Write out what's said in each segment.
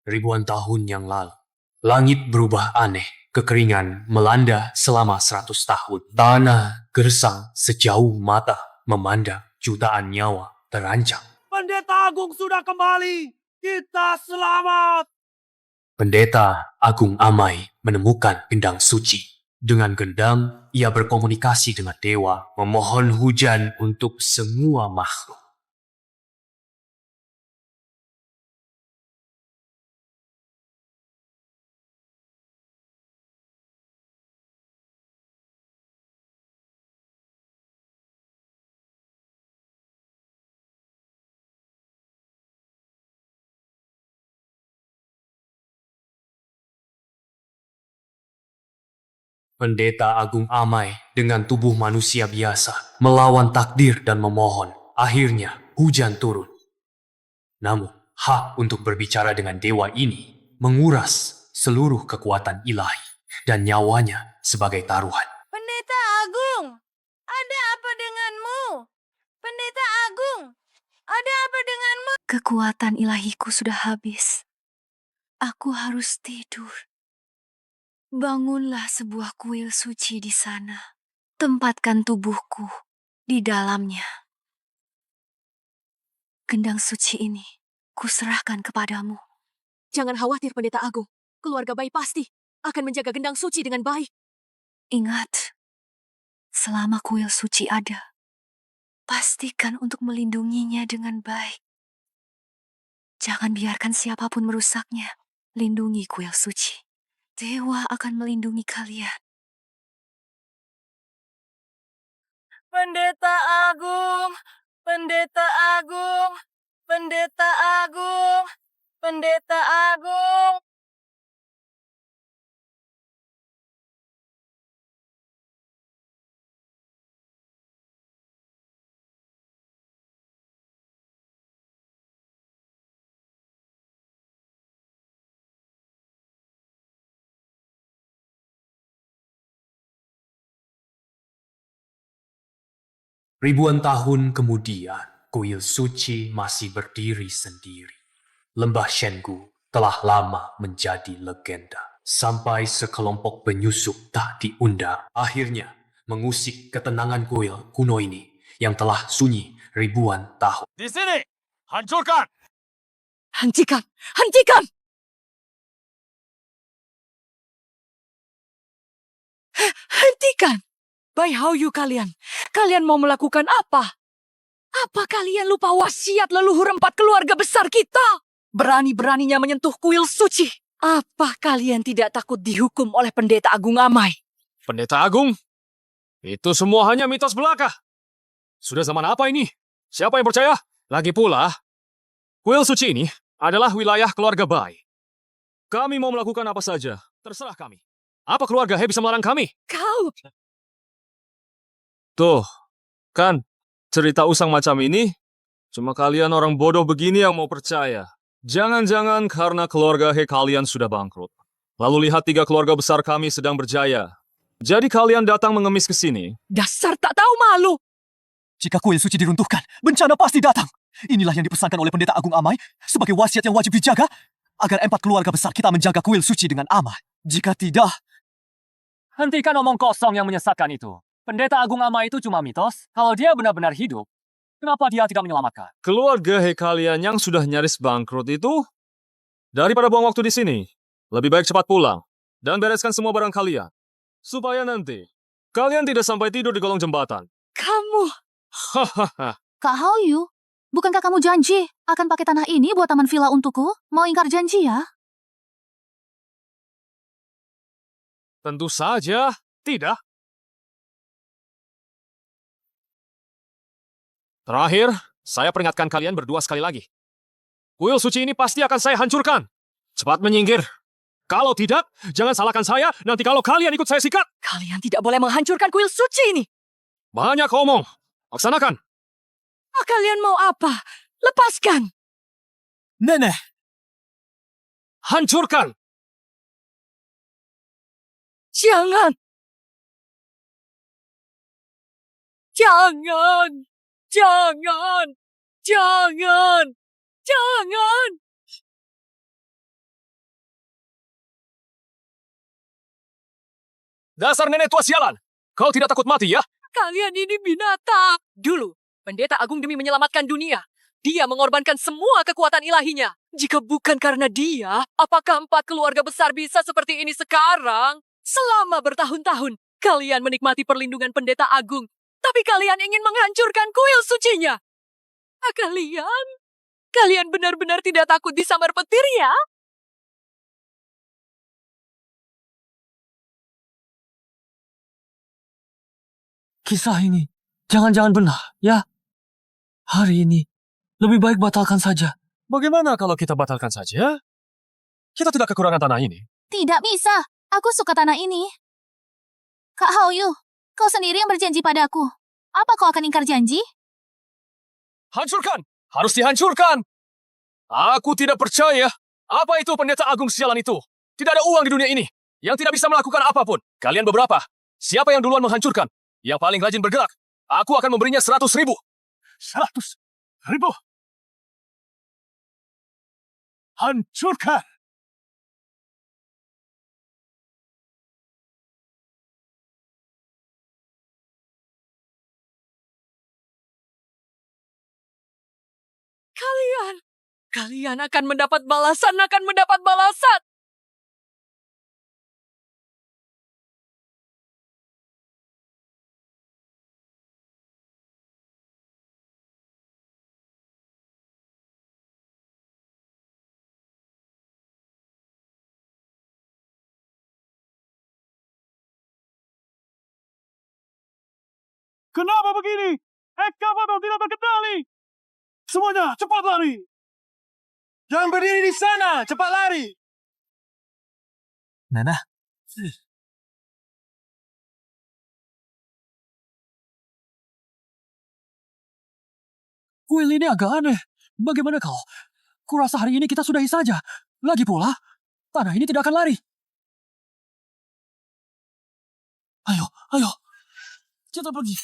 Ribuan tahun yang lalu, langit berubah aneh. Kekeringan melanda selama 100 tahun. Tanah gersang sejauh mata memandang, jutaan nyawa terancam. Pendeta Agung sudah kembali. Kita selamat. Pendeta Agung Amai menemukan gendang suci. Dengan gendang, ia berkomunikasi dengan dewa, memohon hujan untuk semua makhluk. Pendeta Agung Amai dengan tubuh manusia biasa melawan takdir dan memohon. Akhirnya hujan turun. Namun hak untuk berbicara dengan dewa ini menguras seluruh kekuatan ilahi dan nyawanya sebagai taruhan. Pendeta Agung, ada apa denganmu? Pendeta Agung, ada apa denganmu? Kekuatan ilahiku sudah habis. Aku harus tidur. Bangunlah sebuah kuil suci di sana. Tempatkan tubuhku di dalamnya. Gendang suci ini kuserahkan kepadamu. Jangan khawatir, Pendeta Agung. Keluarga bayi pasti akan menjaga gendang suci dengan baik. Ingat, selama kuil suci ada, pastikan untuk melindunginya dengan baik. Jangan biarkan siapapun merusaknya. Lindungi kuil suci. Dewa akan melindungi kalian. Pendeta Agung, Pendeta Agung, Pendeta Agung, Pendeta Agung. Ribuan tahun kemudian, kuil suci masih berdiri sendiri. Lembah Shengu telah lama menjadi legenda. Sampai sekelompok penyusup tak diundang, akhirnya mengusik ketenangan kuil kuno ini yang telah sunyi ribuan tahun. Di sini, hancurkan. Hentikan! Hentikan! Hentikan! Bai Haoyu kalian. Kalian mau melakukan apa? Apa kalian lupa wasiat leluhur 4 keluarga besar kita? Berani-beraninya menyentuh kuil suci. Apa kalian tidak takut dihukum oleh Pendeta Agung Amai? Pendeta Agung, itu semua hanya mitos belaka. Sudah zaman apa ini? Siapa yang percaya? Lagi pula, kuil suci ini adalah wilayah keluarga Bai. Kami mau melakukan apa saja, terserah kami. Apa keluarga He bisa melarang kami? Kau! Tuh, kan, cerita usang macam ini, cuma kalian orang bodoh begini yang mau percaya. Jangan-jangan karena keluarga He kalian sudah bangkrut. Lalu lihat 3 keluarga besar kami sedang berjaya. Jadi kalian datang mengemis ke sini. Dasar tak tahu malu! Jika kuil suci diruntuhkan, bencana pasti datang. Inilah yang dipesankan oleh Pendeta Agung Amai sebagai wasiat yang wajib dijaga agar 4 keluarga besar kita menjaga kuil suci dengan aman. Jika tidak... Hentikan omong kosong yang menyesatkan itu. Pendeta Agung Amai itu cuma mitos. Kalau dia benar-benar hidup, kenapa dia tidak menyelamatkan? Keluarga He kalian yang sudah nyaris bangkrut itu, daripada buang waktu di sini, lebih baik cepat pulang dan bereskan semua barang kalian. Supaya nanti, kalian tidak sampai tidur di kolong jembatan. Kamu! Hahaha. Kak Haoyu, bukankah kamu janji akan pakai tanah ini buat taman villa untukku? Mau ingkar janji ya? Tentu saja, tidak. Terakhir, saya peringatkan kalian berdua sekali lagi. Kuil suci ini pasti akan saya hancurkan. Cepat menyingkir. Kalau tidak, jangan salahkan saya nanti kalau kalian ikut saya sikat. Kalian tidak boleh menghancurkan kuil suci ini! Banyak omong. Laksanakan. Kalian mau apa? Lepaskan! Nenek! Hancurkan. Jangan! Jangan! Jangan! Jangan! Jangan! Dasar nenek tua sialan. Kau tidak takut mati ya? Kalian ini binatang. Dulu, pendeta agung demi menyelamatkan dunia. Dia mengorbankan semua kekuatan ilahinya. Jika bukan karena dia, apakah 4 keluarga besar bisa seperti ini sekarang? Selama bertahun-tahun, kalian menikmati perlindungan pendeta agung. Tapi kalian ingin menghancurkan kuil sucinya. Kalian benar-benar tidak takut disambar petir ya? Kisah ini jangan-jangan benar, ya? Hari ini lebih baik batalkan saja. Bagaimana kalau kita batalkan saja? Kita tidak kekurangan tanah ini. Tidak bisa. Aku suka tanah ini. Kak Haoyu, kau sendiri yang berjanji padaku. Apa kau akan ingkar janji? Hancurkan! Harus dihancurkan! Aku tidak percaya. Apa itu pendeta agung sialan itu? Tidak ada uang di dunia ini yang tidak bisa melakukan apapun. Kalian beberapa, siapa yang duluan menghancurkan? Yang paling rajin bergerak. Aku akan memberinya 100.000. 100.000? Hancurkan! Kalian akan mendapat balasan, akan mendapat balasan. Kenapa begini? Ekskavator tidak terkendali. Semuanya cepat lari. Jangan berdiri di sana, cepat lari. Nana, Kuil ini agak aneh. Bagaimana kau? Kurasa hari ini kita sudahi saja. Lagi pula, tanah ini tidak akan lari. Ayo, ayo. Kita pergi.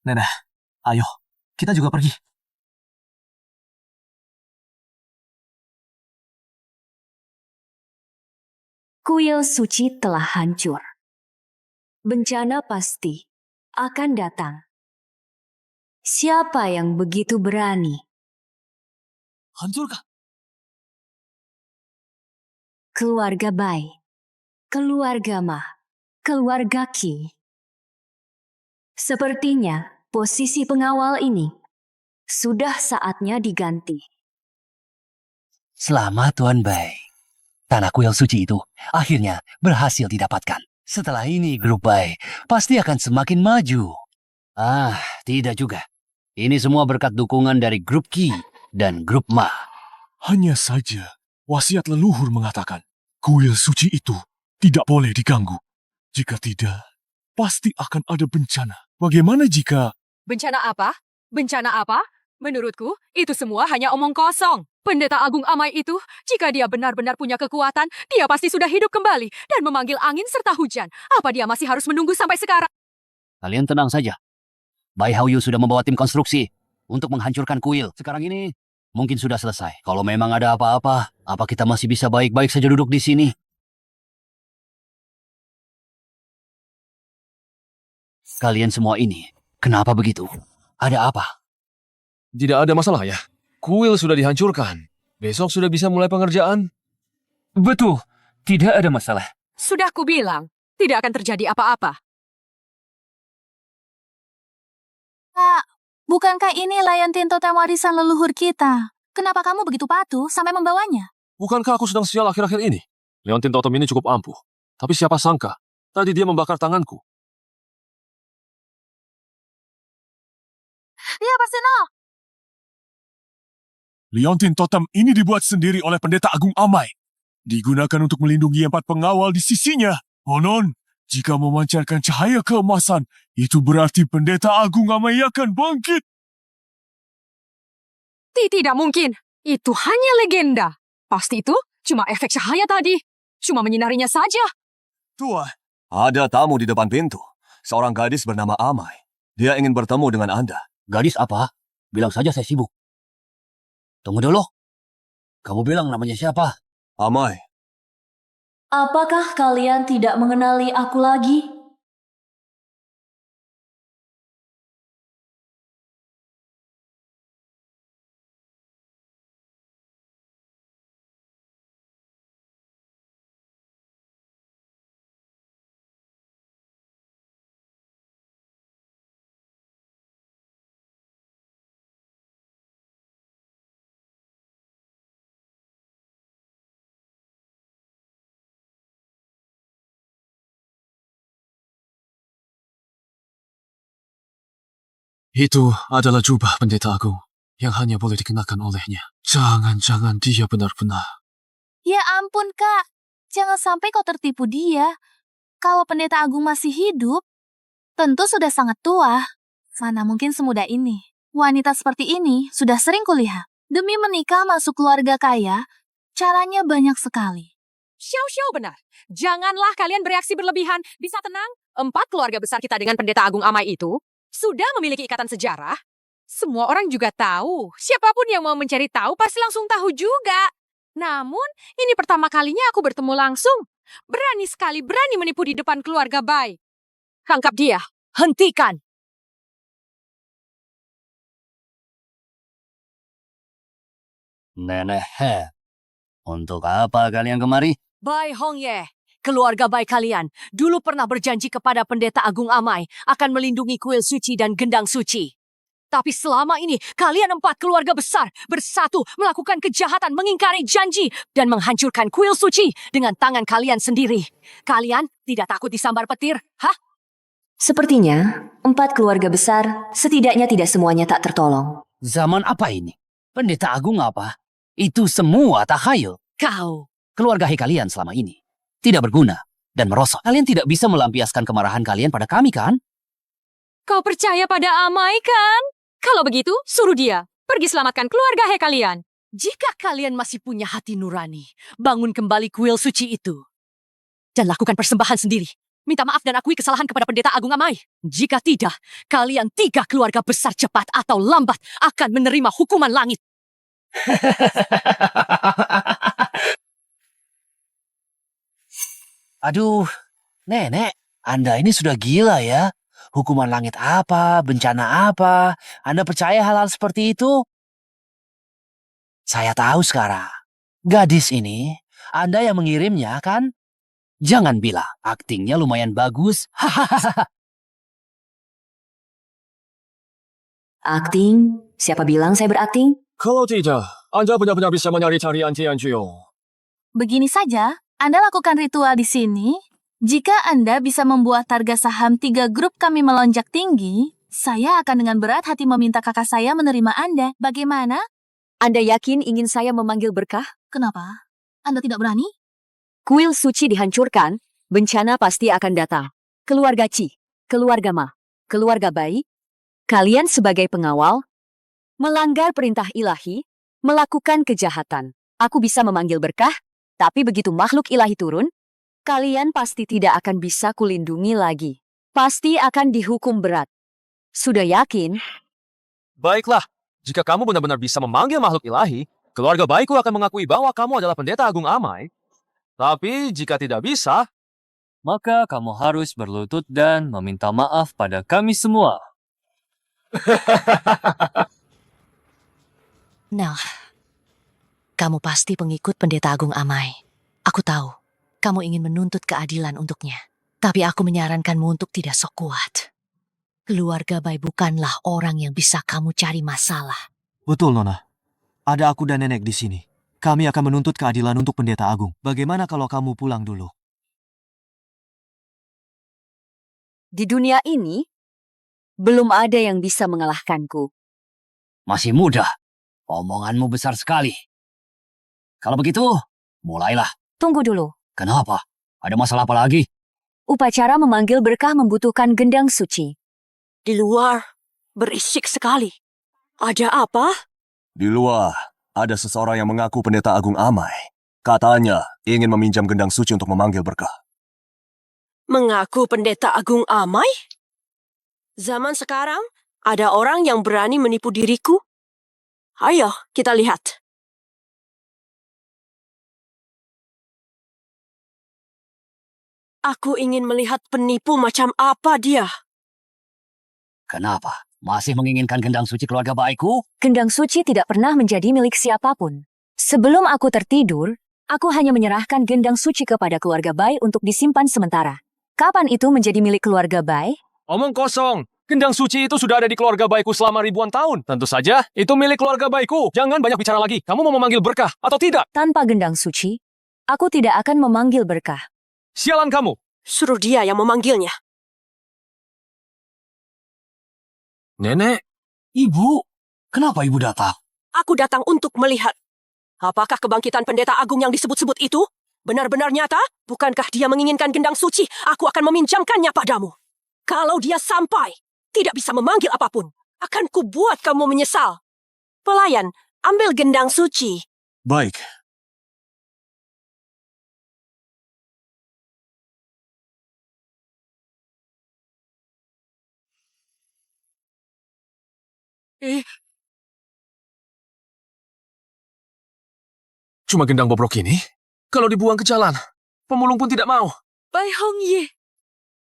Nana, ayo, kita juga pergi. Kuil suci telah hancur. Bencana pasti akan datang. Siapa yang begitu berani? Hancurkah? Keluarga Bai, keluarga Ma, keluarga Qi. Sepertinya posisi pengawal ini sudah saatnya diganti. Selamat Tuan Bai. Tanah kuil suci itu akhirnya berhasil didapatkan. Setelah ini grup Bai pasti akan semakin maju. Ah, tidak juga. Ini semua berkat dukungan dari grup Qi dan grup Ma. Hanya saja, wasiat leluhur mengatakan, kuil suci itu tidak boleh diganggu. Jika tidak, pasti akan ada bencana. Bagaimana jika... Bencana apa? Bencana apa? Menurutku, itu semua hanya omong kosong. Pendeta Agung Amai itu, jika dia benar-benar punya kekuatan, dia pasti sudah hidup kembali dan memanggil angin serta hujan. Apa dia masih harus menunggu sampai sekarang? Kalian tenang saja. Bai Haoyu sudah membawa tim konstruksi untuk menghancurkan kuil. Sekarang ini mungkin sudah selesai. Kalau memang ada apa-apa, apa kita masih bisa baik-baik saja duduk di sini? Kalian semua ini, kenapa begitu? Ada apa? Tidak ada masalah ya. Kuil sudah dihancurkan. Besok sudah bisa mulai pengerjaan. Betul, tidak ada masalah. Sudah kubilang, tidak akan terjadi apa-apa. Kak, bukankah ini Liontin Totem warisan leluhur kita? Kenapa kamu begitu patuh sampai membawanya? Bukankah aku sedang sial akhir-akhir ini? Leontin Totem ini cukup ampuh. Tapi siapa sangka, tadi dia membakar tanganku. Dia pasti no. Leontin Totem ini dibuat sendiri oleh pendeta Agung Amai. Digunakan untuk melindungi 4 pengawal di sisinya. Konon, jika memancarkan cahaya keemasan, itu berarti pendeta Agung Amai akan bangkit. Tidak mungkin. Itu hanya legenda. Pasti itu cuma efek cahaya tadi. Cuma menyinarinya saja. Tuan, ada tamu di depan pintu. Seorang gadis bernama Amai. Dia ingin bertemu dengan Anda. Gadis apa? Bilang saja saya sibuk. Tunggu dulu. Kamu bilang namanya siapa? Amai. Apakah kalian tidak mengenali aku lagi? Itu adalah jubah pendeta agung yang hanya boleh dikenakan olehnya. Jangan-jangan dia benar-benar. Ya ampun, Kak. Jangan sampai kau tertipu dia. Kalau pendeta agung masih hidup, tentu sudah sangat tua. Mana mungkin semudah ini. Wanita seperti ini sudah sering kulihat. Demi menikah masuk keluarga kaya, caranya banyak sekali. Xiao benar. Janganlah kalian bereaksi berlebihan. Bisa tenang. 4 keluarga besar kita dengan pendeta agung Amai itu sudah memiliki ikatan sejarah. Semua orang juga tahu. Siapapun yang mau mencari tahu pasti langsung tahu juga. Namun, ini pertama kalinya aku bertemu langsung. Berani sekali, berani menipu di depan keluarga Bai. Tangkap dia. Hentikan. Nenek, untuk apa kalian kemari? Bai Hongye, keluarga Bai kalian dulu pernah berjanji kepada pendeta agung Amai akan melindungi kuil suci dan gendang suci. Tapi selama ini, kalian 4 keluarga besar bersatu melakukan kejahatan, mengingkari janji, dan menghancurkan kuil suci dengan tangan kalian sendiri. Kalian tidak takut disambar petir, hah? Sepertinya 4 keluarga besar setidaknya tidak semuanya tak tertolong. Zaman apa ini? Pendeta agung apa? Itu semua takhayul. Kau. Keluarga kalian selama ini tidak berguna dan merosot. Kalian tidak bisa melampiaskan kemarahan kalian pada kami, kan? Kau percaya pada Amai, kan? Kalau begitu, suruh dia pergi selamatkan keluarga kalian. Jika kalian masih punya hati nurani, bangun kembali kuil suci itu. Dan lakukan persembahan sendiri. Minta maaf dan akui kesalahan kepada pendeta agung Amai. Jika tidak, kalian 3 keluarga besar cepat atau lambat akan menerima hukuman langit. Aduh, nenek, Anda ini sudah gila ya. Hukuman langit apa, bencana apa, Anda percaya hal-hal seperti itu? Saya tahu sekarang. Gadis ini, Anda yang mengirimnya kan? Jangan bilang, aktingnya lumayan bagus. Akting? Siapa bilang saya berakting? Kalau tidak, Anda benar-benar bisa menyari tarian Tianjiu. Begini saja, Anda lakukan ritual di sini. Jika Anda bisa membuat harga saham 3 grup kami melonjak tinggi, saya akan dengan berat hati meminta kakak saya menerima Anda. Bagaimana? Anda yakin ingin saya memanggil berkah? Kenapa? Anda tidak berani? Kuil suci dihancurkan, bencana pasti akan datang. Keluarga Ci, keluarga Ma, keluarga Bai, kalian sebagai pengawal, melanggar perintah ilahi, melakukan kejahatan. Aku bisa memanggil berkah, tapi begitu makhluk ilahi turun, kalian pasti tidak akan bisa kulindungi lagi. Pasti akan dihukum berat. Sudah yakin? Baiklah, jika kamu benar-benar bisa memanggil makhluk ilahi, keluarga baikku akan mengakui bahwa kamu adalah pendeta agung Amai. Tapi jika tidak bisa, Maka kamu harus berlutut dan meminta maaf pada kami semua. Nah, kamu pasti pengikut pendeta agung Amai. Aku tahu, kamu ingin menuntut keadilan untuknya. Tapi aku menyarankanmu untuk tidak sok kuat. Keluarga Bai bukanlah orang yang bisa kamu cari masalah. Betul, Nona. Ada aku dan nenek di sini. Kami akan menuntut keadilan untuk pendeta agung. Bagaimana kalau kamu pulang dulu? Di dunia ini, belum ada yang bisa mengalahkanku. Masih muda. Omonganmu besar sekali. Kalau begitu, mulailah. Tunggu dulu. Kenapa? Ada masalah apa lagi? Upacara memanggil berkah membutuhkan gendang suci. Di luar, berisik sekali. Ada apa? Di luar, ada seseorang yang mengaku pendeta agung Amai. Katanya ingin meminjam gendang suci untuk memanggil berkah. Mengaku pendeta agung Amai? Zaman sekarang, ada orang yang berani menipu diriku? Ayo, kita lihat. Aku ingin melihat penipu macam apa dia. Kenapa? Masih menginginkan gendang suci keluarga baikku? Gendang suci tidak pernah menjadi milik siapapun. Sebelum aku tertidur, aku hanya menyerahkan gendang suci kepada keluarga Bai untuk disimpan sementara. Kapan itu menjadi milik keluarga Bai? Omong kosong. Gendang suci itu sudah ada di keluarga baikku selama ribuan tahun. Tentu saja, itu milik keluarga baikku. Jangan banyak bicara lagi. Kamu mau memanggil berkah atau tidak? Tanpa gendang suci, aku tidak akan memanggil berkah. Sialan kamu. Suruh dia yang memanggilnya. Nenek, Ibu, kenapa ibu datang? Aku datang untuk melihat. Apakah kebangkitan pendeta agung yang disebut-sebut itu benar-benar nyata? Bukankah dia menginginkan gendang suci? Aku akan meminjamkannya padamu. Kalau dia sampai tidak bisa memanggil apapun, akan kubuat kamu menyesal. Pelayan, ambil gendang suci. baik. Cuma gendang bobrok ini? Kalau dibuang ke jalan, pemulung pun tidak mau. Bai Hong Ye.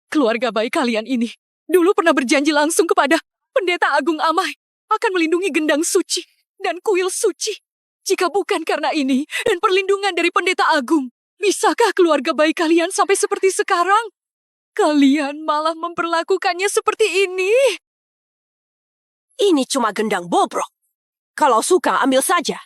Keluarga baik kalian ini dulu pernah berjanji langsung kepada Pendeta Agung Amai akan melindungi gendang suci dan kuil suci. Jika bukan karena ini dan perlindungan dari Pendeta Agung, bisakah keluarga baik kalian sampai seperti sekarang? Kalian malah memperlakukannya seperti ini. Ini cuma gendang bobrok. Kalau suka, ambil saja.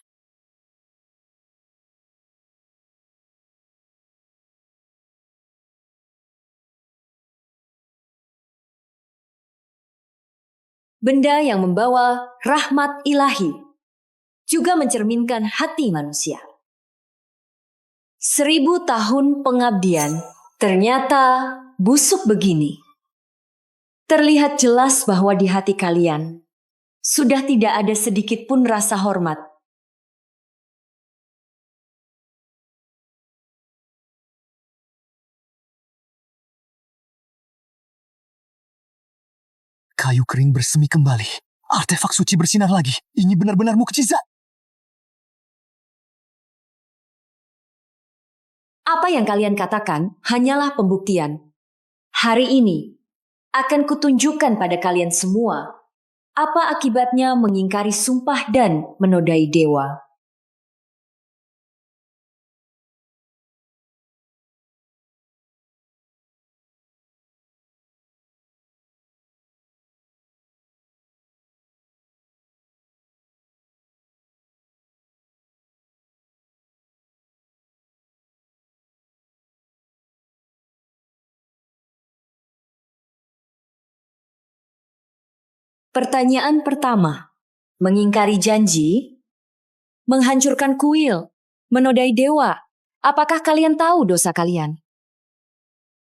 Benda yang membawa rahmat ilahi juga mencerminkan hati manusia. 1000 tahun pengabdian ternyata busuk begini. Terlihat jelas bahwa di hati kalian sudah tidak ada sedikit pun rasa hormat. Kayu kering bersemi kembali. Artefak suci bersinar lagi. Ini benar-benar mukjizat. Apa yang kalian katakan hanyalah pembuktian. Hari ini akan kutunjukkan pada kalian semua apa akibatnya mengingkari sumpah dan menodai dewa. Pertanyaan pertama, mengingkari janji, menghancurkan kuil, menodai dewa. Apakah kalian tahu dosa kalian?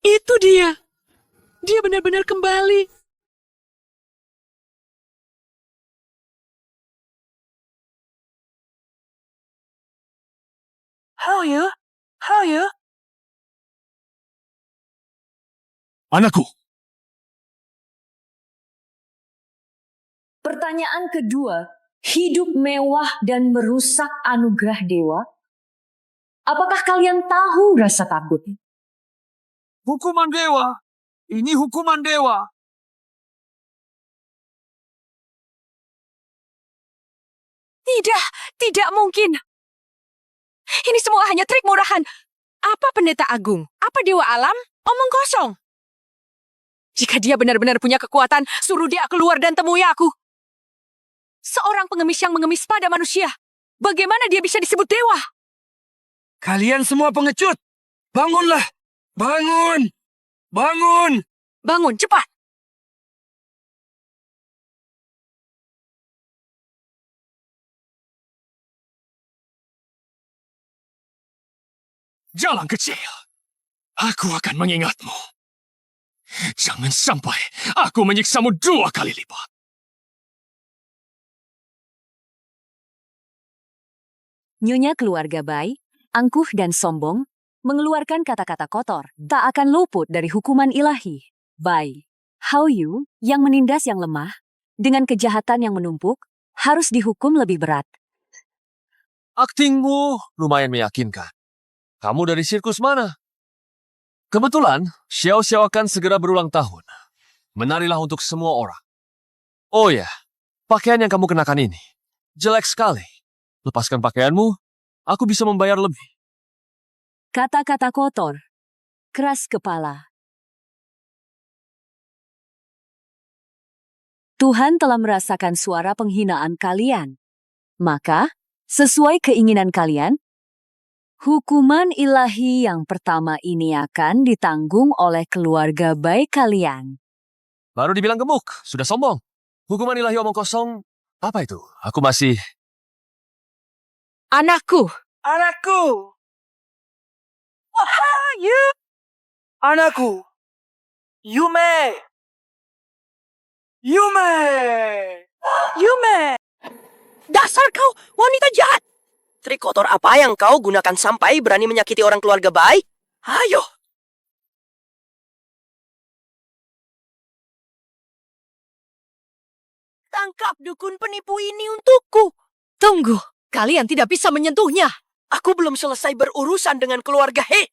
Itu dia. Dia benar-benar kembali. How you? Anakku, Pertanyaan kedua, hidup mewah dan merusak anugerah dewa? Apakah kalian tahu rasa takut? hukuman dewa. Ini hukuman dewa. Tidak mungkin. Ini semua hanya trik murahan. Apa pendeta agung? Apa dewa alam? Omong kosong. Jika dia benar-benar punya kekuatan, suruh dia keluar dan temui aku. Seorang pengemis yang mengemis pada manusia. Bagaimana dia bisa disebut dewa? Kalian semua pengecut! Bangunlah! Bangun! Bangun! Bangun, cepat! Jalan kecil. Aku akan mengingatmu. Jangan sampai aku menyiksamu 2 kali lipat. Nyonya keluarga Bai, angkuh dan sombong, mengeluarkan kata-kata kotor, tak akan luput dari hukuman ilahi. Bai, Hao Yu, yang menindas yang lemah, dengan kejahatan yang menumpuk, harus dihukum lebih berat. Aktingmu lumayan meyakinkan. Kamu dari sirkus mana? Kebetulan, Xiao Xiao akan segera berulang tahun. Menarilah untuk semua orang. Oh ya, pakaian yang kamu kenakan ini jelek sekali. Lepaskan pakaianmu, aku bisa membayar lebih. Kata-kata kotor. Keras kepala. Tuhan telah merasakan suara penghinaan kalian. Maka, sesuai keinginan kalian, hukuman ilahi yang pertama ini akan ditanggung oleh keluarga baik kalian. Baru dibilang gemuk, sudah sombong. Hukuman ilahi omong kosong, apa itu? Aku masih... Anakku, Anakku! Wahyu! Anakku! Yume! Yume! Yume! Dasar kau, wanita jahat! Trik kotor apa yang kau gunakan sampai berani menyakiti orang keluarga baik? Ayo! Tangkap dukun penipu ini untukku. Tunggu, kalian tidak bisa menyentuhnya. Aku belum selesai berurusan dengan keluarga He.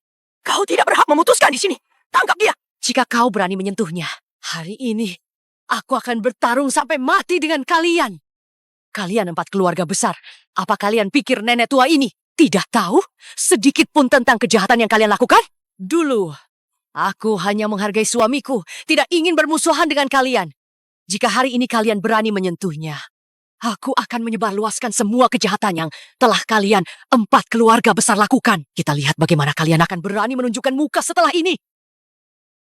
Kau tidak berhak memutuskan di sini. Tangkap dia. Jika kau berani menyentuhnya, hari ini aku akan bertarung sampai mati dengan kalian. Kalian 4 keluarga besar. Apa kalian pikir nenek tua ini tidak tahu sedikit pun tentang kejahatan yang kalian lakukan? Dulu, aku hanya menghargai suamiku, tidak ingin bermusuhan dengan kalian. Jika hari ini kalian berani menyentuhnya, aku akan menyebarluaskan semua kejahatan yang telah kalian 4 keluarga besar lakukan. Kita lihat bagaimana kalian akan berani menunjukkan muka setelah ini.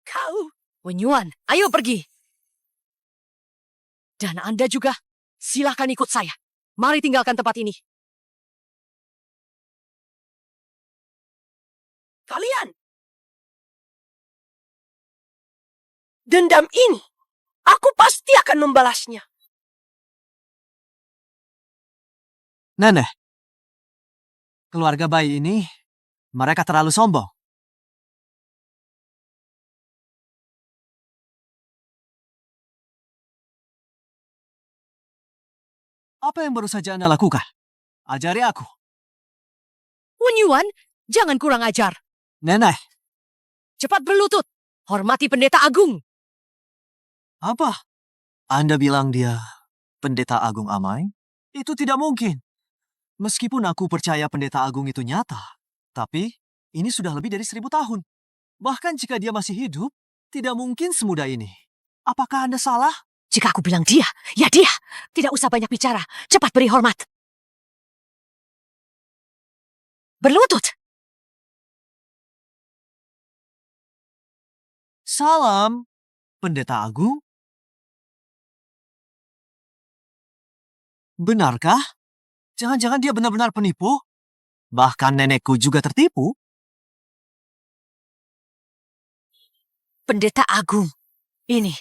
Kau, Wenyuan, ayo pergi. Dan Anda juga, silahkan ikut saya. Mari tinggalkan tempat ini. Kalian! Dendam ini, aku pasti akan membalasnya. Nenek, keluarga bayi ini, mereka terlalu sombong. Apa yang baru saja Anda lakukan? Ajari aku. Wenyuan, jangan kurang ajar. Nenek, Cepat berlutut. Hormati pendeta agung. apa? Anda bilang dia pendeta agung Amai? Itu tidak mungkin. Meskipun aku percaya pendeta agung itu nyata, tapi ini sudah lebih dari 1000 tahun. Bahkan jika dia masih hidup, tidak mungkin semudah ini. Apakah Anda salah? Jika aku bilang dia, ya dia. Tidak usah banyak bicara. Cepat beri hormat. Berlutut. Salam, pendeta agung. Benarkah? Jangan-jangan dia benar-benar penipu? Bahkan nenekku juga tertipu. Pendeta agung. Ini.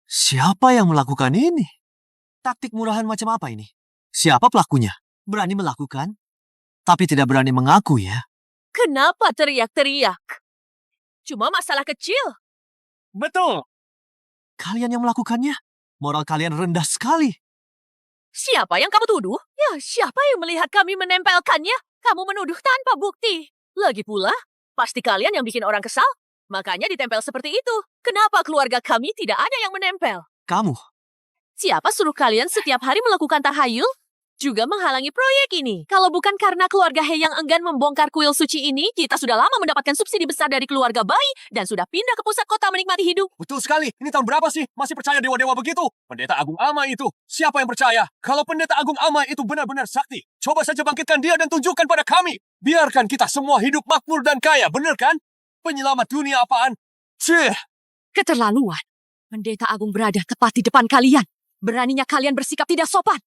Siapa yang melakukan ini? Taktik murahan macam apa ini? Siapa pelakunya? Berani melakukan, tapi tidak berani mengaku ya. Kenapa teriak-teriak? Cuma masalah kecil. Betul. Kalian yang melakukannya, moral kalian rendah sekali. Siapa yang kamu tuduh? Ya, siapa yang melihat kami menempelkannya? Kamu menuduh tanpa bukti. Lagi pula, pasti kalian yang bikin orang kesal. Makanya ditempel seperti itu. Kenapa keluarga kami tidak ada yang menempel? Kamu, Siapa suruh kalian setiap hari melakukan tahayul? Juga menghalangi proyek ini. Kalau bukan karena keluarga He yang enggan membongkar kuil suci ini, kita sudah lama mendapatkan subsidi besar dari keluarga bayi dan sudah pindah ke pusat kota menikmati hidup. Betul sekali. Ini tahun berapa sih? Masih percaya dewa-dewa begitu? Pendeta Agung Amai itu. Siapa yang percaya? Kalau Pendeta Agung Amai itu benar-benar sakti, coba saja bangkitkan dia dan tunjukkan pada kami. Biarkan kita semua hidup makmur dan kaya, benar kan? Penyelamat dunia apaan? Cih! Keterlaluan. Pendeta Agung berada tepat di depan kalian. Beraninya kalian bersikap tidak sopan.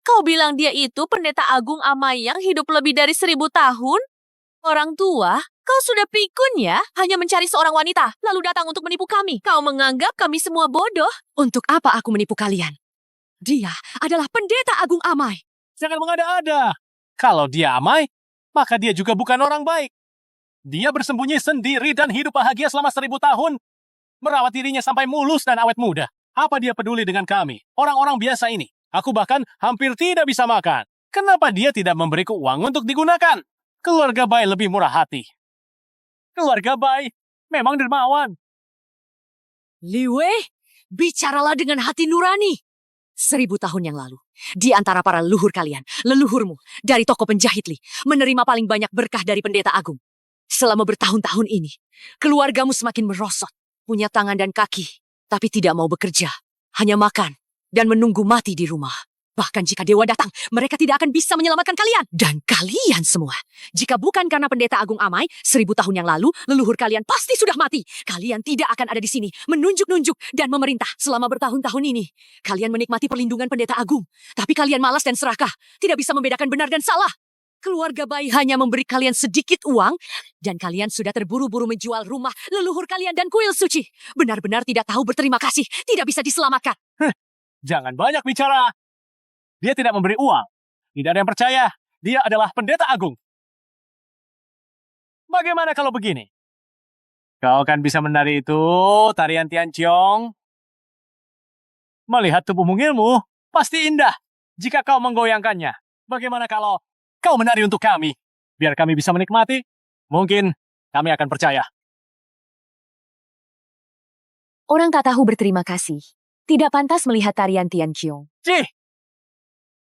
Kau bilang dia itu pendeta agung Amai yang hidup lebih dari 1000 tahun? Orang tua, kau sudah pikun ya? Hanya mencari seorang wanita, lalu datang untuk menipu kami. Kau menganggap kami semua bodoh? Untuk apa aku menipu kalian? Dia adalah pendeta agung Amai. Jangan mengada-ada. Kalau dia Amai, maka dia juga bukan orang baik. Dia bersembunyi sendiri dan hidup bahagia selama 1000 tahun. Merawat dirinya sampai mulus dan awet muda. Apa dia peduli dengan kami, orang-orang biasa ini? Aku bahkan hampir tidak bisa makan. Kenapa dia tidak memberiku uang untuk digunakan? Keluarga Bai lebih murah hati. Keluarga Bai memang dermawan. Liwei, bicaralah dengan hati nurani. 1000 tahun yang lalu, di antara para leluhur kalian, leluhurmu dari toko penjahit Li, menerima paling banyak berkah dari pendeta agung. Selama bertahun-tahun ini, keluargamu semakin merosot, punya tangan dan kaki, tapi tidak mau bekerja, hanya makan dan menunggu mati di rumah. Bahkan jika dewa datang, mereka tidak akan bisa menyelamatkan kalian. Dan kalian semua, jika bukan karena pendeta agung Amai, 1000 tahun yang lalu, leluhur kalian pasti sudah mati. Kalian tidak akan ada di sini, menunjuk-nunjuk dan memerintah selama bertahun-tahun ini. Kalian menikmati perlindungan pendeta agung, tapi kalian malas dan serakah, tidak bisa membedakan benar dan salah. Keluarga Bai hanya memberi kalian sedikit uang, dan kalian sudah terburu-buru menjual rumah, leluhur kalian dan kuil suci. Benar-benar tidak tahu berterima kasih, tidak bisa diselamatkan. Jangan banyak bicara. Dia tidak memberi uang. Tidak ada yang percaya. Dia adalah pendeta agung. Bagaimana kalau begini? Kau kan bisa menari itu, tarian Tian Chiong. Melihat tubuh mungilmu, pasti indah jika kau menggoyangkannya. Bagaimana kalau kau menari untuk kami? Biar kami bisa menikmati. Mungkin kami akan percaya. Orang tak tahu berterima kasih, tidak pantas melihat tarian Tian Chiong. Cih!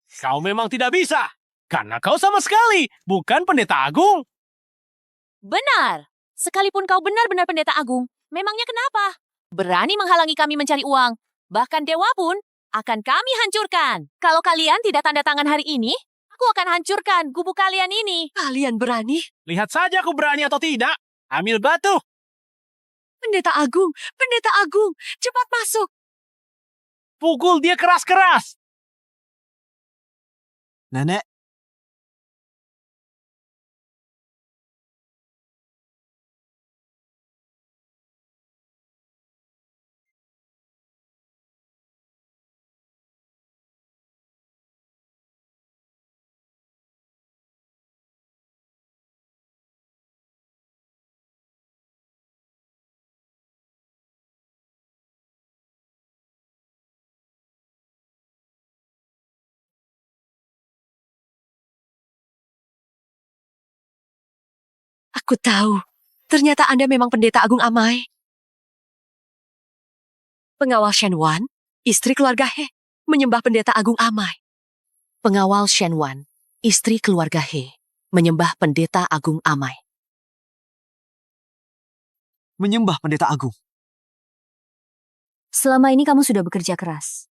Kau memang tidak bisa. Karena kau sama sekali bukan pendeta agung. Benar. Sekalipun kau benar-benar pendeta agung, memangnya kenapa? Berani menghalangi kami mencari uang. Bahkan dewa pun akan kami hancurkan. Kalau kalian tidak tanda tangan hari ini, aku akan hancurkan gubuk kalian ini. Kalian berani? Lihat saja aku berani atau tidak. Ambil batu. Pendeta agung, cepat masuk. Pukul dia keras-keras. Nenek, Aku tahu, ternyata Anda memang pendeta agung Amai. Pengawal Shen Wan, istri keluarga He, menyembah pendeta agung Amai. Pengawal Shen Wan, istri keluarga He, menyembah pendeta agung Amai. menyembah pendeta agung. Selama ini kamu sudah bekerja keras.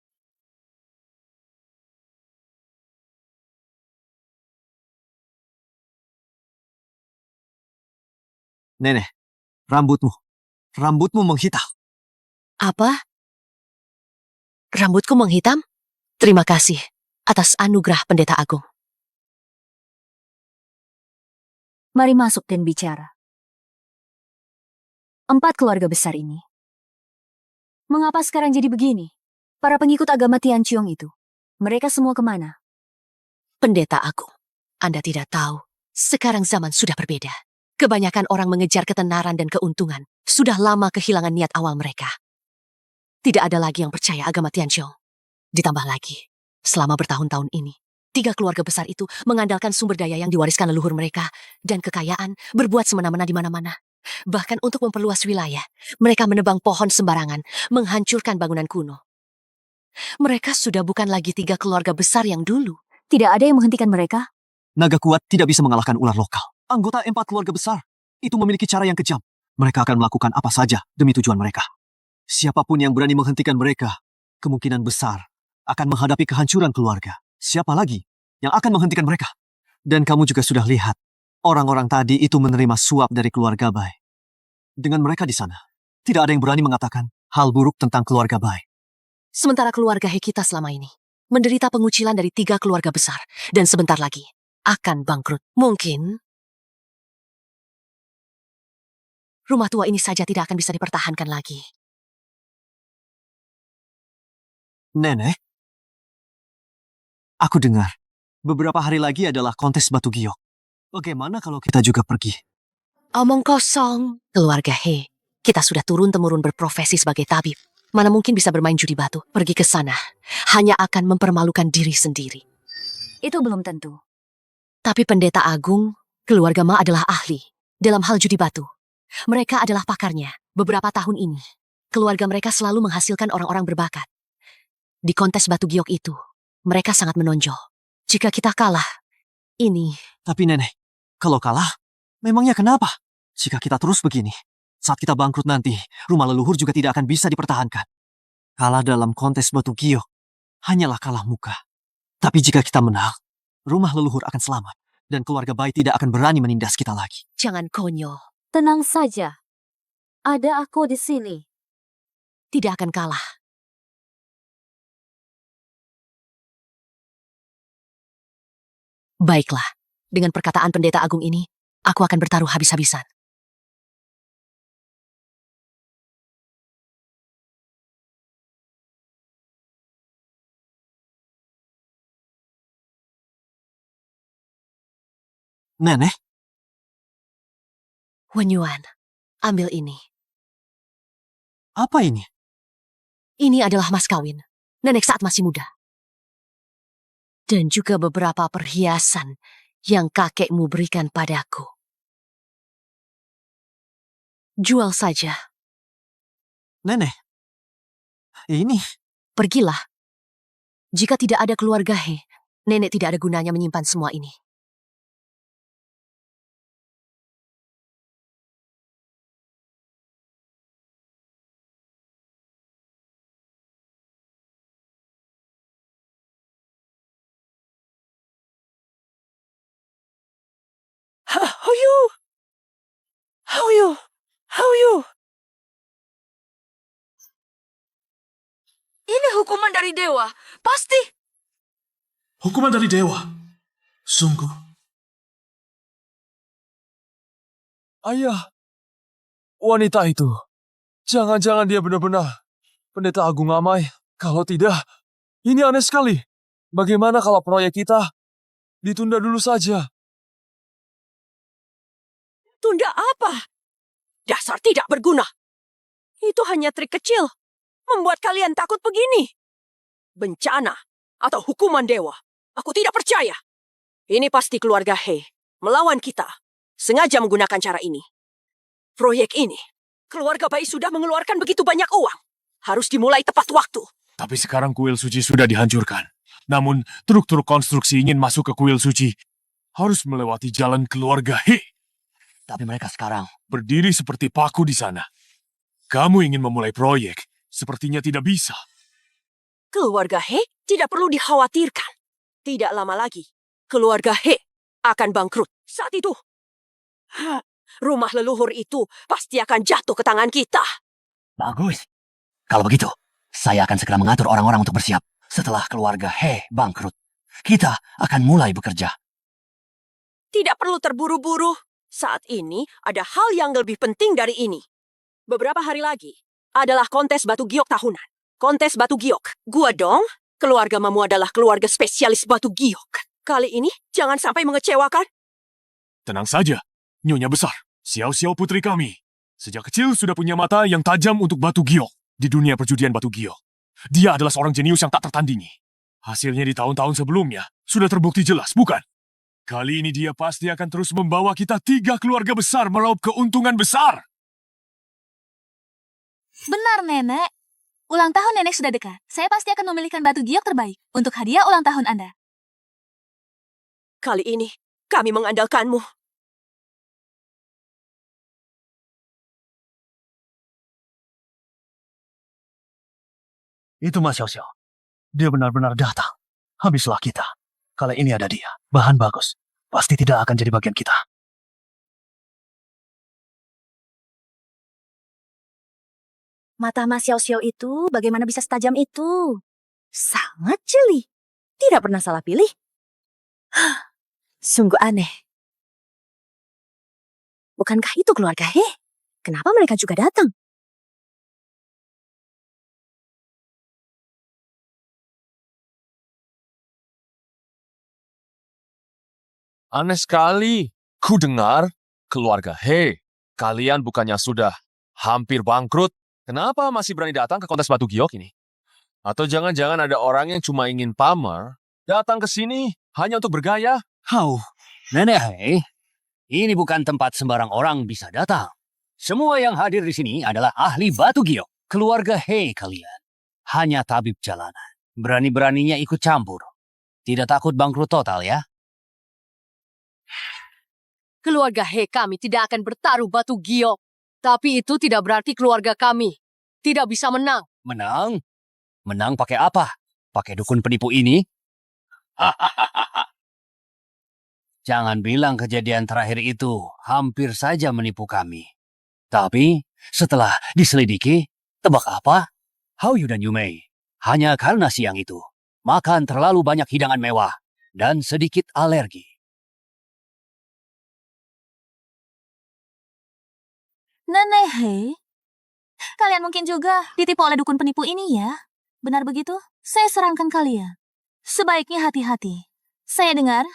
Nenek, rambutmu menghitam. Apa? Rambutku menghitam? Terima kasih atas anugerah pendeta agung. Mari masuk dan bicara. 4 keluarga besar ini. Mengapa sekarang jadi begini? Para pengikut agama Tian Chiong itu, mereka semua kemana? Pendeta agung, Anda tidak tahu, sekarang zaman sudah berbeda. Kebanyakan orang mengejar ketenaran dan keuntungan, sudah lama kehilangan niat awal mereka. Tidak ada lagi yang percaya agama Tian Chiong. Ditambah lagi, selama bertahun-tahun ini, 3 keluarga besar itu mengandalkan sumber daya yang diwariskan leluhur mereka dan kekayaan berbuat semena-mena di mana-mana. Bahkan untuk memperluas wilayah, mereka menebang pohon sembarangan, menghancurkan bangunan kuno. Mereka sudah bukan lagi 3 keluarga besar yang dulu. Tidak ada yang menghentikan mereka? Naga kuat tidak bisa mengalahkan ular lokal. Anggota 4 keluarga besar itu memiliki cara yang kejam. Mereka akan melakukan apa saja demi tujuan mereka. Siapapun yang berani menghentikan mereka, kemungkinan besar akan menghadapi kehancuran keluarga. Siapa lagi yang akan menghentikan mereka? Dan kamu juga sudah lihat, orang-orang tadi itu menerima suap dari keluarga Bai. Dengan mereka di sana, tidak ada yang berani mengatakan hal buruk tentang keluarga Bai. Sementara keluarga He kita selama ini menderita pengucilan dari 3 keluarga besar dan sebentar lagi akan bangkrut. Mungkin rumah tua ini saja tidak akan bisa dipertahankan lagi. Nenek, aku dengar beberapa hari lagi adalah kontes batu giok. Bagaimana kalau kita juga pergi? Omong kosong, keluarga He. Kita sudah turun-temurun berprofesi sebagai tabib. Mana mungkin bisa bermain judi batu? Pergi ke sana hanya akan mempermalukan diri sendiri. Itu belum tentu. Tapi pendeta agung, keluarga Ma adalah ahli dalam hal judi batu. Mereka adalah pakarnya. Beberapa tahun ini, keluarga mereka selalu menghasilkan orang-orang berbakat. Di kontes batu giok itu, mereka sangat menonjol. Jika kita kalah, ini... Tapi nenek, kalau kalah, memangnya kenapa? Jika kita terus begini, saat kita bangkrut nanti, rumah leluhur juga tidak akan bisa dipertahankan. Kalah dalam kontes batu giok hanyalah kalah muka. Tapi jika kita menang, rumah leluhur akan selamat dan keluarga bayi tidak akan berani menindas kita lagi. Jangan konyol. Tenang saja. Ada aku di sini. Tidak akan kalah. Baiklah, dengan perkataan pendeta agung ini, aku akan bertaruh habis-habisan. Nenek, Wen Yuan, ambil ini. apa ini? Ini adalah mas kawin nenek saat masih muda. Dan juga beberapa perhiasan yang kakekmu berikan padaku. Jual saja. Nenek, ini... Pergilah. Jika tidak ada keluarga He, nenek tidak ada gunanya menyimpan semua ini. How you? How you? How you? Ini hukuman dari dewa. Pasti. Hukuman dari dewa. Sungguh. Ayah, wanita itu. Jangan-jangan dia benar-benar pendeta agung Amai. Kalau tidak, ini aneh sekali. Bagaimana kalau proyek kita ditunda dulu saja? Tunda apa? Dasar tidak berguna. Itu hanya trik kecil. Membuat kalian takut begini. Bencana atau hukuman dewa. Aku tidak percaya. Ini pasti keluarga He melawan kita. Sengaja menggunakan cara ini. Proyek ini, keluarga bayi sudah mengeluarkan begitu banyak uang. Harus dimulai tepat waktu. Tapi sekarang kuil suci sudah dihancurkan. Namun, truk-truk konstruksi ingin masuk ke kuil suci harus melewati jalan keluarga He. Tapi mereka sekarang Berdiri seperti paku di sana. Kamu ingin memulai proyek, sepertinya tidak bisa. Keluarga He tidak perlu dikhawatirkan. Tidak lama lagi, keluarga He akan bangkrut. Saat itu, rumah leluhur itu pasti akan jatuh ke tangan kita. bagus. Kalau begitu, saya akan segera mengatur orang-orang untuk bersiap. Setelah keluarga He bangkrut, kita akan mulai bekerja. Tidak perlu terburu-buru. Saat ini ada hal yang lebih penting dari ini. Beberapa hari lagi adalah kontes batu giok tahunan. Kontes batu giok. Gua dong, keluarga Mamu adalah keluarga spesialis batu giok. Kali ini jangan sampai mengecewakan. Tenang saja, Nyonya Besar. Xiao-Xiao putri kami. Sejak kecil sudah punya mata yang tajam untuk batu giok. Di dunia perjudian batu giok, dia adalah seorang jenius yang tak tertandingi. Hasilnya di tahun-tahun sebelumnya sudah terbukti jelas, bukan? Kali ini dia pasti akan terus membawa kita 3 keluarga besar meraup keuntungan besar. Benar, Nenek. Ulang tahun Nenek sudah dekat. Saya pasti akan memilihkan batu giok terbaik untuk hadiah ulang tahun Anda. Kali ini kami mengandalkanmu. Itu Mas Xiao. Dia benar-benar datang. Habislah kita. Kali ini ada dia. Bahan bagus. Pasti tidak akan jadi bagian kita. Mata Mas Xiao Xiao itu bagaimana bisa setajam itu? Sangat jeli. Tidak pernah salah pilih. Sungguh aneh. Bukankah itu keluarga He? Kenapa mereka juga datang? Aneh sekali. Ku dengar keluarga He, kalian bukannya sudah hampir bangkrut. Kenapa masih berani datang ke kontes batu giok ini? Atau jangan-jangan ada orang yang cuma ingin pamer, datang ke sini hanya untuk bergaya? How? Nenek Hei, ini bukan tempat sembarang orang bisa datang. Semua yang hadir di sini adalah ahli batu giok. Keluarga Hei kalian. Hanya tabib jalanan. Berani-beraninya ikut campur. Tidak takut bangkrut total ya? Keluarga He kami tidak akan bertaruh batu giok. Tapi itu tidak berarti keluarga kami tidak bisa menang. Menang? Menang pakai apa? Pakai dukun penipu ini? Jangan bilang kejadian terakhir itu hampir saja menipu kami. Tapi setelah diselidiki, tebak apa? Hao Yu dan Yumei. Hanya karena siang itu, makan terlalu banyak hidangan mewah dan sedikit alergi. Nenek Hei, kalian mungkin juga ditipu oleh dukun penipu ini ya. Benar begitu? Saya sarankan kalian. Sebaiknya hati-hati. Saya dengar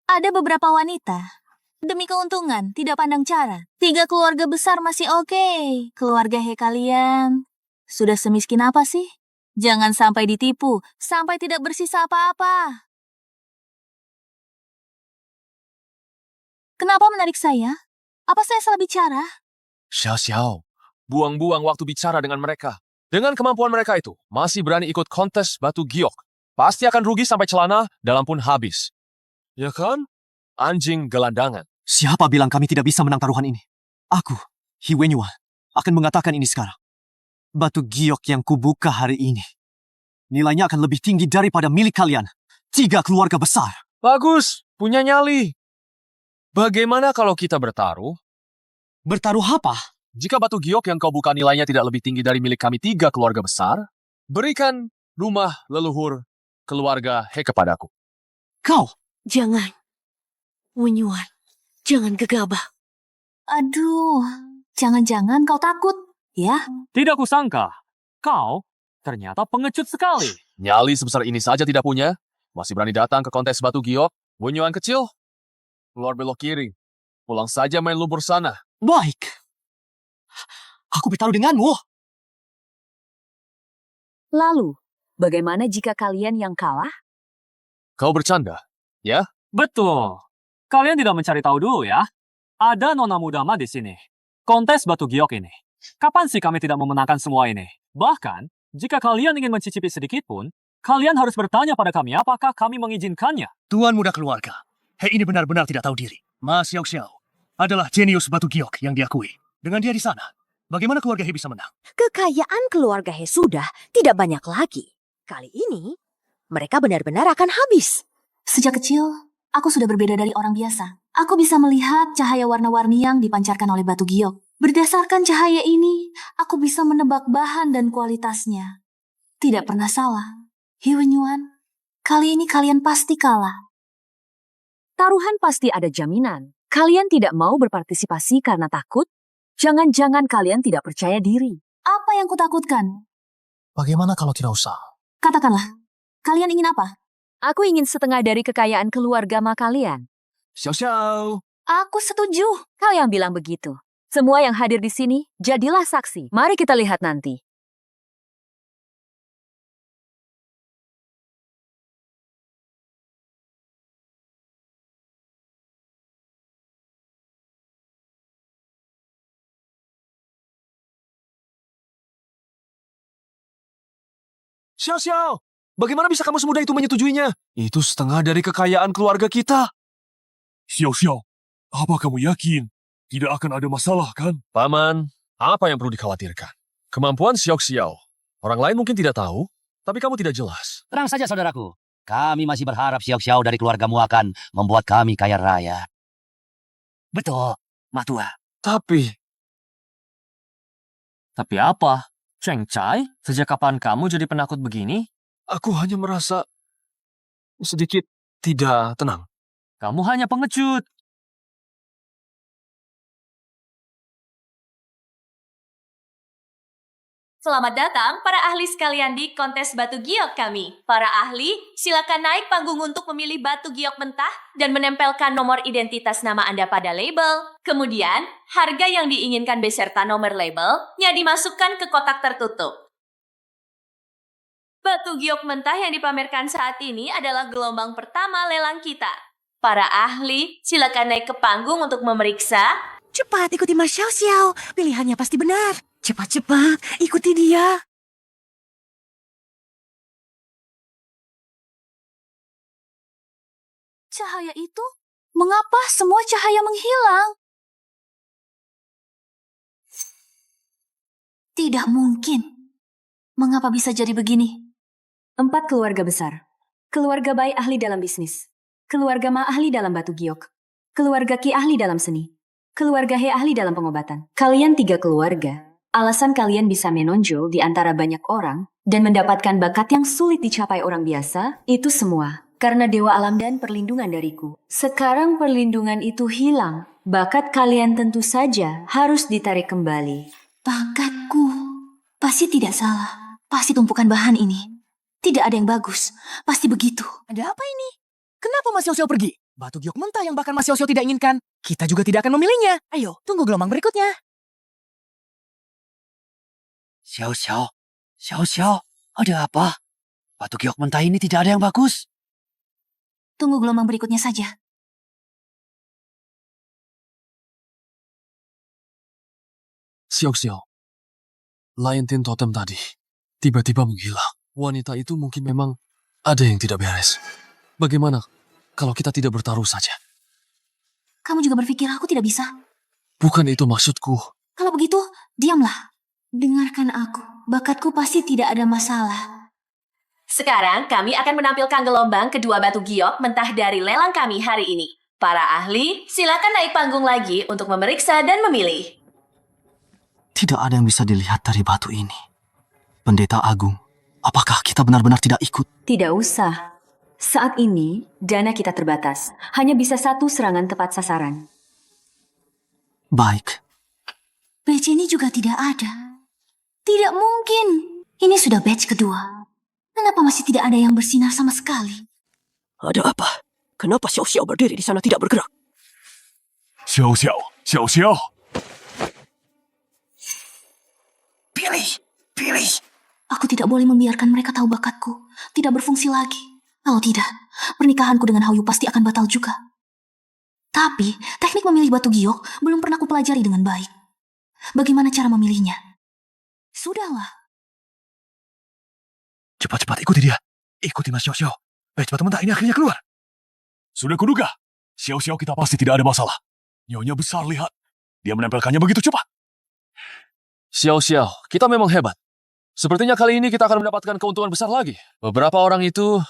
ada beberapa wanita. Demi keuntungan, tidak pandang cara. 3 keluarga besar masih oke. Keluarga Hei kalian sudah semiskin apa sih? Jangan sampai ditipu, sampai tidak bersisa apa-apa. Kenapa menarik saya? Apa saya salah bicara? Xiao, buang-buang waktu bicara dengan mereka. Dengan kemampuan mereka itu, masih berani ikut kontes batu giok. Pasti akan rugi sampai celana, dalam pun habis. Ya kan? Anjing gelandangan. Siapa bilang kami tidak bisa menang taruhan ini? Aku, He Wenyuan, akan mengatakan ini sekarang. Batu giok yang kubuka hari ini, nilainya akan lebih tinggi daripada milik kalian. 3 keluarga besar. Bagus, punya nyali. Bagaimana kalau kita bertaruh? Bertaruh apa? Jika batu giok yang kau buka nilainya tidak lebih tinggi dari milik kami 3 keluarga besar, berikan rumah leluhur keluarga He kepadaku. Kau? Jangan. Wenyuan, jangan gegabah. Aduh, jangan-jangan kau takut, ya? Tidak kusangka, kau ternyata pengecut sekali. Nyali sebesar ini saja tidak punya, masih berani datang ke kontes batu giok. Wenyuan kecil, keluar belok kiri. Pulang saja main lumpur sana. Baik. Aku bertaruh denganmu. Lalu, bagaimana jika kalian yang kalah? Kau bercanda, ya? Betul. Kalian tidak mencari tahu dulu ya. Ada nona muda mah di sini. Kontes batu giok ini. Kapan sih kami tidak memenangkan semua ini? Bahkan, jika kalian ingin mencicipi sedikit pun, kalian harus bertanya pada kami apakah kami mengizinkannya. Tuan muda keluarga, Hei ini benar-benar tidak tahu diri. Ma Xiao adalah jenius batu giok yang diakui. Dengan dia di sana, bagaimana keluarga He bisa menang? Kekayaan keluarga He sudah tidak banyak lagi. Kali ini, mereka benar-benar akan habis. Sejak kecil, aku sudah berbeda dari orang biasa. Aku bisa melihat cahaya warna-warni yang dipancarkan oleh batu giok. Berdasarkan cahaya ini, aku bisa menebak bahan dan kualitasnya. Tidak pernah salah. He Wenyuan, kali ini kalian pasti kalah. Taruhan pasti ada jaminan. Kalian tidak mau berpartisipasi karena takut? Jangan-jangan kalian tidak percaya diri. Apa yang kutakutkan? Bagaimana kalau tidak usah? Katakanlah, kalian ingin apa? Aku ingin setengah dari kekayaan keluarga ma kalian. Xiao. Aku setuju. Kau yang bilang begitu. Semua yang hadir di sini, jadilah saksi. Mari kita lihat nanti. Xiao, bagaimana bisa kamu semudah itu menyetujuinya? Itu setengah dari kekayaan keluarga kita. Xiao, apa kamu yakin? Tidak akan ada masalah, kan? Paman, apa yang perlu dikhawatirkan? Kemampuan Xiao. Orang lain mungkin tidak tahu, tapi kamu tidak jelas. Tenang saja saudaraku. Kami masih berharap Xiao dari keluargamu akan membuat kami kaya raya. Betul, Matua. Tapi apa? Cheng Chai, sejak kapan kamu jadi penakut begini? aku hanya merasa sedikit tidak tenang. Kamu hanya pengecut. Selamat datang para ahli sekalian di kontes batu giok kami. Para ahli, silakan naik panggung untuk memilih batu giok mentah dan menempelkan nomor identitas nama Anda pada label. Kemudian, harga yang diinginkan beserta nomor labelnya dimasukkan ke kotak tertutup. Batu giok mentah yang dipamerkan saat ini adalah gelombang pertama lelang kita. Para ahli, silakan naik ke panggung untuk memeriksa. Cepat ikuti Mas Xiao Xiao. Pilihannya pasti benar. Cepat-cepat, ikuti dia. Cahaya itu? Mengapa semua cahaya menghilang? Tidak mungkin. Mengapa bisa jadi begini? 4 keluarga besar. Keluarga Bai ahli dalam bisnis. Keluarga Ma ahli dalam batu giok. Keluarga Ki ahli dalam seni. Keluarga He ahli dalam pengobatan. Kalian 3 keluarga. Alasan kalian bisa menonjol di antara banyak orang dan mendapatkan bakat yang sulit dicapai orang biasa, itu semua karena Dewa Alam dan perlindungan dariku. Sekarang perlindungan itu hilang. Bakat kalian tentu saja harus ditarik kembali. Bakatku. Pasti tidak salah. Pasti tumpukan bahan ini. Tidak ada yang bagus. Pasti begitu. Ada apa ini? Kenapa Mas Xiao Xiao pergi? Batu giok mentah yang bahkan Mas Xiao Xiao tidak inginkan. Kita juga tidak akan memilihnya. Ayo, tunggu gelombang berikutnya. Xiao Xiao, Xiao Xiao, ada apa? Batu giok mentah ini tidak ada yang bagus. Tunggu gelombang berikutnya saja. Xiao Xiao, Lion Tin Totem tadi tiba-tiba menghilang. Wanita itu mungkin memang ada yang tidak beres. Bagaimana kalau kita tidak bertaruh saja? Kamu juga berpikir aku tidak bisa? Bukan itu maksudku. Kalau begitu, diamlah. Dengarkan aku. Bakatku pasti tidak ada masalah. Sekarang kami akan menampilkan gelombang kedua batu giok mentah dari lelang kami hari ini. Para ahli, silakan naik panggung lagi untuk memeriksa dan memilih. Tidak ada yang bisa dilihat dari batu ini. Pendeta Agung, apakah kita benar-benar tidak ikut? Tidak usah. Saat ini, dana kita terbatas. Hanya bisa 1 serangan tepat sasaran. Baik. Badge ini juga tidak ada. Tidak mungkin. Ini sudah batch kedua. Kenapa masih tidak ada yang bersinar sama sekali? Ada apa? Kenapa Xiao Xiao berdiri di sana tidak bergerak? Xiao Xiao, Xiao Xiao. Pilih. Aku tidak boleh membiarkan mereka tahu bakatku. Tidak berfungsi lagi. Kalau tidak, pernikahanku dengan Hao Yu pasti akan batal juga. Tapi, teknik memilih batu giok belum pernah kupelajari dengan baik. Bagaimana cara memilihnya? Sudahlah. Cepat-cepat ikuti dia. Ikuti Mas Xiao Xiao. Batch batu mentah ini akhirnya keluar. Sudah kuduga. Xiao Xiao kita pasti tidak ada masalah. Nyonya besar, lihat. Dia menempelkannya begitu cepat. Xiao Xiao, kita memang hebat. Sepertinya kali ini kita akan mendapatkan keuntungan besar lagi. Beberapa orang itu,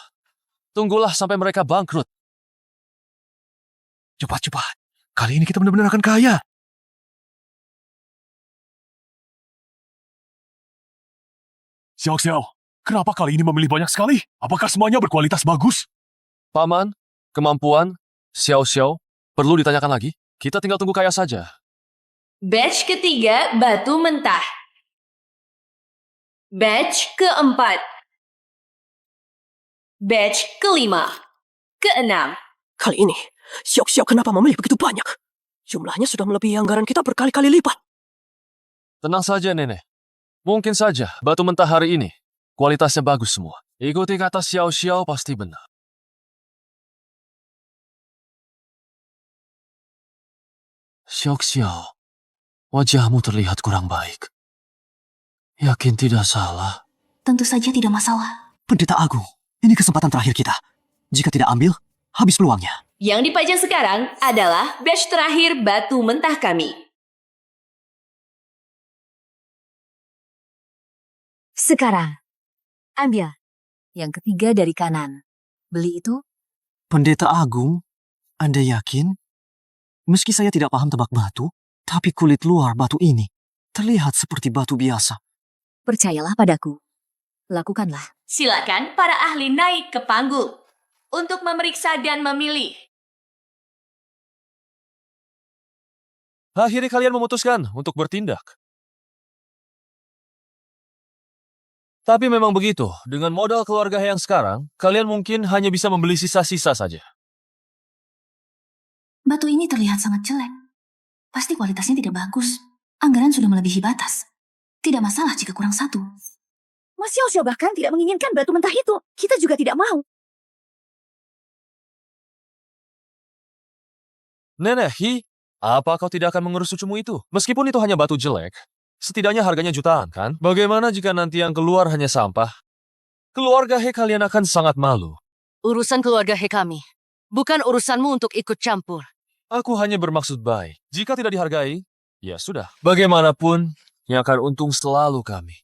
tunggulah sampai mereka bangkrut. Cepat-cepat. Kali ini kita benar-benar akan kaya. Xiao Xiao, kenapa kali ini memilih banyak sekali? Apakah semuanya berkualitas bagus? Paman, kemampuan, Xiao Xiao, perlu ditanyakan lagi? Kita tinggal tunggu kaya saja. Batch ketiga, batu mentah. Batch keempat. Batch kelima. Keenam. Kali ini, Xiao Xiao kenapa memilih begitu banyak? Jumlahnya sudah melebihi anggaran kita berkali-kali lipat. Tenang saja, Nenek. Mungkin saja batu mentah hari ini kualitasnya bagus semua. Ikuti kata Xiao Xiao pasti benar. Xiao Xiao, wajahmu terlihat kurang baik. Yakin tidak salah? Tentu saja tidak masalah. Pendeta Agung, ini kesempatan terakhir kita. Jika tidak ambil, habis peluangnya. Yang dipajang sekarang adalah batch terakhir batu mentah kami. Sekarang, ambil. Yang ketiga dari kanan. Beli itu? Pendeta Agung, Anda yakin? Meski saya tidak paham tebak batu, tapi kulit luar batu ini terlihat seperti batu biasa. Percayalah padaku. Lakukanlah. Silakan para ahli naik ke panggung untuk memeriksa dan memilih. Akhirnya kalian memutuskan untuk bertindak. Tapi memang begitu, dengan modal keluarga yang sekarang, kalian mungkin hanya bisa membeli sisa-sisa saja. Batu ini terlihat sangat jelek. Pasti kualitasnya tidak bagus. Anggaran sudah melebihi batas. Tidak masalah jika kurang 1. Mas Xiao bahkan tidak menginginkan batu mentah itu. Kita juga tidak mau. Nenek Hi, apa kau tidak akan mengurus cucumu itu? Meskipun itu hanya batu jelek, setidaknya harganya jutaan kan? Bagaimana jika nanti yang keluar hanya sampah? Keluarga He kalian akan sangat malu. Urusan keluarga He kami. Bukan urusanmu untuk ikut campur. Aku hanya bermaksud baik. Jika tidak dihargai, ya sudah. Bagaimanapun, yang akan untung selalu kami.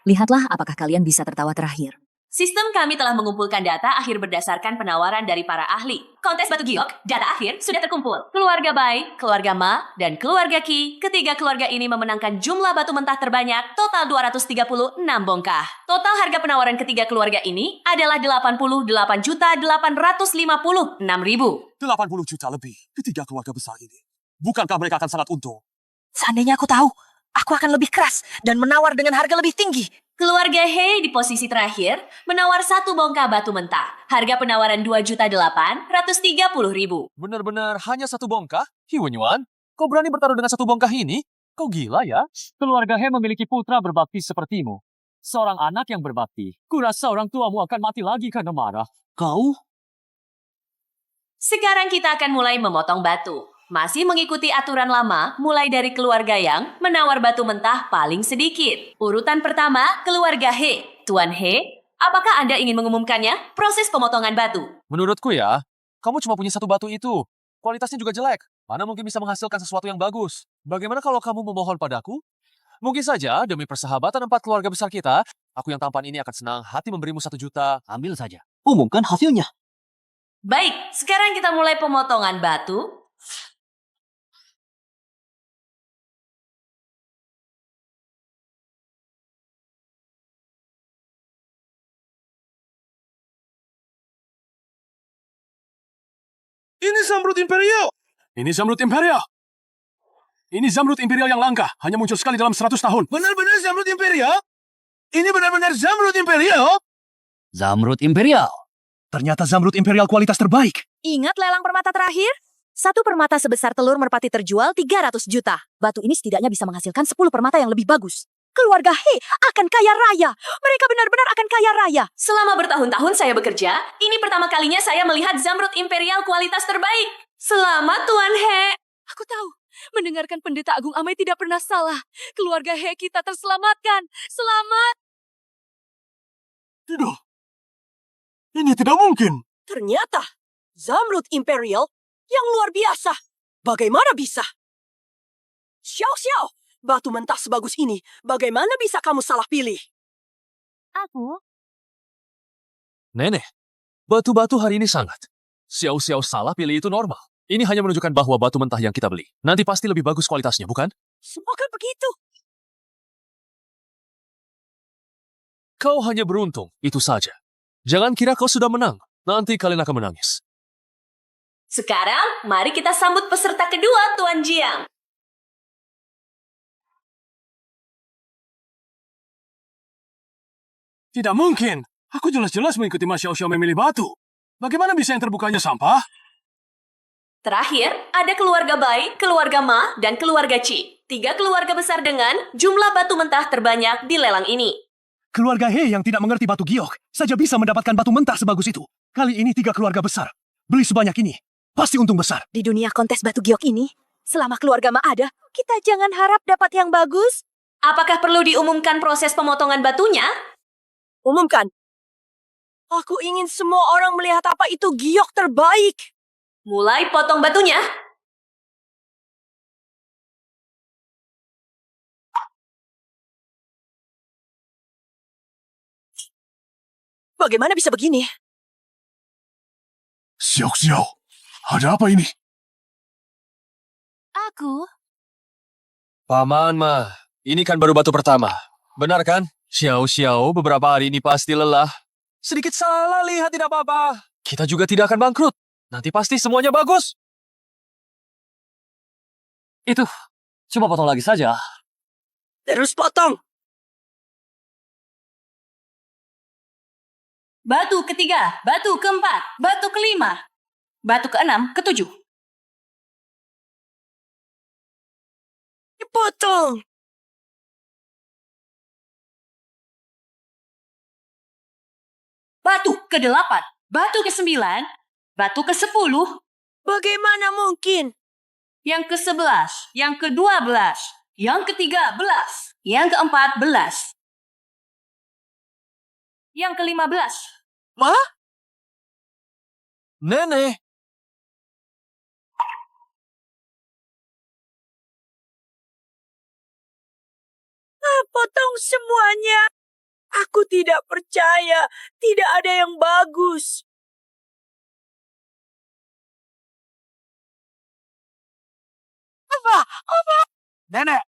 Lihatlah apakah kalian bisa tertawa terakhir. Sistem kami telah mengumpulkan data akhir berdasarkan penawaran dari para ahli. Kontes batu giok, data akhir sudah terkumpul. Keluarga Bai, keluarga Ma, dan keluarga Ki, ketiga keluarga ini memenangkan jumlah batu mentah terbanyak, total 236 bongkah. Total harga penawaran ketiga keluarga ini adalah 88.856.000. 80 juta lebih ketiga keluarga besar ini. Bukankah mereka akan sangat untung? Seandainya aku tahu, aku akan lebih keras dan menawar dengan harga lebih tinggi. Keluarga He di posisi terakhir menawar satu bongkah batu mentah. Harga penawaran 2.830.000. Benar-benar hanya satu bongkah? Hi Wenyuan, kau berani bertaruh dengan satu bongkah ini? Kau gila ya? Keluarga He memiliki putra berbakti sepertimu. Seorang anak yang berbakti. Kurasa orang tuamu akan mati lagi karena marah. Kau? Sekarang kita akan mulai memotong batu. Masih mengikuti aturan lama, mulai dari keluarga yang menawar batu mentah paling sedikit. Urutan pertama, keluarga He. Tuan He, apakah Anda ingin mengumumkannya? Proses pemotongan batu. Menurutku ya, kamu cuma punya satu batu itu. Kualitasnya juga jelek. Mana mungkin bisa menghasilkan sesuatu yang bagus? Bagaimana kalau kamu memohon padaku? Mungkin saja demi persahabatan 4 keluarga besar kita, aku yang tampan ini akan senang hati memberimu 1 juta. Ambil saja. Umumkan hasilnya. Baik, sekarang kita mulai pemotongan batu. Ini Zamrud Imperial! Ini Zamrud Imperial! Ini Zamrud Imperial yang langka. Hanya muncul sekali dalam 100 tahun. Benar-benar Zamrud Imperial? Ini benar-benar Zamrud Imperial? Zamrud Imperial. Ternyata Zamrud Imperial kualitas terbaik. Ingat lelang permata terakhir? Satu permata sebesar telur merpati terjual 300 juta. Batu ini setidaknya bisa menghasilkan 10 permata yang lebih bagus. Keluarga He akan kaya raya. Mereka benar-benar akan kaya raya. Selama bertahun-tahun saya bekerja, ini pertama kalinya saya melihat Zamrud Imperial kualitas terbaik. Selamat Tuan He. Aku tahu, mendengarkan Pendeta Agung Amai tidak pernah salah. Keluarga He kita terselamatkan. Selamat. Tidak. Ini tidak mungkin. Ternyata, Zamrud Imperial yang luar biasa. Bagaimana bisa? Xiao, batu mentah sebagus ini, bagaimana bisa kamu salah pilih? Aku? Nenek, batu-batu hari ini sangat. Xiao salah pilih itu normal. Ini hanya menunjukkan bahwa batu mentah yang kita beli nanti pasti lebih bagus kualitasnya, bukan? Semoga begitu. Kau hanya beruntung, itu saja. Jangan kira kau sudah menang. Nanti kalian akan menangis. Sekarang, mari kita sambut peserta kedua, Tuan Jiang. Tidak mungkin. Aku jelas-jelas mengikuti Mas Xiao memilih batu. Bagaimana bisa yang terbukanya sampah? Terakhir, ada keluarga Bai, keluarga Ma, dan keluarga Chi. 3 keluarga besar dengan jumlah batu mentah terbanyak di lelang ini. Keluarga He yang tidak mengerti batu giok saja bisa mendapatkan batu mentah sebagus itu. Kali ini 3 keluarga besar. Beli sebanyak ini. Pasti untung besar. Di dunia kontes batu giok ini, selama keluarga Ma ada, kita jangan harap dapat yang bagus. Apakah perlu diumumkan proses pemotongan batunya? Umumkan. Aku ingin semua orang melihat apa itu giok terbaik. Mulai potong batunya. Bagaimana bisa begini? Xiao, ada apa ini? Aku? Paman Ma, ini kan baru batu pertama. Benar kan? Xiao beberapa hari ini pasti lelah. Sedikit salah lihat tidak apa-apa. Kita juga tidak akan bangkrut. Nanti pasti semuanya bagus. Itu, coba potong lagi saja. Terus potong. Batu ketiga, batu keempat, batu kelima, batu keenam, ketujuh. Potong. Batu ke-8, batu ke-9, batu ke-10, Bagaimana mungkin? yang ke-11, yang ke-12, yang ke-13, yang ke-14, yang ke-15. Nenek, Potong semuanya. Aku tidak percaya. Tidak ada yang bagus. Nenek,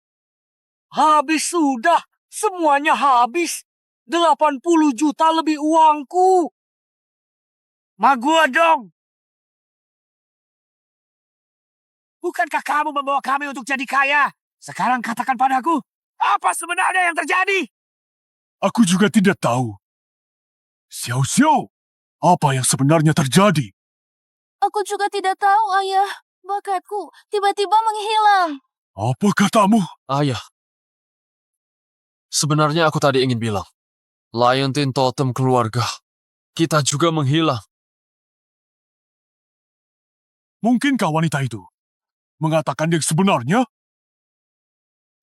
habis sudah. Semuanya habis. 80 juta lebih uangku. Ma gua dong. Bukankah kamu membawa kami untuk jadi kaya? Sekarang katakan padaku, apa sebenarnya yang terjadi? Aku juga tidak tahu. Xiao Xiao, apa yang sebenarnya terjadi? Aku juga tidak tahu, Ayah. Bakatku tiba-tiba menghilang. Apa katamu? Ayah. Sebenarnya aku tadi ingin bilang, Liontin totem keluarga. Kita juga menghilang. Mungkinkah wanita itu mengatakan yang sebenarnya?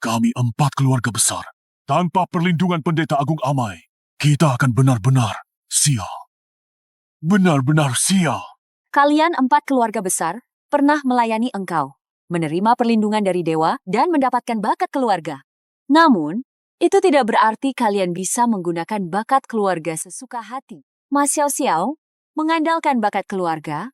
Kami 4 keluarga besar. Tanpa perlindungan Pendeta Agung Amai, kita akan benar-benar sial. Benar-benar sial. Kalian 4 keluarga besar pernah melayani engkau, menerima perlindungan dari dewa, dan mendapatkan bakat keluarga. Namun, itu tidak berarti kalian bisa menggunakan bakat keluarga sesuka hati. Mas Xiao Xiao mengandalkan bakat keluarga,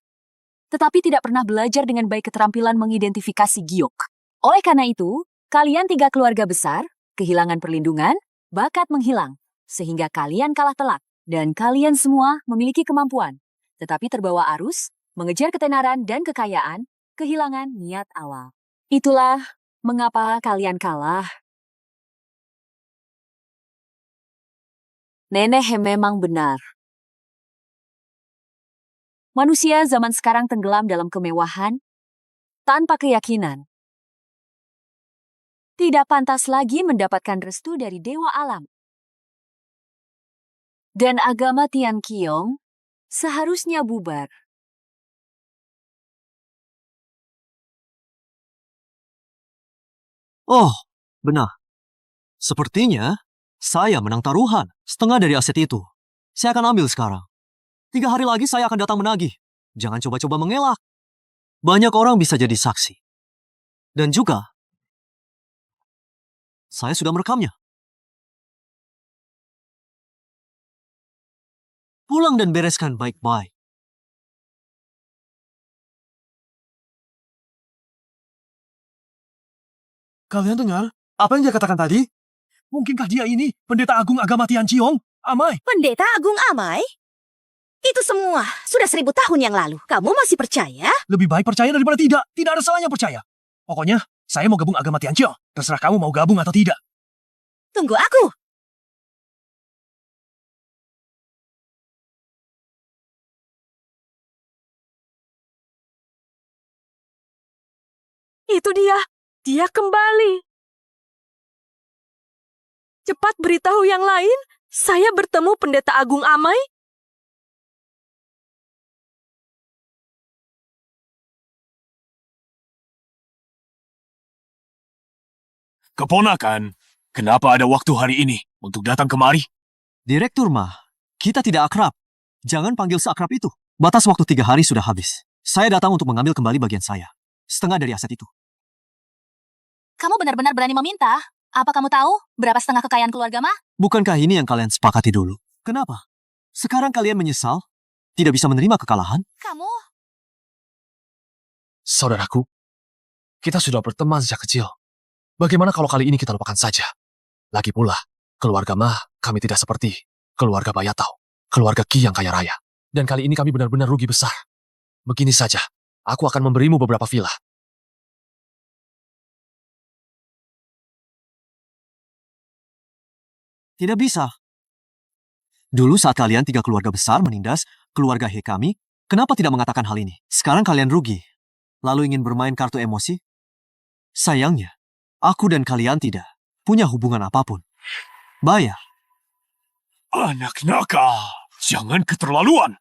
tetapi tidak pernah belajar dengan baik keterampilan mengidentifikasi giok. Oleh karena itu, kalian 3 keluarga besar kehilangan perlindungan, bakat menghilang, sehingga kalian kalah telak. Dan kalian semua memiliki kemampuan, tetapi terbawa arus, mengejar ketenaran dan kekayaan, kehilangan niat awal. Itulah mengapa kalian kalah. Nenek memang benar. Manusia zaman sekarang tenggelam dalam kemewahan, tanpa keyakinan. Tidak pantas lagi mendapatkan restu dari dewa alam. Dan agama Tian Qiong seharusnya bubar. oh, benar. Sepertinya saya menang taruhan. Setengah dari aset itu. Saya akan ambil sekarang. 3 hari lagi saya akan datang menagih. Jangan coba-coba mengelak. Banyak orang bisa jadi saksi. Dan juga, saya sudah merekamnya. Pulang dan bereskan baik-baik. Kalian dengar apa yang dia katakan tadi? Mungkinkah dia ini Pendeta Agung Agama Tian Qiong? Amai. Pendeta Agung Amai? Itu semua sudah 1000 tahun yang lalu. Kamu masih percaya? Lebih baik percaya daripada tidak. Tidak ada salahnya percaya. Pokoknya, saya mau gabung agama Tian Qiong. Terserah kamu mau gabung atau tidak. Tunggu aku. Itu dia. Dia kembali. Cepat beritahu yang lain. Saya bertemu Pendeta Agung Amai. Keponakan, kenapa ada waktu hari ini untuk datang kemari? Direktur Ma, kita tidak akrab. Jangan panggil seakrab itu. Batas waktu 3 hari sudah habis. Saya datang untuk mengambil kembali bagian saya. Setengah dari aset itu. Kamu benar-benar berani meminta? Apa kamu tahu berapa setengah kekayaan keluarga Ma? Bukankah ini yang kalian sepakati dulu? Kenapa? Sekarang kalian menyesal? Tidak bisa menerima kekalahan? Kamu? Saudaraku, kita sudah berteman sejak kecil. Bagaimana kalau kali ini kita lupakan saja? Lagi pula, keluarga Ma kami tidak seperti keluarga Bayatau, keluarga Qi yang kaya raya. Dan kali ini kami benar-benar rugi besar. Begini saja, aku akan memberimu beberapa villa. Tidak bisa. Dulu saat kalian 3 keluarga besar menindas keluarga He kami, kenapa tidak mengatakan hal ini? Sekarang kalian rugi, lalu ingin bermain kartu emosi? Sayangnya, Aku dan kalian tidak punya hubungan apapun. Bayar. Anak nakal, jangan keterlaluan.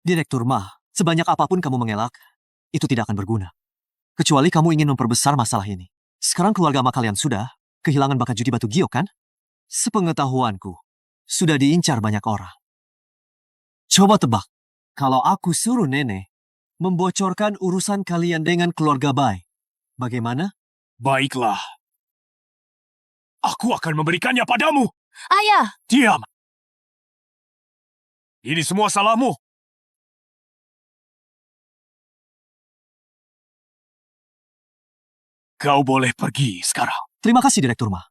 Direktur Ma, sebanyak apapun kamu mengelak, itu tidak akan berguna. Kecuali kamu ingin memperbesar masalah ini. Sekarang keluarga Ma kalian sudah kehilangan bakat judi batu giok kan? Sepengetahuanku, sudah diincar banyak orang. Coba tebak, kalau aku suruh nenek membocorkan urusan kalian dengan keluarga Bai, bagaimana? Baiklah. Aku akan memberikannya padamu. Ayah, Diam. Ini semua salahmu. Kau boleh pergi sekarang. Terima kasih, Direktur Ma.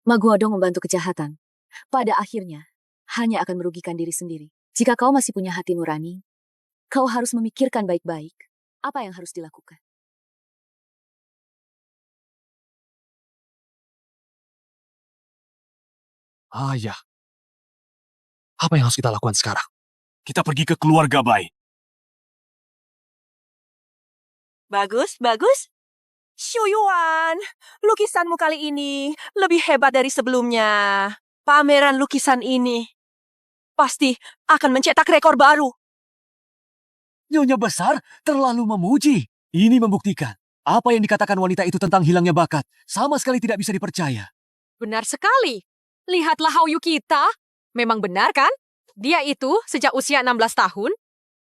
Maguadong membantu kejahatan. Pada akhirnya, hanya akan merugikan diri sendiri. Jika kau masih punya hati nurani, kau harus memikirkan baik-baik apa yang harus dilakukan. Ayah. Apa yang harus kita lakukan sekarang? Kita pergi ke keluarga Bai. Bagus, bagus. Shuyuan, lukisanmu kali ini lebih hebat dari sebelumnya. Pameran lukisan ini pasti akan mencetak rekor baru. Nyonya besar terlalu memuji. Ini membuktikan apa yang dikatakan wanita itu tentang hilangnya bakat sama sekali tidak bisa dipercaya. Benar sekali. Lihatlah Hao Yu kita. Memang benar kan? Dia itu sejak usia 16 tahun,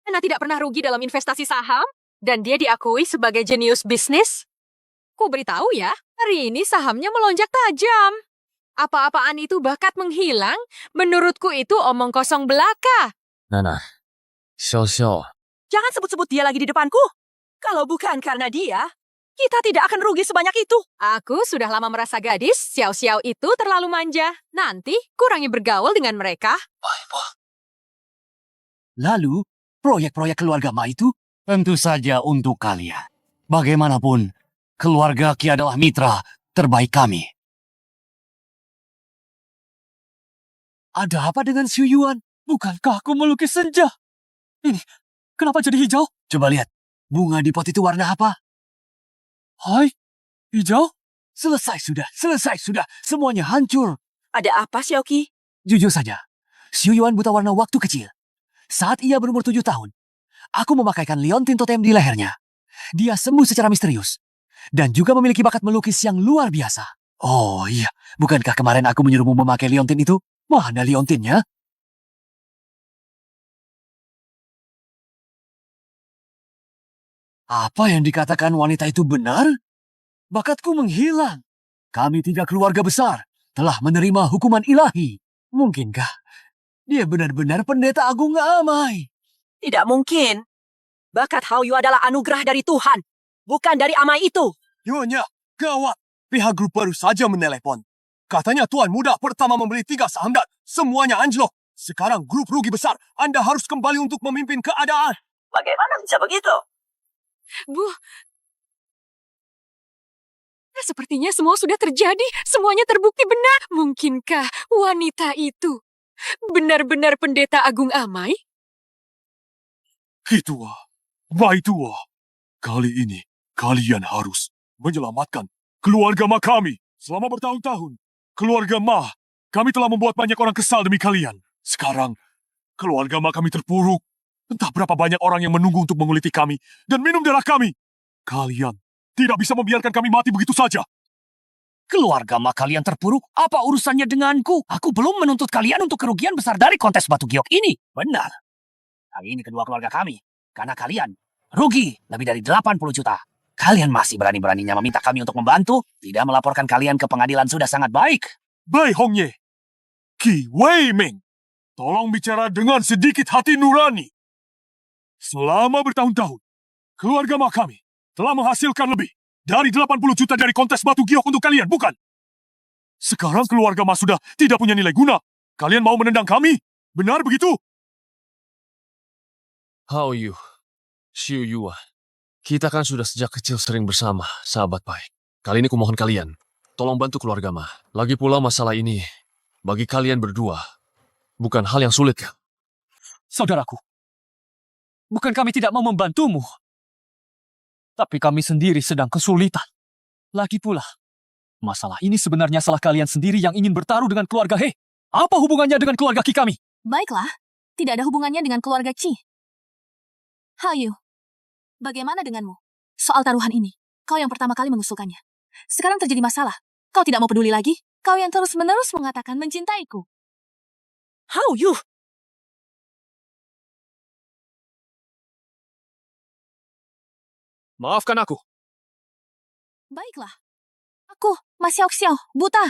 karena tidak pernah rugi dalam investasi saham, dan dia diakui sebagai jenius bisnis. Ku beritahu ya, hari ini sahamnya melonjak tajam. Apa-apaan itu bakat menghilang, menurutku itu omong kosong belaka. Nana, Xiao. Jangan sebut-sebut dia lagi di depanku. Kalau bukan karena dia, kita tidak akan rugi sebanyak itu. Aku sudah lama merasa gadis, Xiao itu terlalu manja. Nanti kurangi bergaul dengan mereka. Lalu, proyek-proyek keluarga Ma itu Tentu saja untuk kalian. Bagaimanapun, keluarga Ki adalah mitra terbaik kami. ada apa dengan Shuyuan? Bukankah aku melukis senja? Ini, kenapa jadi hijau? Coba lihat, bunga di pot itu warna apa? Hai, hijau? Selesai sudah. Semuanya hancur. Ada apa, Xiaoqi? Jujur saja, Shuyuan buta warna waktu kecil. Saat ia berumur 7 tahun, aku memakaikan liontin totem di lehernya. Dia sembuh secara misterius. Dan juga memiliki bakat melukis yang luar biasa. Oh iya, bukankah kemarin aku menyuruhmu memakai liontin itu? Mana liontinnya? Apa yang dikatakan wanita itu benar? Bakatku menghilang. Kami 3 keluarga besar telah menerima hukuman ilahi. Mungkinkah dia benar-benar pendeta agung Amai? Tidak mungkin. Bakat Hao Yu adalah anugerah dari Tuhan, bukan dari Amai itu. Nyonya, gawat. Pihak grup baru saja menelepon. Katanya tuan muda pertama membeli 3 saham dan semuanya anjlok. Sekarang grup rugi besar. Anda harus kembali untuk memimpin keadaan. Bagaimana bisa begitu? Bu, sepertinya semua sudah terjadi. Semuanya terbukti benar. Mungkinkah wanita itu benar-benar pendeta agung Amai? Kitua, Bai Tua, kali ini kalian harus menyelamatkan keluarga Ma kami. Selama bertahun-tahun, keluarga Ma, kami telah membuat banyak orang kesal demi kalian. Sekarang, keluarga Ma kami terpuruk. Entah berapa banyak orang yang menunggu untuk menguliti kami dan minum darah kami. Kalian tidak bisa membiarkan kami mati begitu saja. Keluarga Ma kalian terpuruk? Apa urusannya denganku? Aku belum menuntut kalian untuk kerugian besar dari kontes batu giok ini. Benar. Kali ini kedua keluarga kami. Karena kalian rugi lebih dari 80 juta. Kalian masih berani-beraninya meminta kami untuk membantu. Tidak melaporkan kalian ke pengadilan sudah sangat baik. Bai Hongye, Ki Wei Ming, tolong bicara dengan sedikit hati nurani. Selama bertahun-tahun, keluarga Ma kami telah menghasilkan lebih dari 80 juta dari kontes batu giok untuk kalian, bukan? Sekarang keluarga Ma sudah tidak punya nilai guna. Kalian mau menendang kami? Benar begitu? Hao Yu, Xiu Yuan. Kita kan sudah sejak kecil sering bersama, sahabat baik. Kali ini kumohon kalian, tolong bantu keluarga Ma. Lagi pula masalah ini Bagi kalian berdua, bukan hal yang sulit kan? Saudaraku, bukan kami tidak mau membantumu. Tapi kami sendiri sedang kesulitan. Lagi pula, masalah ini sebenarnya salah kalian sendiri yang ingin bertaruh dengan keluarga He. Apa hubungannya dengan keluarga Ki kami? Baiklah, tidak ada hubungannya dengan keluarga Chi. Hayu, bagaimana denganmu? Soal taruhan ini, kau yang pertama kali mengusulkannya. Sekarang terjadi masalah. Kau tidak mau peduli lagi? Kau yang terus-menerus mengatakan mencintaiku. How you? Maafkan aku. Baiklah. Aku, Mas Xiao Xiao, buta.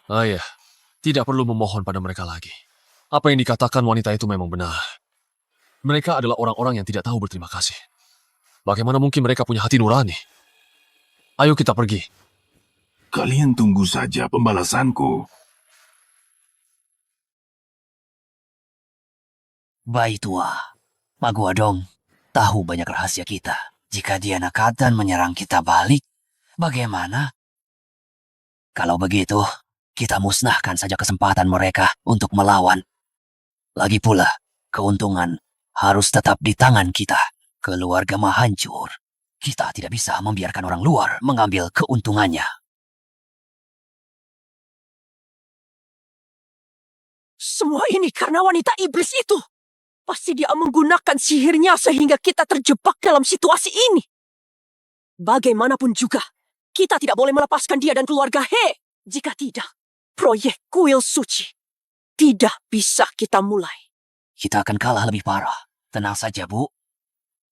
Ayah, tidak perlu memohon pada mereka lagi. Apa yang dikatakan wanita itu memang benar. Mereka adalah orang-orang yang tidak tahu berterima kasih. Bagaimana mungkin mereka punya hati nurani? Ayo kita pergi. Kalian tunggu saja pembalasanku. Bayi tua, Magua dong tahu banyak rahasia kita. Jika dia nekat dan menyerang kita balik, bagaimana? Kalau begitu, kita musnahkan saja kesempatan mereka untuk melawan. Lagi pula, keuntungan harus tetap di tangan kita. Keluarga mah hancur. Kita tidak bisa membiarkan orang luar mengambil keuntungannya. Semua ini karena wanita iblis itu. Pasti dia menggunakan sihirnya sehingga kita terjebak dalam situasi ini. Bagaimanapun juga, kita tidak boleh melepaskan dia dan keluarga He. Jika tidak, proyek kuil suci tidak bisa kita mulai. Kita akan kalah lebih parah. Tenang saja, Bu.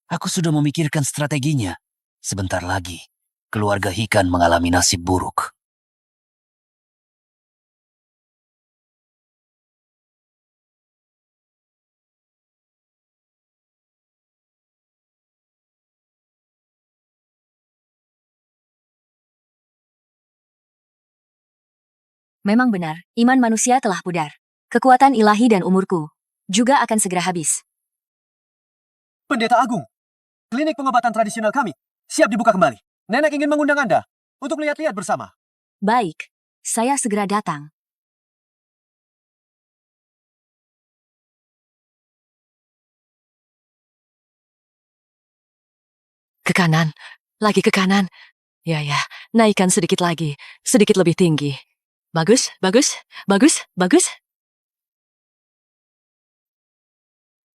Aku sudah memikirkan strateginya. Sebentar lagi, keluarga Hikan mengalami nasib buruk. Memang benar, iman manusia telah pudar. Kekuatan ilahi dan umurku juga akan segera habis. Pendeta Agung, klinik pengobatan tradisional kami siap dibuka kembali. Nenek ingin mengundang Anda untuk lihat-lihat bersama. Baik, saya segera datang. Ke kanan, lagi ke kanan. Ya, naikkan sedikit lagi, sedikit lebih tinggi. Bagus, bagus, bagus, bagus.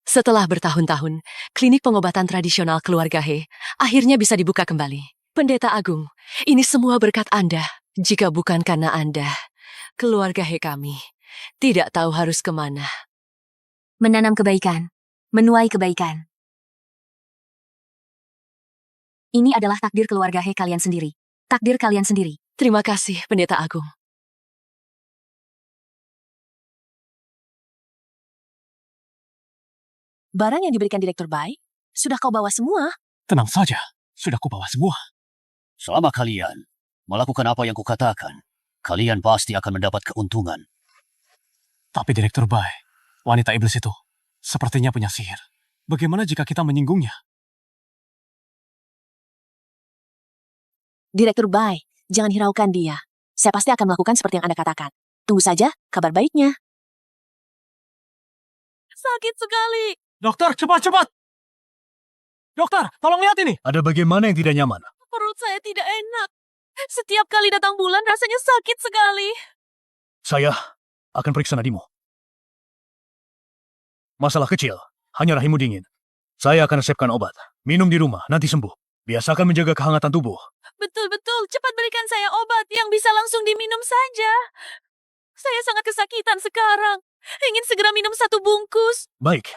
Setelah bertahun-tahun, klinik pengobatan tradisional keluarga He akhirnya bisa dibuka kembali. Pendeta Agung, ini semua berkat Anda. Jika bukan karena Anda, keluarga He kami tidak tahu harus kemana. Menanam kebaikan, menuai kebaikan. Ini adalah takdir keluarga He kalian sendiri. Takdir kalian sendiri. Terima kasih, Pendeta Agung. Barang yang diberikan Direktur Bai, sudah kau bawa semua? Tenang saja, sudah kubawa semua. Selama kalian melakukan apa yang kukatakan, kalian pasti akan mendapat keuntungan. Tapi Direktur Bai, wanita iblis itu sepertinya punya sihir. Bagaimana jika kita menyinggungnya? Direktur Bai, jangan hiraukan dia. Saya pasti akan melakukan seperti yang Anda katakan. Tunggu saja kabar baiknya. Sakit sekali. Dokter, cepat! Dokter, tolong lihat ini. Ada bagaimana yang tidak nyaman? Perut saya tidak enak. Setiap kali datang bulan rasanya sakit sekali. Saya akan periksa nadimu. Masalah kecil, hanya rahimmu dingin. Saya akan resepkan obat. Minum di rumah, nanti sembuh. Biasakan menjaga kehangatan tubuh. Betul-betul, cepat berikan saya obat yang bisa langsung diminum saja. Saya sangat kesakitan sekarang. Ingin segera minum 1 bungkus. Baik,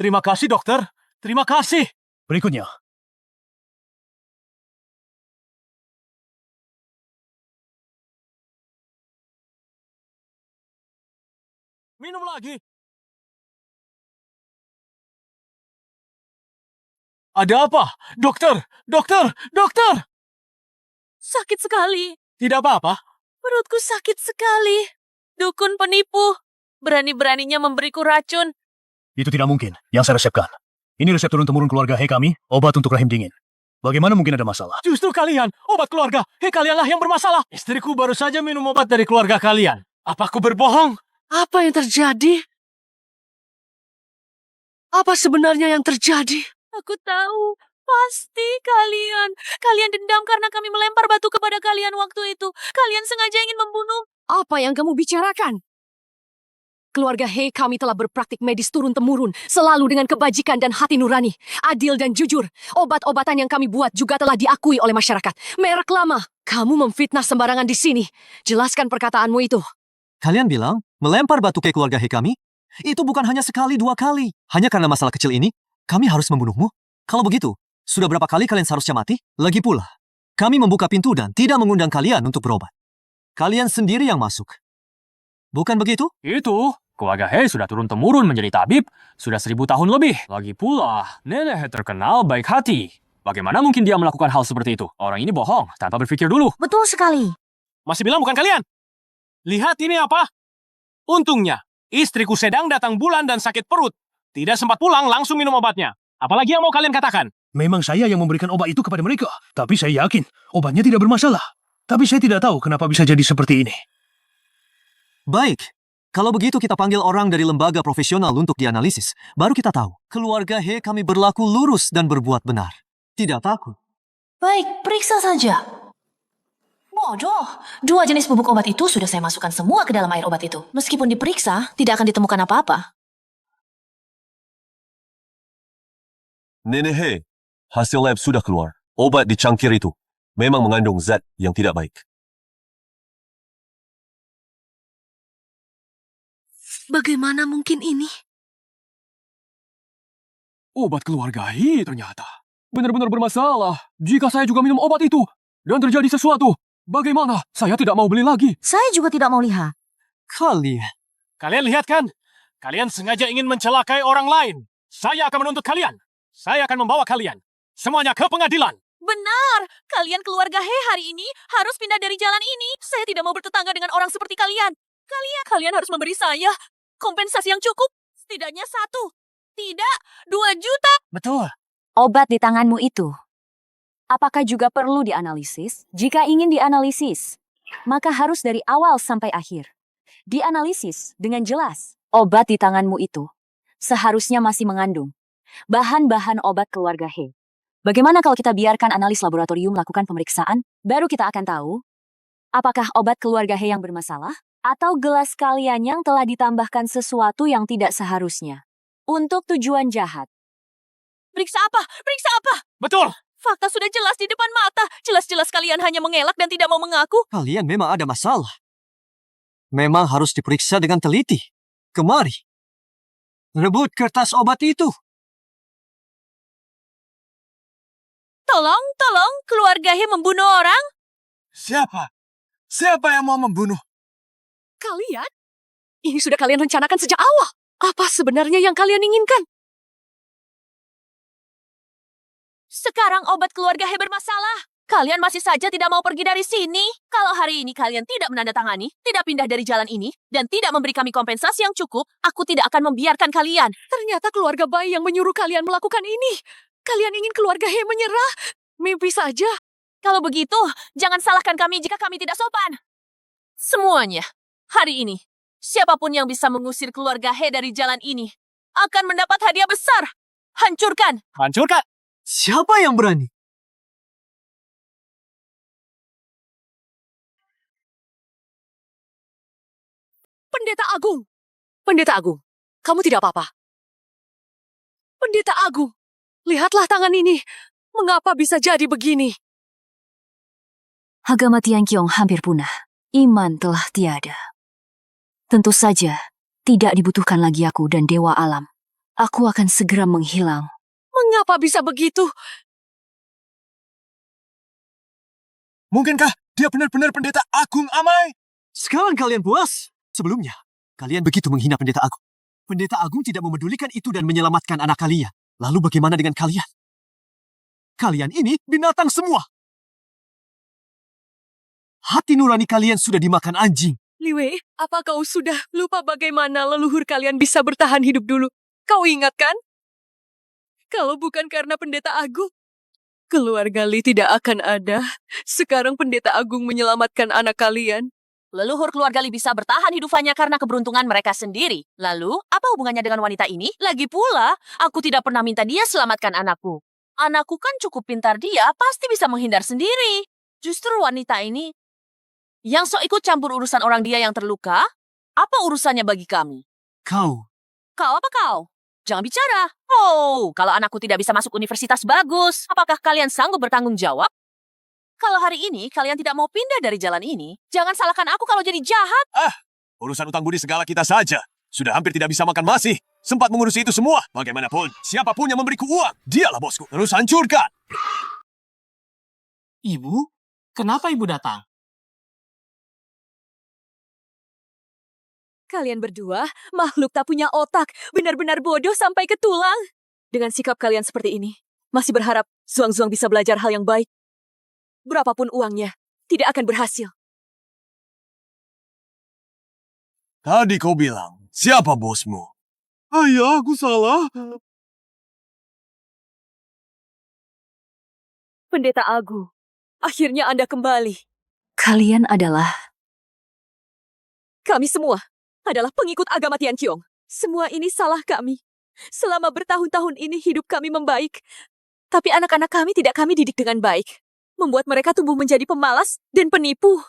Terima kasih, dokter. Terima kasih. berikutnya. Minum lagi. Ada apa? Dokter! Dokter! Dokter! Sakit sekali. Tidak apa-apa. Perutku sakit sekali. Dukun penipu. Berani-beraninya memberiku racun. Itu tidak mungkin. Yang saya resepkan. Ini resep turun-temurun keluarga He kami, obat untuk rahim dingin. Bagaimana mungkin ada masalah? Justru kalian, obat keluarga. Hei, kalianlah yang bermasalah. Istriku baru saja minum obat dari keluarga kalian. Apa aku berbohong? Apa yang terjadi? Apa sebenarnya yang terjadi? Aku tahu. Pasti kalian. Kalian dendam karena kami melempar batu kepada kalian waktu itu. Kalian sengaja ingin membunuh. Apa yang kamu bicarakan? Keluarga He kami telah berpraktik medis turun-temurun, selalu dengan kebajikan dan hati nurani, adil dan jujur. Obat-obatan yang kami buat juga telah diakui oleh masyarakat. Merek lama, kamu memfitnah sembarangan di sini. Jelaskan perkataanmu itu. Kalian bilang, melempar batu ke keluarga He kami? Itu bukan hanya sekali, 2 kali. Hanya karena masalah kecil ini, kami harus membunuhmu? Kalau begitu, sudah berapa kali kalian seharusnya mati? Lagi pula, kami membuka pintu dan tidak mengundang kalian untuk berobat. Kalian sendiri yang masuk. Bukan begitu? Itu, keluarga He sudah turun-temurun menjadi tabib sudah 1000 tahun lebih. Lagi pula, nenek He terkenal baik hati. Bagaimana mungkin dia melakukan hal seperti itu? Orang ini bohong tanpa berpikir dulu. Betul sekali. Masih bilang bukan kalian? Lihat ini apa? Untungnya, istriku sedang datang bulan dan sakit perut. Tidak sempat pulang, langsung minum obatnya. Apalagi yang mau kalian katakan? Memang saya yang memberikan obat itu kepada mereka. Tapi saya yakin obatnya tidak bermasalah. Tapi saya tidak tahu kenapa bisa jadi seperti ini. Baik, kalau begitu kita panggil orang dari lembaga profesional untuk dianalisis. Baru kita tahu, keluarga He kami berlaku lurus dan berbuat benar. Tidak takut. Baik, periksa saja. Bodoh, 2 jenis bubuk obat itu sudah saya masukkan semua ke dalam air obat itu. Meskipun diperiksa, tidak akan ditemukan apa-apa. Nenek He, hasil lab sudah keluar. Obat di cangkir itu memang mengandung zat yang tidak baik. Bagaimana mungkin ini? Obat keluarga He ternyata. Benar-benar bermasalah. Jika saya juga minum obat itu dan terjadi sesuatu, bagaimana? Saya tidak mau beli lagi. Saya juga tidak mau lihat. Kalian lihat kan? Kalian sengaja ingin mencelakai orang lain. Saya akan menuntut kalian. Saya akan membawa kalian semuanya ke pengadilan. Benar, kalian keluarga He hari ini harus pindah dari jalan ini. Saya tidak mau bertetangga dengan orang seperti kalian. Kalian harus memberi saya kompensasi yang cukup. Setidaknya 1, tidak 2 juta. Betul. Obat di tanganmu itu, apakah juga perlu dianalisis? Jika ingin dianalisis, maka harus dari awal sampai akhir. Dianalisis dengan jelas. Obat di tanganmu itu seharusnya masih mengandung bahan-bahan obat keluarga He. Bagaimana kalau kita biarkan analis laboratorium melakukan pemeriksaan? Baru kita akan tahu apakah obat keluarga He yang bermasalah atau gelas kalian yang telah ditambahkan sesuatu yang tidak seharusnya untuk tujuan jahat. Periksa apa? Periksa apa? Betul. Fakta sudah jelas di depan mata. Jelas-jelas kalian hanya mengelak dan tidak mau mengaku. Kalian memang ada masalah. Memang harus diperiksa dengan teliti. Kemari. Rebut kertas obat itu. Tolong, keluarga He membunuh orang? Siapa? Siapa yang mau membunuh? Kalian? Ini sudah kalian rencanakan sejak awal. Apa sebenarnya yang kalian inginkan? Sekarang obat keluarga He bermasalah. Kalian masih saja tidak mau pergi dari sini. Kalau hari ini kalian tidak menandatangani, tidak pindah dari jalan ini, dan tidak memberi kami kompensasi yang cukup, aku tidak akan membiarkan kalian. Ternyata keluarga bayi yang menyuruh kalian melakukan ini. Kalian ingin keluarga He menyerah? Mimpi saja. Kalau begitu, jangan salahkan kami jika kami tidak sopan. Semuanya, hari ini, siapapun yang bisa mengusir keluarga He dari jalan ini akan mendapat hadiah besar. Hancurkan! Hancurkan! Siapa yang berani? Pendeta Agung! Pendeta Agung, kamu tidak apa-apa. Pendeta Agung, lihatlah tangan ini. Mengapa bisa jadi begini? Agama Tianqiong hampir punah. Iman telah tiada. Tentu saja, tidak dibutuhkan lagi aku dan Dewa Alam. Aku akan segera menghilang. Mengapa bisa begitu? Mungkinkah dia benar-benar pendeta agung Amai? Sekarang kalian puas? Sebelumnya, kalian begitu menghina pendeta agung. Pendeta agung tidak memedulikan itu dan menyelamatkan anak kalian. Lalu bagaimana dengan kalian? Kalian ini binatang semua. Hati nurani kalian sudah dimakan anjing. Liwei, apa kau sudah lupa bagaimana leluhur kalian bisa bertahan hidup dulu? Kau ingat kan? Kalau bukan karena pendeta agung, Keluarga Lee tidak akan ada. Sekarang pendeta agung menyelamatkan anak kalian. Leluhur keluarga Lee bisa bertahan hidupannya karena keberuntungan mereka sendiri. Lalu, apa hubungannya dengan wanita ini? Lagi pula, aku tidak pernah minta dia selamatkan anakku. Anakku kan cukup pintar, dia pasti bisa menghindar sendiri. Justru wanita ini yang sok ikut campur urusan orang dia yang terluka, apa urusannya bagi kami? Kau, Kau apa kau? Jangan bicara. Oh, kalau anakku tidak bisa masuk universitas bagus, apakah kalian sanggup bertanggung jawab? Kalau hari ini kalian tidak mau pindah dari jalan ini, jangan salahkan aku kalau jadi jahat. Urusan utang budi segala kita saja. Sudah hampir tidak bisa makan masih. Sempat mengurusi itu semua. Bagaimanapun, siapapun yang memberiku uang, dialah bosku. Terus hancurkan. Ibu, kenapa ibu datang? Kalian berdua, makhluk tak punya otak, benar-benar bodoh sampai ke tulang. Dengan sikap kalian seperti ini, masih berharap Zuang-Zuang bisa belajar hal yang baik. Berapapun uangnya, tidak akan berhasil. Tadi kau bilang, siapa bosmu? Ayah, aku salah. Pendeta Agung, akhirnya Anda kembali. Kalian adalah Kami semua adalah pengikut agama Tianqiong. Semua ini salah kami. Selama bertahun-tahun ini hidup kami membaik. Tapi anak-anak kami tidak kami didik dengan baik. Membuat mereka tumbuh menjadi pemalas dan penipu.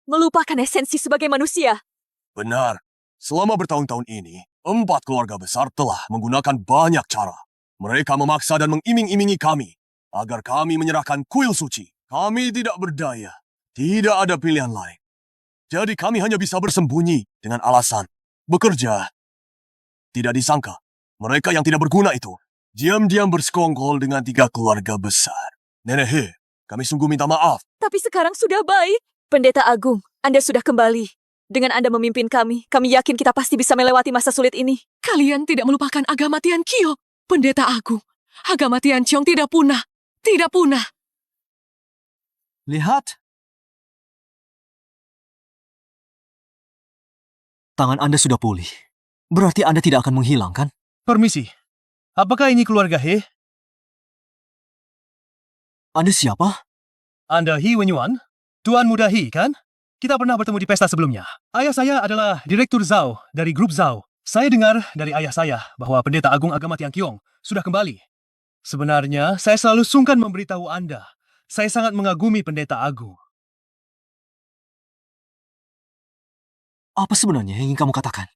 Melupakan esensi sebagai manusia. Benar. Selama bertahun-tahun ini, 4 keluarga besar telah menggunakan banyak cara. Mereka memaksa dan mengiming-imingi kami agar kami menyerahkan kuil suci. Kami tidak berdaya. Tidak ada pilihan lain. Jadi kami hanya bisa bersembunyi dengan alasan bekerja. Tidak disangka, mereka yang tidak berguna itu diam-diam bersekongkol dengan 3 keluarga besar. Nenek He, kami sungguh minta maaf. Tapi sekarang sudah baik. Pendeta Agung, Anda sudah kembali. Dengan Anda memimpin kami yakin kita pasti bisa melewati masa sulit ini. Kalian tidak melupakan agama Tianqiong. Pendeta Agung, agama Tianqiong tidak punah. Tidak punah. lihat. Tangan Anda sudah pulih. Berarti Anda tidak akan menghilang, kan? Permisi. Apakah ini keluarga He? Anda siapa? Anda He Wenyuan? Tuan Muda He, kan? Kita pernah bertemu di pesta sebelumnya. Ayah saya adalah Direktur Zhao dari grup Zhao. Saya dengar dari ayah saya bahwa Pendeta Agung Agama Tianqiong sudah kembali. Sebenarnya, saya selalu sungkan memberitahu Anda. Saya sangat mengagumi Pendeta Agung. Apa sebenarnya yang ingin kamu katakan?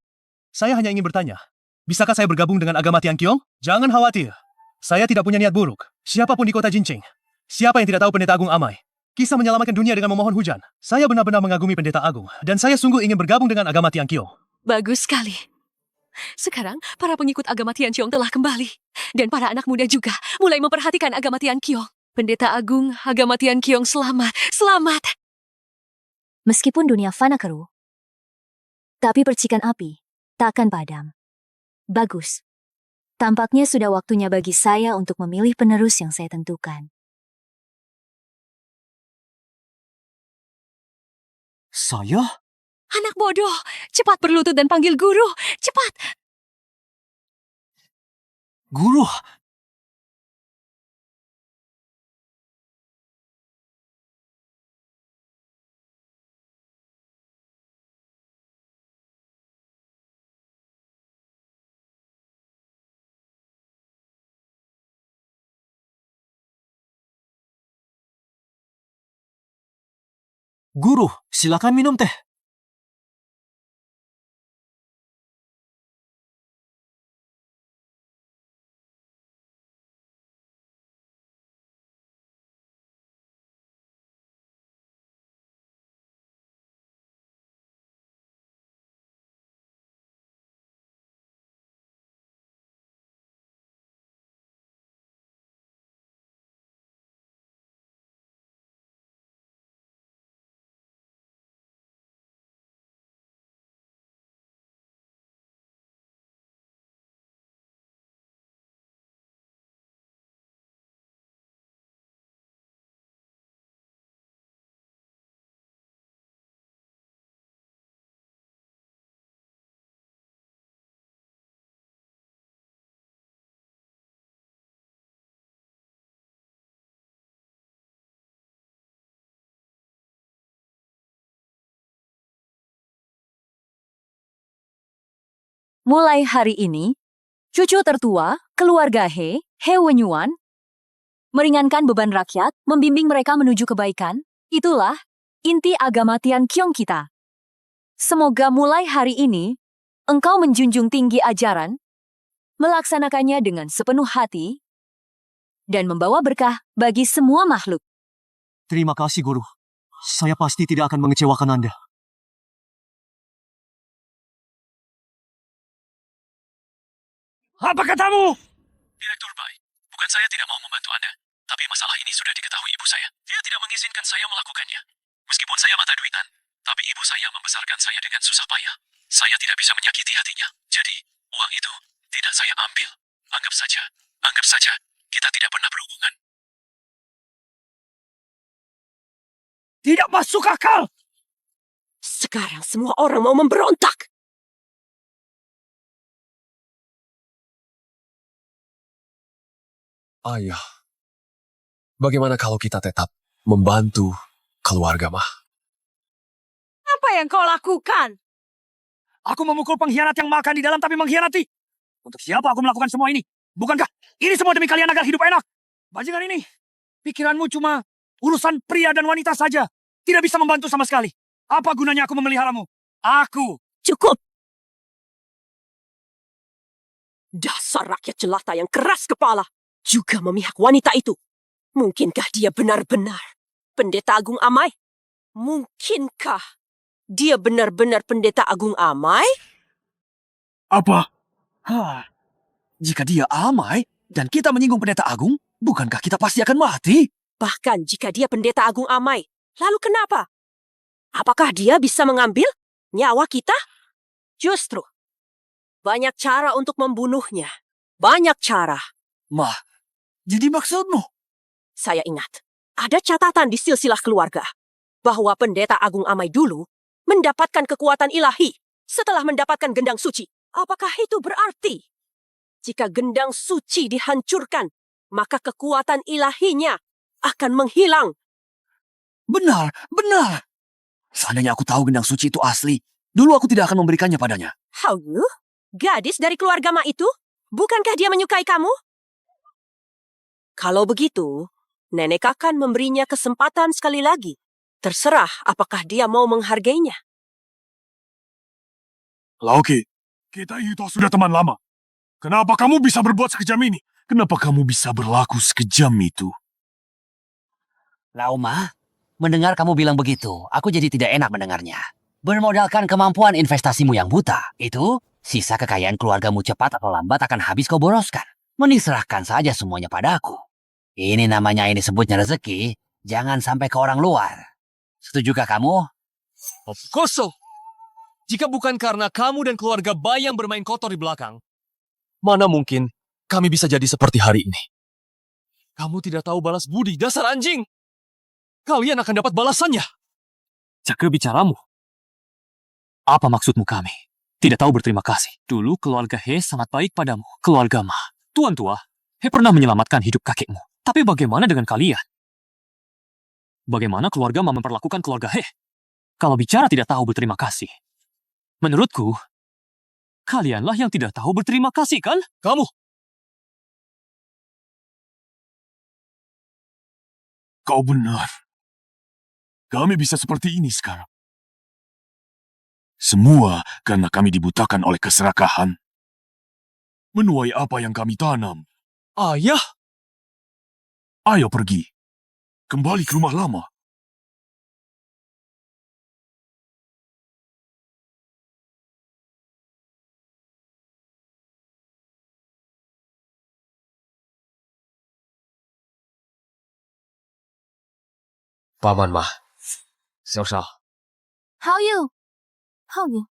Saya hanya ingin bertanya, bisakah saya bergabung dengan agama Tianqiong? Jangan khawatir. Saya tidak punya niat buruk. Siapapun di kota Jincheng. Siapa yang tidak tahu Pendeta Agung Amai? Kisah menyelamatkan dunia dengan memohon hujan. Saya benar-benar mengagumi Pendeta Agung. Dan saya sungguh ingin bergabung dengan agama Tianqiong. Bagus sekali. Sekarang, para pengikut agama Tianqiong telah kembali. Dan para anak muda juga mulai memperhatikan agama Tianqiong. Pendeta Agung, agama Tianqiong selamat. Selamat! meskipun dunia fana keruh, tapi percikan api tak akan padam. Bagus. Tampaknya sudah waktunya bagi saya untuk memilih penerus yang saya tentukan. Saya? Anak bodoh, cepat berlutut dan panggil guru. Cepat! Guru, guru, silakan minum teh. Mulai hari ini, cucu tertua, keluarga He Wenyuan, meringankan beban rakyat, membimbing mereka menuju kebaikan. Itulah inti agama Tian Kiong kita. Semoga mulai hari ini, engkau menjunjung tinggi ajaran, melaksanakannya dengan sepenuh hati, dan membawa berkah bagi semua makhluk. Terima kasih, Guru. Saya pasti tidak akan mengecewakan Anda. Apa katamu? Direktur Bai, bukan saya tidak mau membantu Anda, tapi masalah ini sudah diketahui ibu saya. Dia tidak mengizinkan saya melakukannya. Meskipun saya mata duitan, tapi ibu saya membesarkan saya dengan susah payah. Saya tidak bisa menyakiti hatinya. Jadi, uang itu tidak saya ambil. Anggap saja, kita tidak pernah berhubungan. Tidak masuk akal! Sekarang semua orang mau memberontak. Ayah, bagaimana kalau kita tetap membantu keluarga Mah? Apa yang kau lakukan? Aku memukul pengkhianat yang makan di dalam tapi mengkhianati. Untuk siapa aku melakukan semua ini? Bukankah ini semua demi kalian agar hidup enak? Bajingan ini, pikiranmu cuma urusan pria dan wanita saja. Tidak bisa membantu sama sekali. Apa gunanya aku memeliharamu? Aku. Cukup. Dasar rakyat jelata yang keras kepala. Juga memihak wanita itu. Mungkinkah dia benar-benar Pendeta Agung Amai? Mungkinkah dia benar-benar Pendeta Agung Amai? Apa? Jika dia Amai dan kita menyinggung Pendeta Agung, bukankah kita pasti akan mati? Bahkan jika dia Pendeta Agung Amai, lalu kenapa? Apakah dia bisa mengambil nyawa kita? Justru, banyak cara untuk membunuhnya. Banyak cara. Mah, jadi maksudmu? Saya ingat, ada catatan di silsilah keluarga bahwa Pendeta Agung Amai dulu mendapatkan kekuatan ilahi setelah mendapatkan gendang suci. Apakah itu berarti jika gendang suci dihancurkan, maka kekuatan ilahinya akan menghilang? Benar. Seandainya aku tahu gendang suci itu asli, dulu aku tidak akan memberikannya padanya. How you? Gadis dari keluarga Ma itu? Bukankah dia menyukai kamu? Kalau begitu, nenek akan memberinya kesempatan sekali lagi. Terserah apakah dia mau menghargainya. Laoki, kita itu sudah teman lama. Kenapa kamu bisa berbuat sekejam ini? Kenapa kamu bisa berlaku sekejam itu? Lauma, mendengar kamu bilang begitu, aku jadi tidak enak mendengarnya. Bermodalkan kemampuan investasimu yang buta, itu sisa kekayaan keluargamu cepat atau lambat akan habis kau boroskan. Mending serahkan saja semuanya padaku. Ini namanya sebutnya rezeki, jangan sampai ke orang luar. Setujukah kamu? Kosong. Jika bukan karena kamu dan keluarga Bai yang bermain kotor di belakang, mana mungkin kami bisa jadi seperti hari ini? Kamu tidak tahu balas budi, dasar anjing! Kalian akan dapat balasannya. Jaga bicaramu. Apa maksudmu kami? Tidak tahu berterima kasih. Dulu keluarga He sangat baik padamu. Keluarga Ma. Tuan tua, He pernah menyelamatkan hidup kakekmu. Tapi bagaimana dengan kalian? Bagaimana keluarga Ma memperlakukan keluarga He? Kalau bicara tidak tahu berterima kasih. Menurutku, kalianlah yang tidak tahu berterima kasih, kan? Kamu! Kau benar. Kami bisa seperti ini sekarang. Semua karena kami dibutakan oleh keserakahan. Menuai apa yang kami tanam. Ayah! Ayo pergi. Kembali ke rumah lama. Paman Ma. Xiao. How you? How you?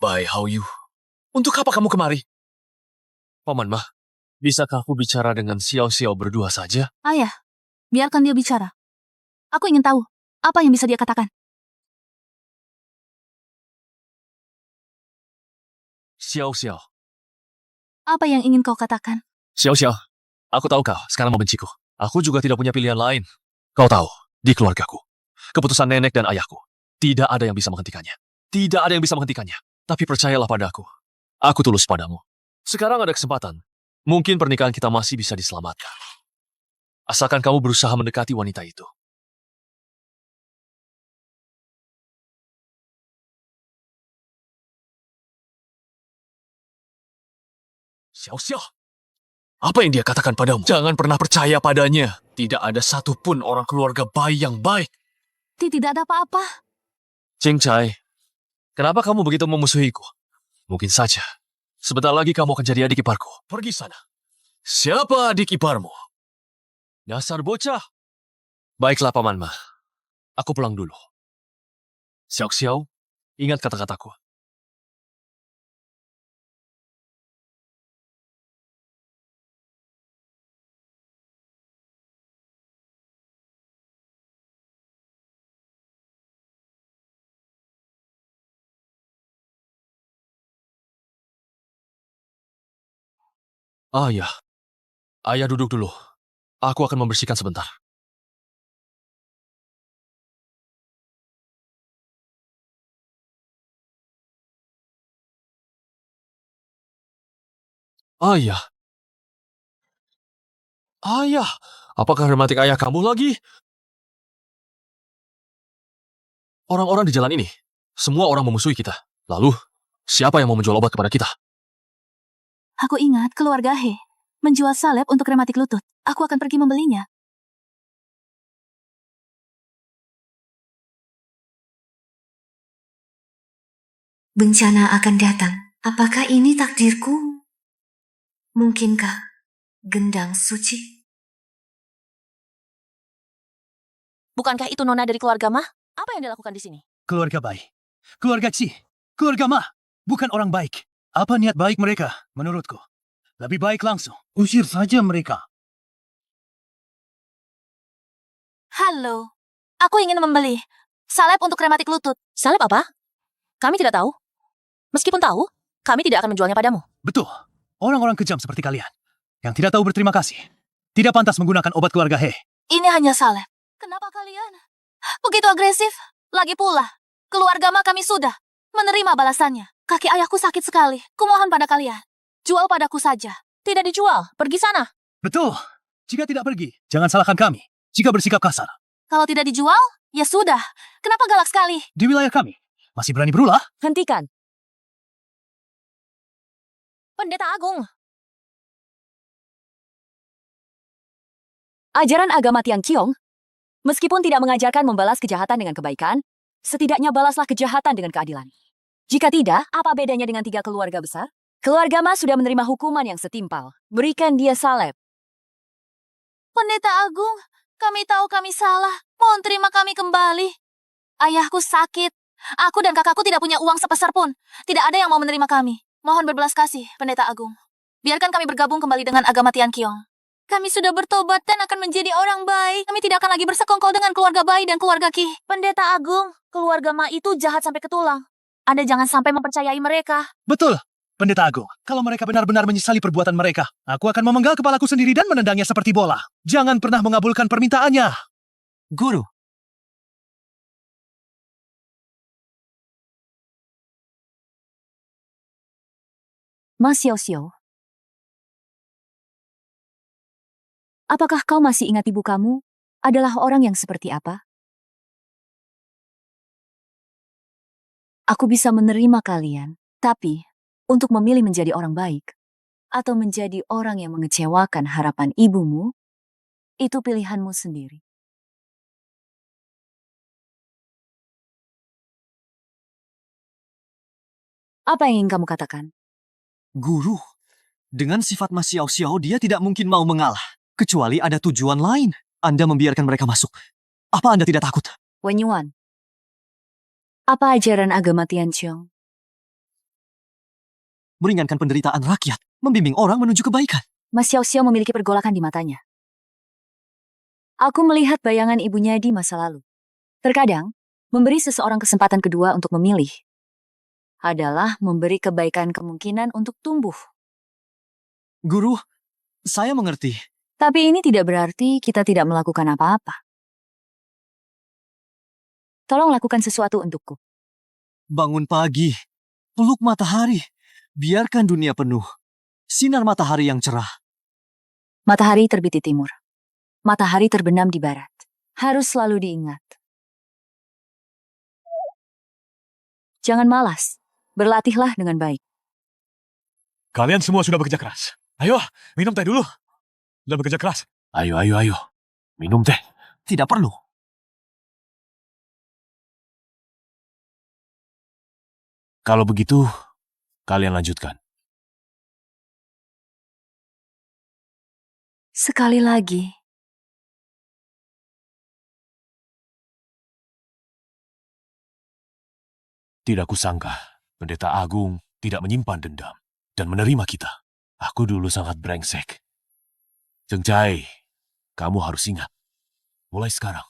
Bai, how you? Untuk apa kamu kemari? Paman Ma, bisakah aku bicara dengan Xiao berdua saja? Ayah, biarkan dia bicara. Aku ingin tahu, apa yang bisa dia katakan? Xiao. Apa yang ingin kau katakan? Xiao, aku tahu kau sekarang membenciku. Aku juga tidak punya pilihan lain. Kau tahu, di keluargaku, keputusan nenek dan ayahku, tidak ada yang bisa menghentikannya. Tidak ada yang bisa menghentikannya. Tapi percayalah padaku, Aku tulus padamu. Sekarang ada kesempatan. Mungkin pernikahan kita masih bisa diselamatkan. Asalkan kamu berusaha mendekati wanita itu. Xiao, apa yang dia katakan padamu? Jangan pernah percaya padanya. Tidak ada satupun orang keluarga Bai yang baik. Tidak ada apa-apa. Cheng Chai, kenapa kamu begitu memusuhiku? Mungkin saja. Sebentar lagi kamu akan jadi adik iparku. Pergi sana. Siapa adik iparmu? Dasar bocah. Baiklah, Paman Ma. Aku pulang dulu. Xiao, ingat kata-kataku. Ayah. Ayah duduk dulu. Aku akan membersihkan sebentar. Ayah. Ayah. Apakah rematik ayah kamu lagi? Orang-orang di jalan ini, semua orang memusuhi kita. Lalu, siapa yang mau menjual obat kepada kita? Aku ingat keluarga He menjual salep untuk rematik lutut. Aku akan pergi membelinya. Bencana akan datang. Apakah ini takdirku? Mungkinkah gendang suci? Bukankah itu nona dari keluarga Ma? Apa yang dilakukan di sini? Keluarga Bai. Keluarga Ci. Keluarga Ma. Bukan orang baik. Apa niat baik mereka, menurutku? Lebih baik langsung usir saja mereka. Halo. Aku ingin membeli salep untuk rematik lutut. Salep apa? Kami tidak tahu. Meskipun tahu, kami tidak akan menjualnya padamu. Betul. Orang-orang kejam seperti kalian. Yang tidak tahu berterima kasih. Tidak pantas menggunakan obat keluarga He. Ini hanya salep. Kenapa kalian begitu agresif? Lagi pula, keluarga Ma kami sudah menerima balasannya. Kaki ayahku sakit sekali. Kumohon pada kalian. Jual padaku saja. Tidak dijual. Pergi sana. Betul. Jika tidak pergi, jangan salahkan kami. Jika bersikap kasar. Kalau tidak dijual, ya sudah. Kenapa galak sekali? Di wilayah kami, masih berani berulah? Hentikan. Pendeta Agung. Ajaran agama Tiang Qiong, meskipun tidak mengajarkan membalas kejahatan dengan kebaikan, setidaknya balaslah kejahatan dengan keadilan. Jika tidak, apa bedanya dengan 3 keluarga besar? Keluarga Ma sudah menerima hukuman yang setimpal. Berikan dia salep. Pendeta Agung, kami tahu kami salah. Mohon terima kami kembali. Ayahku sakit. Aku dan kakakku tidak punya uang sepeser pun. Tidak ada yang mau menerima kami. Mohon berbelas kasih, Pendeta Agung. Biarkan kami bergabung kembali dengan agama Tian Qiong. Kami sudah bertobat dan akan menjadi orang baik. Kami tidak akan lagi bersekongkol dengan keluarga Bai dan keluarga Qi. Pendeta Agung, keluarga Ma itu jahat sampai ke tulang. Anda jangan sampai mempercayai mereka. Betul, Pendeta Agung. Kalau mereka benar-benar menyesali perbuatan mereka, aku akan memenggal kepalaku sendiri dan menendangnya seperti bola. Jangan pernah mengabulkan permintaannya. Guru, Ma Xiao. Apakah kau masih ingat ibu kamu adalah orang yang seperti apa? Aku bisa menerima kalian, tapi untuk memilih menjadi orang baik atau menjadi orang yang mengecewakan harapan ibumu, itu pilihanmu sendiri. Apa yang ingin kamu katakan? guru. Dengan sifat Mas Xiao Xiao, dia tidak mungkin mau mengalah. Kecuali ada tujuan lain. Anda membiarkan mereka masuk. Apa Anda tidak takut? Wen Yuan, apa ajaran agama Tian Qiong? Meringankan penderitaan rakyat, membimbing orang menuju kebaikan. Mas Xiao Xiao memiliki pergolakan di matanya. Aku melihat bayangan ibunya di masa lalu. Terkadang, memberi seseorang kesempatan kedua untuk memilih adalah memberi kebaikan kemungkinan untuk tumbuh. Guru, saya mengerti. Tapi ini tidak berarti kita tidak melakukan apa-apa. Tolong lakukan sesuatu untukku. Bangun pagi, peluk matahari, Biarkan dunia penuh sinar matahari yang cerah. Matahari terbit di timur. Matahari terbenam di barat. Harus selalu diingat. Jangan malas. Berlatihlah dengan baik. Kalian semua sudah bekerja keras. Ayo, minum teh dulu. Sudah bekerja keras. Ayo. Minum teh. Tidak perlu. Kalau begitu, kalian lanjutkan. Sekali lagi. Tidak kusangka, Pendeta Agung tidak menyimpan dendam dan menerima kita. Aku dulu sangat brengsek. Cheng Chai, kamu harus ingat. Mulai sekarang,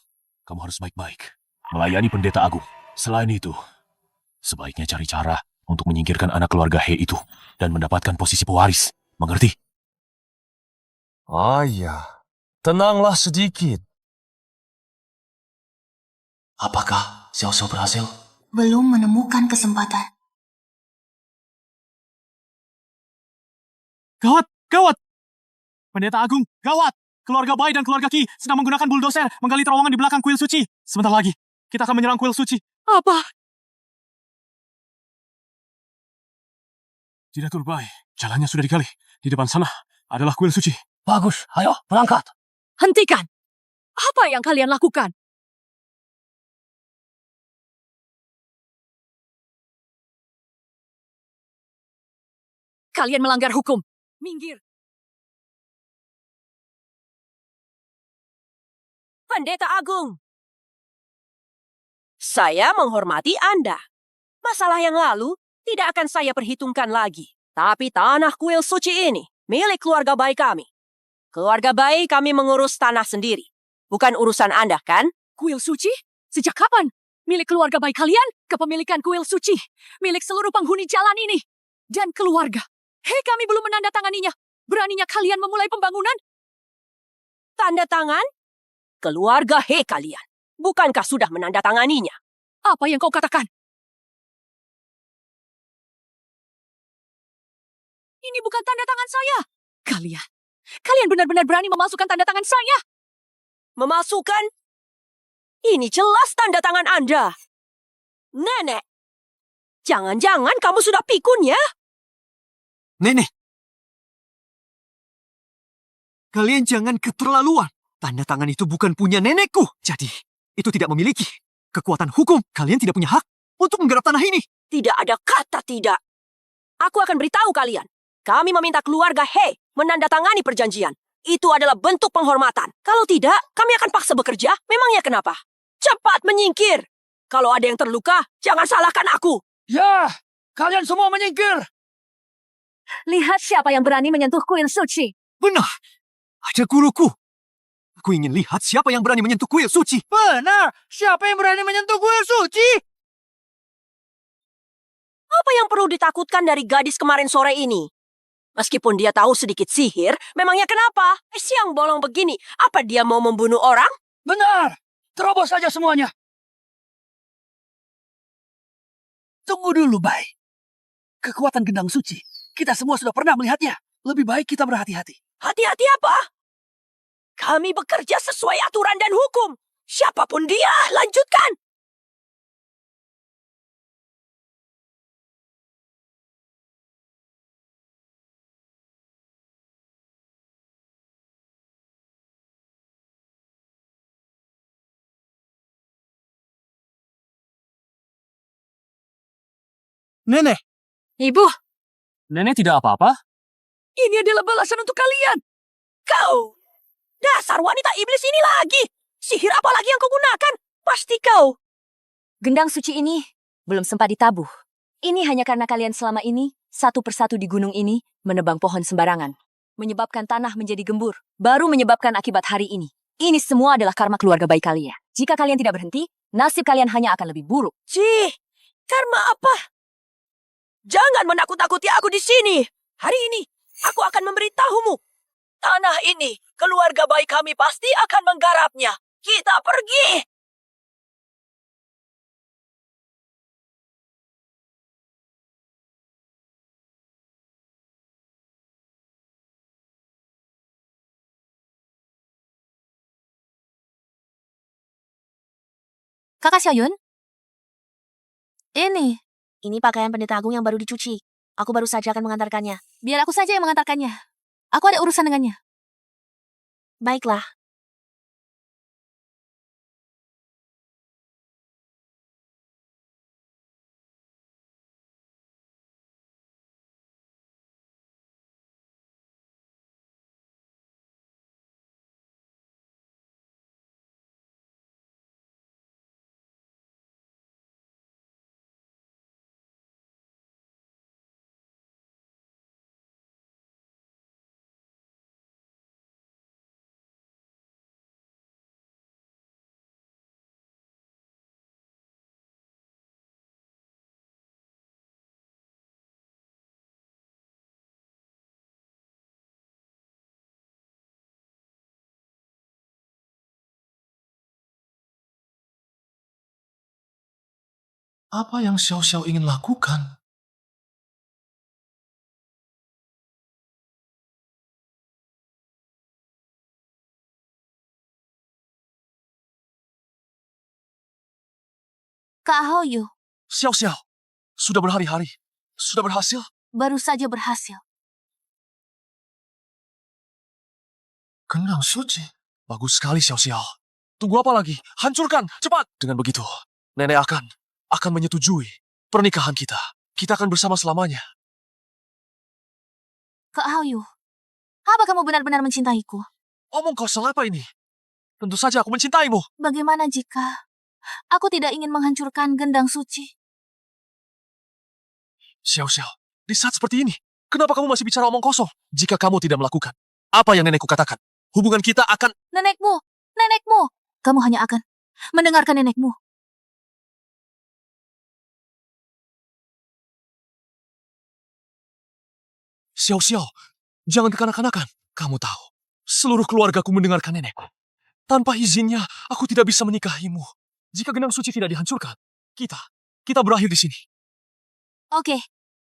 kamu harus baik-baik. Melayani Pendeta Agung. Selain itu, sebaiknya cari cara untuk menyingkirkan anak keluarga He itu dan mendapatkan posisi pewaris. Mengerti? Ayah, tenanglah sedikit. Apakah Xiao Xiao berhasil? Belum menemukan kesempatan. Gawat! Pendeta Agung, gawat! Keluarga Bai dan keluarga Qi sedang menggunakan bulldozer menggali terowongan di belakang kuil suci. Sebentar lagi, kita akan menyerang kuil suci. Apa? Direktur Bai, jalannya sudah digali. Di depan sana adalah kuil suci. Bagus, ayo berangkat. Hentikan! Apa yang kalian lakukan? Kalian melanggar hukum. Minggir. Pendeta Agung. Saya menghormati Anda. Masalah yang lalu tidak akan saya perhitungkan lagi. Tapi tanah kuil suci ini milik keluarga baik kami. Keluarga baik kami mengurus tanah sendiri. Bukan urusan Anda, kan? Kuil suci? Sejak kapan? Milik keluarga baik kalian? Kepemilikan kuil suci. Milik seluruh penghuni jalan ini. Dan keluarga. Hei, kami belum menandatanganinya. Beraninya kalian memulai pembangunan? Tanda tangan? Keluarga He kalian. Bukankah sudah menandatanganinya? Apa yang kau katakan? Ini bukan tanda tangan saya. Kalian benar-benar berani memasukkan tanda tangan saya. Memasukkan? Ini jelas tanda tangan Anda. Nenek, jangan-jangan kamu sudah pikun ya? Nenek, kalian jangan keterlaluan. Tanda tangan itu bukan punya nenekku. Jadi, itu tidak memiliki kekuatan hukum. Kalian tidak punya hak untuk menggarap tanah ini. Tidak ada kata tidak. Aku akan beritahu kalian. Kami meminta keluarga He menandatangani perjanjian. Itu adalah bentuk penghormatan. Kalau tidak, kami akan paksa bekerja. Memangnya kenapa? Cepat menyingkir. Kalau ada yang terluka, jangan salahkan aku. Ya, kalian semua menyingkir. Lihat siapa yang berani menyentuh kuil suci. Benar. Ada guruku. Aku ingin lihat siapa yang berani menyentuh kuil suci. Benar. Siapa yang berani menyentuh kuil suci? Apa yang perlu ditakutkan dari gadis kemarin sore ini? Meskipun dia tahu sedikit sihir, memangnya kenapa? Siang bolong begini, apa dia mau membunuh orang? Benar. Terobos saja semuanya. Tunggu dulu, Bai. Kekuatan gendang suci. Kita semua sudah pernah melihatnya. Lebih baik kita berhati-hati. Hati-hati apa? Kami bekerja sesuai aturan dan hukum. Siapapun dia, lanjutkan. Nenek, Ibu, Nenek tidak apa-apa? ini adalah balasan untuk kalian. Kau, dasar wanita iblis ini lagi. Sihir apa lagi yang kau gunakan? Pasti kau. Gendang suci ini belum sempat ditabuh. Ini hanya karena kalian selama ini, satu persatu di gunung ini, menebang pohon sembarangan. Menyebabkan tanah menjadi gembur. Baru menyebabkan akibat hari ini. Ini semua adalah karma keluarga baik kalian. Jika kalian tidak berhenti, nasib kalian hanya akan lebih buruk. Cih, karma apa? Jangan menakut-nakuti aku di sini. Hari ini, aku akan memberitahumu. Tanah ini, keluarga baik kami pasti akan menggarapnya. Kita pergi. Kakak Xiaoyun? Ini. Ini pakaian pendeta agung yang baru dicuci. Aku baru saja akan mengantarkannya. Biar aku saja yang mengantarkannya. Aku ada urusan dengannya. Baiklah. Apa yang Xiao Xiao ingin lakukan? Kak Haoyu, Xiao Xiao, sudah berhari-hari. Sudah berhasil? baru saja berhasil. Kendang suci. Bagus sekali, Xiao Xiao. Tunggu apa lagi? Hancurkan, cepat! Dengan begitu, nenek akan menyetujui pernikahan kita. Kita akan bersama selamanya. Kak Haoyu, apa kamu benar-benar mencintaiku? Omong kosong apa ini? Tentu saja aku mencintaimu. Bagaimana jika aku tidak ingin menghancurkan gendang suci? Xiao Xiao, di saat seperti ini, kenapa kamu masih bicara omong kosong? Jika kamu tidak melakukan apa yang nenekku katakan, hubungan kita akan... Nenekmu, kamu hanya akan mendengarkan nenekmu. Xiao Xiao, jangan kekanak-kanakan. Kamu tahu, seluruh keluargaku mendengarkan nenekku. Tanpa izinnya, aku tidak bisa menikahimu. Jika genang suci tidak dihancurkan, kita berakhir di sini. Oke,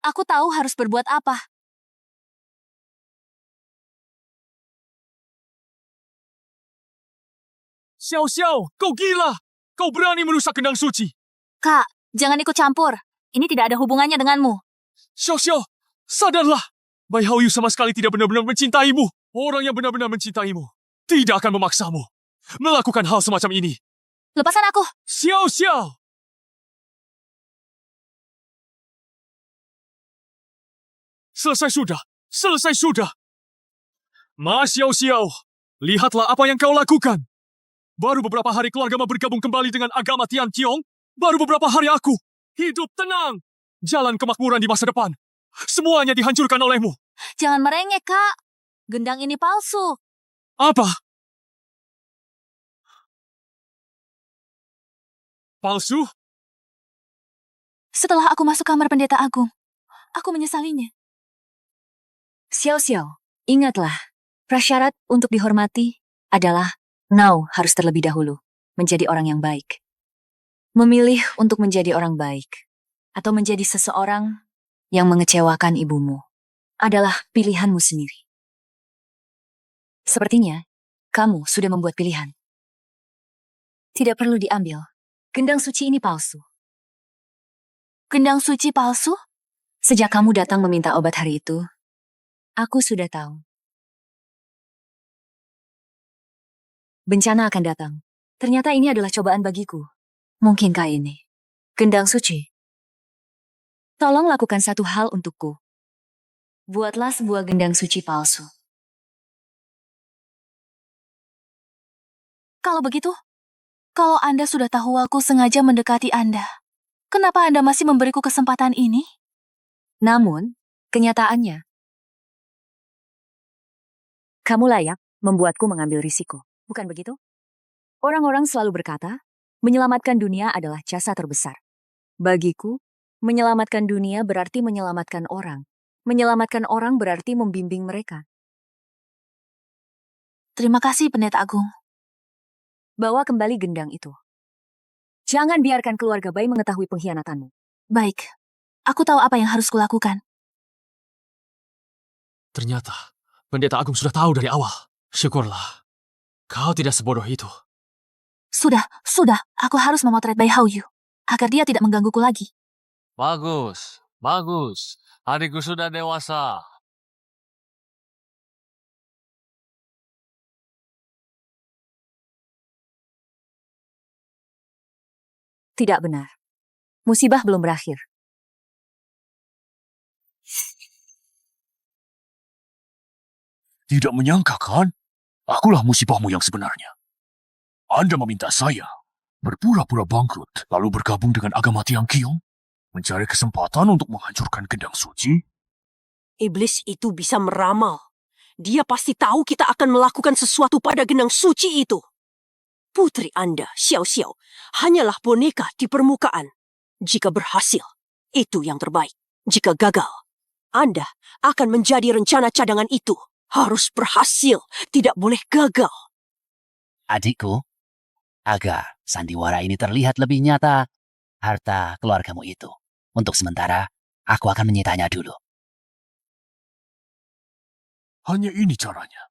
aku tahu harus berbuat apa. Xiao Xiao, kau gila! Kau berani merusak gendang suci! Kak, jangan ikut campur. Ini tidak ada hubungannya denganmu. Xiao Xiao, sadarlah! Bai Haoyu sama sekali tidak benar-benar mencintaimu. Orang yang benar-benar mencintaimu tidak akan memaksamu melakukan hal semacam ini. Lepaskan aku! Xiao Xiao! Selesai sudah! Ma Xiao Xiao, lihatlah apa yang kau lakukan. Baru beberapa hari keluarga bergabung kembali dengan agama Tian Qiong. Baru beberapa hari aku hidup tenang. Jalan kemakmuran di masa depan. Semuanya dihancurkan olehmu. Jangan merengek, Kak. Gendang ini palsu. Apa? Palsu? Setelah aku masuk kamar pendeta agung, aku menyesalinya. Xiao Xiao, ingatlah, prasyarat untuk dihormati adalah Nau harus terlebih dahulu menjadi orang yang baik. Memilih untuk menjadi orang baik atau menjadi seseorang yang mengecewakan ibumu adalah pilihanmu sendiri. Sepertinya kamu sudah membuat pilihan. Tidak perlu diambil. Gendang suci ini palsu. Gendang suci palsu? Sejak kamu datang meminta obat hari itu, aku sudah tahu. Bencana akan datang. Ternyata ini adalah cobaan bagiku. Mungkinkah ini? Gendang suci. Tolong lakukan satu hal untukku. Buatlah sebuah gendang suci palsu. Kalau begitu, kalau Anda sudah tahu aku sengaja mendekati Anda, kenapa Anda masih memberiku kesempatan ini? Namun, kenyataannya, kamu layak membuatku mengambil risiko. Bukan begitu? Orang-orang selalu berkata, menyelamatkan dunia adalah jasa terbesar. Bagiku, menyelamatkan dunia berarti menyelamatkan orang. Menyelamatkan orang berarti membimbing mereka. Terima kasih, Pendeta Agung. Bawa kembali gendang itu. Jangan biarkan keluarga Bai mengetahui pengkhianatanmu. Baik, aku tahu apa yang harus kulakukan. Ternyata, Pendeta Agung sudah tahu dari awal. Syukurlah. Kau tidak sebodoh itu. Sudah. Aku harus memotret Bai Hao Yu agar dia tidak menggangguku lagi. Bagus. Adikku sudah dewasa. Tidak benar. Musibah belum berakhir. Tidak menyangka kan? Akulah musibahmu yang sebenarnya. Anda meminta saya berpura-pura bangkrut lalu bergabung dengan agama Tiang Kiong, mencari kesempatan untuk menghancurkan gendang suci. Iblis itu bisa meramal. Dia pasti tahu kita akan melakukan sesuatu pada gendang suci itu. Putri Anda, Xiao Xiao, hanyalah boneka di permukaan. Jika berhasil, itu yang terbaik. Jika gagal, Anda akan menjadi rencana cadangan itu. Harus berhasil, tidak boleh gagal. Adikku, agar sandiwara ini terlihat lebih nyata, harta keluargamu itu. Untuk sementara, aku akan menyitanya dulu. Hanya ini caranya.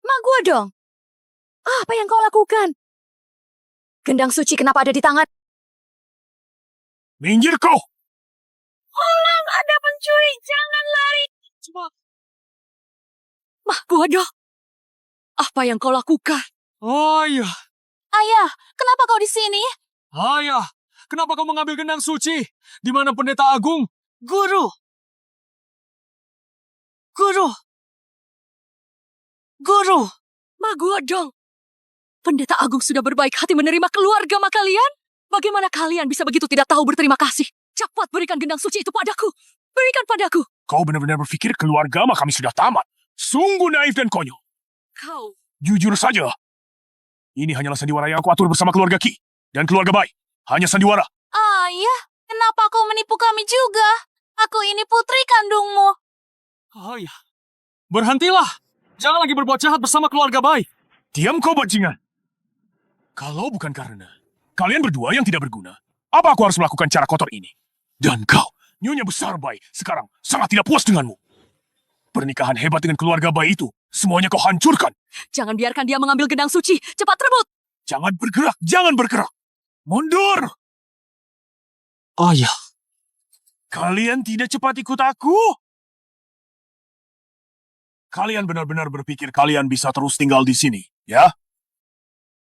Mak gua dong. Apa yang kau lakukan? Gendang suci kenapa ada di tangan? Minggir kau! Tolong, ada pencuri, jangan lari. Mak gua dong. Apa yang kau lakukan? Ayah, Ayah, kenapa kau di sini? ayah, kenapa kau mengambil gendang suci? Di mana pendeta agung? Guru! Mak gua dong. Pendeta Agung sudah berbaik hati menerima keluarga mak kalian. Bagaimana kalian bisa begitu tidak tahu berterima kasih? Cepat berikan gendang suci itu padaku. Berikan padaku. Kau benar-benar berpikir keluarga mah kami sudah tamat. Sungguh naif dan konyol. Kau. Jujur saja. Ini hanyalah sandiwara yang aku atur bersama keluarga Ki dan keluarga Bai. Hanya sandiwara. Ayah, kenapa kau menipu kami juga? Aku ini putri kandungmu. Ayah, berhentilah. Jangan lagi berbuat jahat bersama keluarga Bai. Diam kau bajingan. Kalau bukan karena kalian berdua yang tidak berguna, apa aku harus melakukan cara kotor ini? Dan kau, Nyonya Besar Bai, sekarang sangat tidak puas denganmu. Pernikahan hebat dengan keluarga Bai itu, semuanya kau hancurkan. Jangan biarkan dia mengambil gendang suci. Cepat rebut. Jangan bergerak. Mundur. Ayah. Kalian tidak cepat ikut aku? Kalian benar-benar berpikir kalian bisa terus tinggal di sini, ya?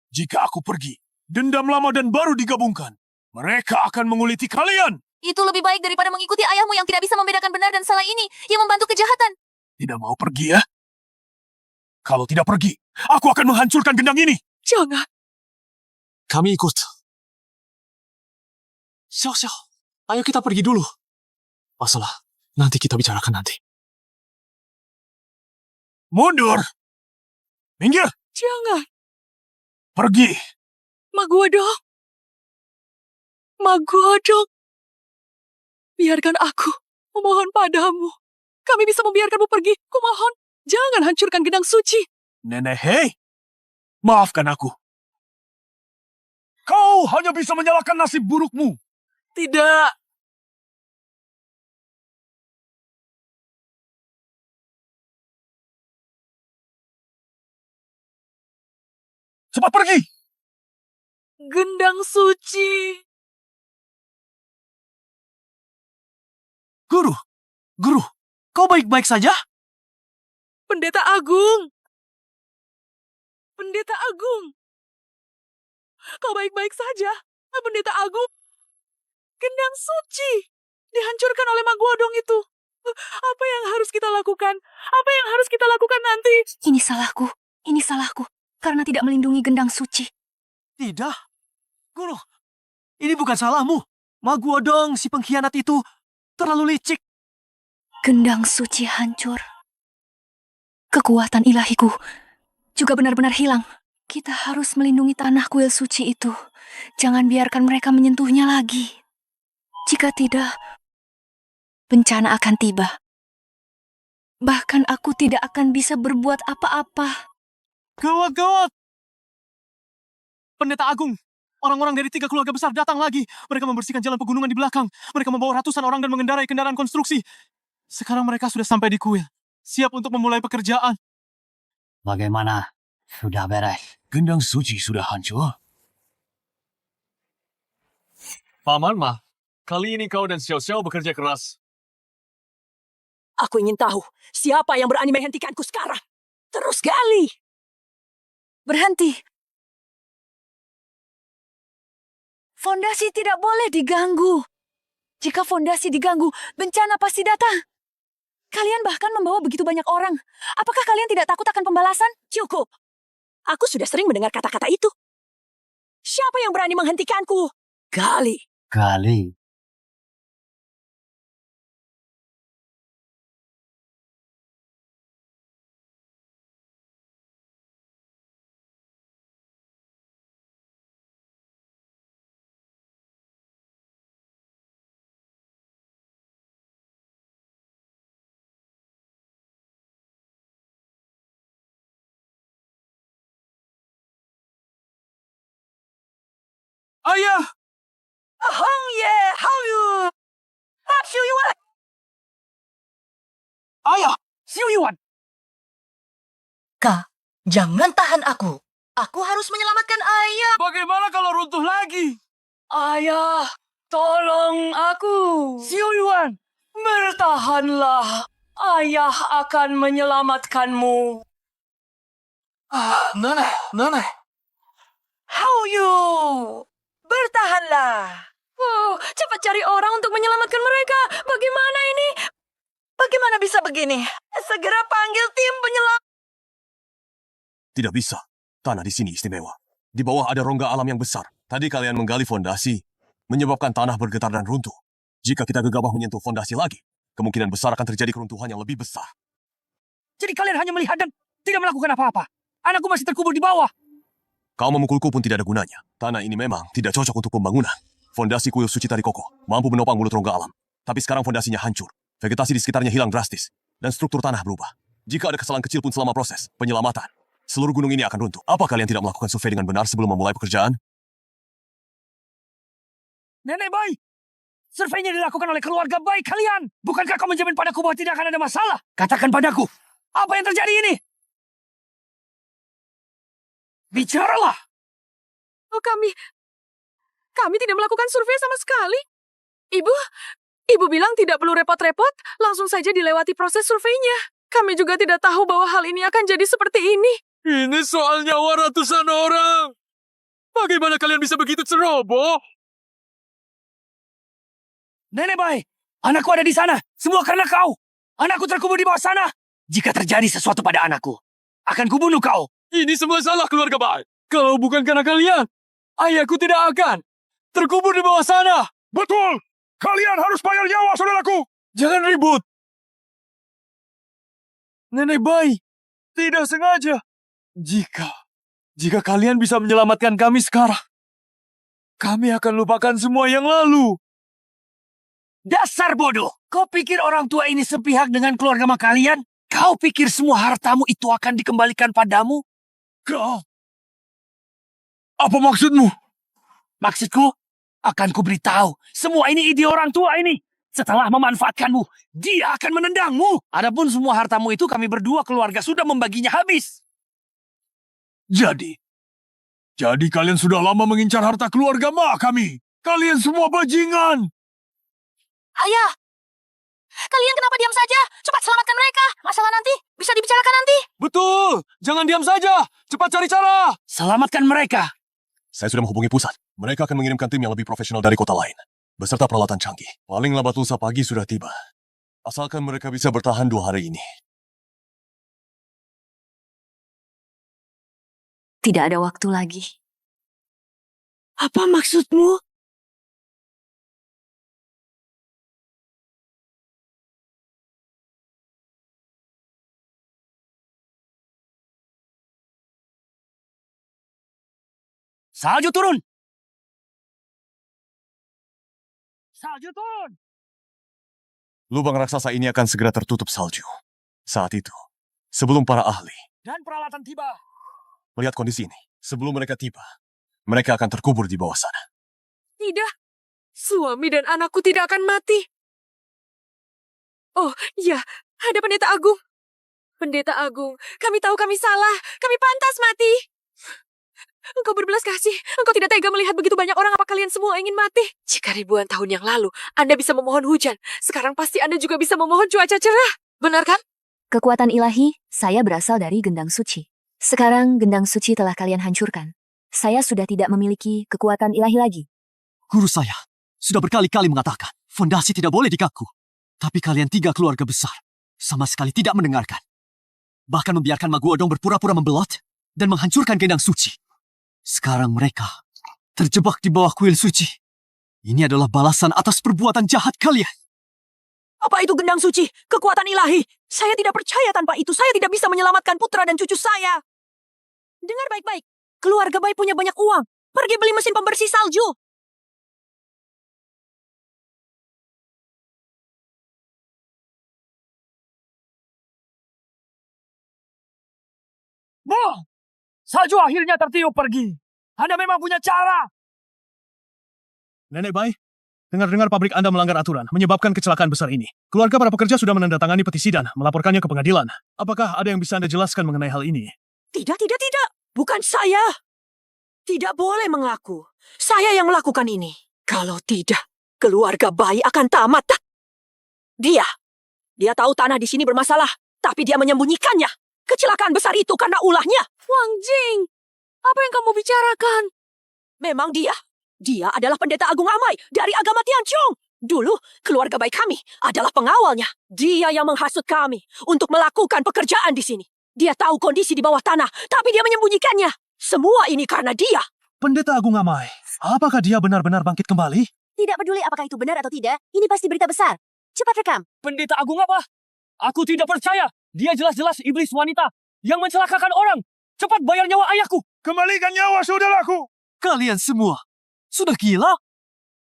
Jika aku pergi, dendam lama dan baru digabungkan. Mereka akan menguliti kalian. Itu lebih baik daripada mengikuti ayahmu yang tidak bisa membedakan benar dan salah ini, yang membantu kejahatan. Tidak mau pergi, ya? Kalau tidak pergi, aku akan menghancurkan gendang ini. Jangan. Kami ikut. Xiao, ayo kita pergi dulu. Masalah, nanti kita bicarakan nanti. Mundur. Minggir. Jangan. Pergi. Mak gua dong. Biarkan aku memohon padamu. Kami bisa membiarkanmu pergi. Kumohon, jangan hancurkan gendang suci. Nenek, hei. Maafkan aku. Kau hanya bisa menyalahkan nasib burukmu. Tidak. Cepat pergi. Gendang suci. Guru, kau baik-baik saja? Pendeta Agung. Kau baik-baik saja, Pendeta Agung. Gendang suci dihancurkan oleh Mak Guodong itu. Apa yang harus kita lakukan? Apa yang harus kita lakukan nanti? Ini salahku. Karena tidak melindungi gendang suci. Tidak. Guru, ini bukan salahmu. Mak Guodong si pengkhianat itu terlalu licik. Gendang suci hancur. Kekuatan ilahiku juga benar-benar hilang. Kita harus melindungi tanah kuil suci itu. Jangan biarkan mereka menyentuhnya lagi. Jika tidak, bencana akan tiba. Bahkan aku tidak akan bisa berbuat apa-apa. Gawat! Pendeta Agung, Orang-orang dari 3 keluarga besar datang lagi. Mereka membersihkan jalan pegunungan di belakang. Mereka membawa ratusan orang dan mengendarai kendaraan konstruksi. Sekarang mereka sudah sampai di kuil. Siap untuk memulai pekerjaan. Bagaimana? Sudah beres. Gendang suci sudah hancur. Paman Ma, kali ini kau dan Xiao Xiao bekerja keras. Aku ingin tahu siapa yang berani menghentikanku sekarang. Terus gali. Berhenti. Fondasi tidak boleh diganggu. Jika fondasi diganggu, bencana pasti datang. Kalian bahkan membawa begitu banyak orang. Apakah kalian tidak takut akan pembalasan? Cukup. Aku sudah sering mendengar kata-kata itu. Siapa yang berani menghentikanku? Gali. Kali. Ayah! Ahong ye, how you? Xiu Yuan. Ayah! Xiu Yuan! Kak, jangan tahan aku. Aku harus menyelamatkan ayah. Bagaimana kalau runtuh lagi? Ayah, tolong aku. Xiu Yuan! Bertahanlah. Ayah akan menyelamatkanmu. Nenek. How you? Bertahanlah. Oh, cepat cari orang untuk menyelamatkan mereka. Bagaimana ini? Bagaimana bisa begini? Segera panggil tim penyelam. Tidak bisa. Tanah di sini istimewa. Di bawah ada rongga alam yang besar. Tadi kalian menggali fondasi, menyebabkan tanah bergetar dan runtuh. Jika kita gegabah menyentuh fondasi lagi, kemungkinan besar akan terjadi keruntuhan yang lebih besar. Jadi kalian hanya melihat dan tidak melakukan apa-apa. Anakku masih terkubur di bawah. Kau memukulku pun tidak ada gunanya. Tanah ini memang tidak cocok untuk pembangunan. Fondasi kuil suci tadi kokoh, mampu menopang mulut rongga alam. Tapi sekarang fondasinya hancur. Vegetasi di sekitarnya hilang drastis. Dan struktur tanah berubah. Jika ada kesalahan kecil pun selama proses penyelamatan, seluruh gunung ini akan runtuh. Apa kalian tidak melakukan survei dengan benar sebelum memulai pekerjaan? Nenek Bai, surveinya dilakukan oleh keluarga baik kalian. Bukankah kau menjamin padaku bahwa tidak akan ada masalah? Katakan padaku, apa yang terjadi ini? Bicaralah. Oh, kami tidak melakukan survei sama sekali. Ibu bilang tidak perlu repot-repot, langsung saja dilewati proses surveinya. Kami juga tidak tahu bahwa hal ini akan jadi seperti ini. Ini soal nyawa ratusan orang. Bagaimana kalian bisa begitu ceroboh? Nenek Bai, anakku ada di sana. Semua karena kau. Anakku terkubur di bawah sana. Jika terjadi sesuatu pada anakku, akan kubunuh kau. Ini semua salah keluarga Bai. Kalau bukan karena kalian, ayahku tidak akan terkubur di bawah sana. Betul! Kalian harus bayar nyawa, saudaraku! Jangan ribut. Nenek Bai, tidak sengaja. Jika kalian bisa menyelamatkan kami sekarang, kami akan lupakan semua yang lalu. Dasar bodoh! Kau pikir orang tua ini sepihak dengan keluarga kalian? Kau pikir semua hartamu itu akan dikembalikan padamu? Kau... Apa maksudmu? Maksudku, akan kuberitahu. Semua ini ide orang tua ini. Setelah memanfaatkanmu, dia akan menendangmu. Adapun semua hartamu itu kami berdua keluarga sudah membaginya habis. Jadi kalian sudah lama mengincar harta keluarga Ma kami. Kalian semua bajingan. Ayah, kalian kenapa diam saja? Cepat selamatkan mereka. Masalah nanti bisa dibicarakan nanti. Betul, jangan diam saja. Cepat cari cara. Selamatkan mereka. Saya sudah menghubungi pusat. Mereka akan mengirimkan tim yang lebih profesional dari kota lain. Beserta peralatan canggih. Paling lambat lusa pagi sudah tiba. Asalkan mereka bisa bertahan 2 hari ini. Tidak ada waktu lagi. Apa maksudmu? Salju turun! Salju turun! Lubang raksasa ini akan segera tertutup salju. Saat itu, sebelum para ahli Dan peralatan tiba. melihat kondisi ini, sebelum mereka tiba, Mereka akan terkubur di bawah sana. Tidak. Suami dan anakku tidak akan mati. Oh, iya. Ada Pendeta Agung. Pendeta Agung, kami tahu kami salah. Kami pantas mati. Engkau berbelas kasih. Engkau tidak tega melihat begitu banyak orang. Apa kalian semua ingin mati? Jika ribuan tahun yang lalu Anda bisa memohon hujan, sekarang pasti Anda juga bisa memohon cuaca cerah. Benar kan? Kekuatan ilahi, saya berasal dari gendang suci. Sekarang gendang suci telah kalian hancurkan. Saya sudah tidak memiliki kekuatan ilahi lagi. Guru saya sudah berkali-kali mengatakan, fondasi tidak boleh diganggu. Tapi kalian 3 keluarga besar sama sekali tidak mendengarkan. Bahkan membiarkan Maguodong berpura-pura membelot dan menghancurkan gendang suci. Sekarang mereka terjebak di bawah kuil suci. Ini adalah balasan atas perbuatan jahat kalian. Apa itu gendang suci? Kekuatan ilahi. Saya tidak percaya tanpa itu. Saya tidak bisa menyelamatkan putra dan cucu saya. Dengar baik-baik. Keluarga Bai punya banyak uang. Pergi beli mesin pembersih salju. Boh! Salju akhirnya tertiup pergi. Anda memang punya cara. Nenek Bai, dengar-dengar pabrik Anda melanggar aturan, menyebabkan kecelakaan besar ini. Keluarga para pekerja sudah menandatangani petisi dan melaporkannya ke pengadilan. Apakah ada yang bisa Anda jelaskan mengenai hal ini? Tidak. Bukan saya. Tidak boleh mengaku. Saya yang melakukan ini. Kalau tidak, keluarga Bai akan tamat. Dia tahu tanah di sini bermasalah, tapi dia menyembunyikannya. Kecelakaan besar itu karena ulahnya. Wang Jing, apa yang kamu bicarakan? Memang dia adalah pendeta agung Amai dari agama Tianqiong. Dulu, keluarga Bai kami adalah pengawalnya. Dia yang menghasut kami untuk melakukan pekerjaan di sini. Dia tahu kondisi di bawah tanah, tapi dia menyembunyikannya. Semua ini karena dia. Pendeta Agung Amai, apakah dia benar-benar bangkit kembali? Tidak peduli apakah itu benar atau tidak, ini pasti berita besar. Cepat rekam. Pendeta Agung apa? Aku tidak percaya. Dia jelas-jelas iblis wanita yang mencelakakan orang. Cepat bayar nyawa ayahku. Kembalikan nyawa saudaraku. Kalian semua sudah gila?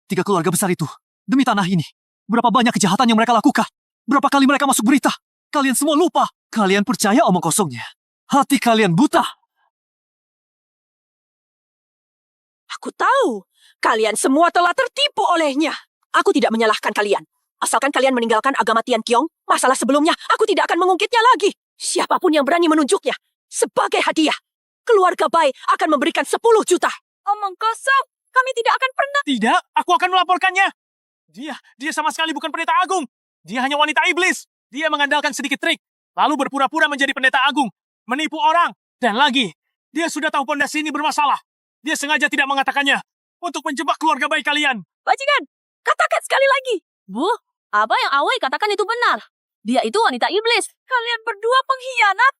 3 keluarga besar itu demi tanah ini. Berapa banyak kejahatan yang mereka lakukan? Berapa kali mereka masuk berita? Kalian semua lupa. Kalian percaya omong kosongnya. Hati kalian buta. Aku tahu. Kalian semua telah tertipu olehnya. Aku tidak menyalahkan kalian. Asalkan kalian meninggalkan agama Tianqiong, masalah sebelumnya aku tidak akan mengungkitnya lagi. Siapapun yang berani menunjuknya sebagai hadiah, keluarga Bai akan memberikan 10 juta. Omong kosong. Kami tidak akan pernah. Tidak, aku akan melaporkannya. Dia sama sekali bukan pendeta agung. Dia hanya wanita iblis. Dia mengandalkan sedikit trik, lalu berpura-pura menjadi pendeta agung, menipu orang. Dan lagi, dia sudah tahu pondasi ini bermasalah. Dia sengaja tidak mengatakannya untuk menjebak keluarga Bai kalian. Bajingan, katakan sekali lagi. Bu, apa yang Awai katakan itu benar. Dia itu wanita iblis. Kalian berdua pengkhianat.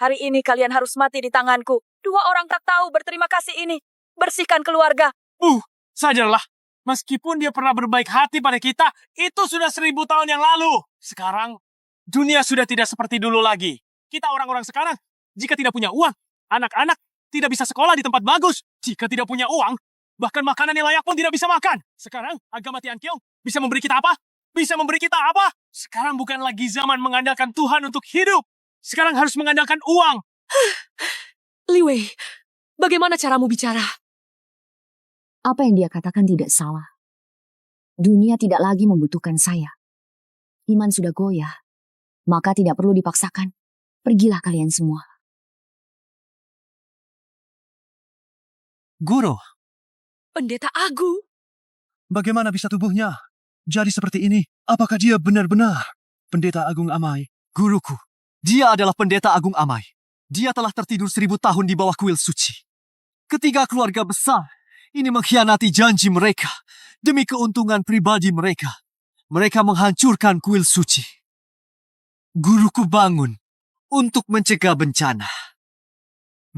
Hari ini kalian harus mati di tanganku. 2 orang tak tahu berterima kasih ini. Bersihkan keluarga. Sadarlah. Meskipun dia pernah berbaik hati pada kita, itu sudah 1000 tahun yang lalu. Sekarang, dunia sudah tidak seperti dulu lagi. Kita orang-orang sekarang, jika tidak punya uang, anak-anak tidak bisa sekolah di tempat bagus. Jika tidak punya uang, bahkan makanan yang layak pun tidak bisa makan. Sekarang, agama Tianqiong bisa memberi kita apa? Bisa memberi kita apa? Sekarang bukan lagi zaman mengandalkan Tuhan untuk hidup. Sekarang harus mengandalkan uang. Li Wei, bagaimana caramu bicara? Apa yang dia katakan tidak salah. Dunia tidak lagi membutuhkan saya. Iman sudah goyah, maka tidak perlu dipaksakan. Pergilah kalian semua. Guru, Pendeta Agung. bagaimana bisa tubuhnya jadi seperti ini? Apakah dia benar-benar Pendeta Agung Amai? Guruku, dia adalah pendeta agung Amai. Dia telah tertidur 1000 tahun di bawah kuil suci. Ketiga keluarga besar ini mengkhianati janji mereka demi keuntungan pribadi mereka. Mereka menghancurkan kuil suci. Guruku bangun untuk mencegah bencana.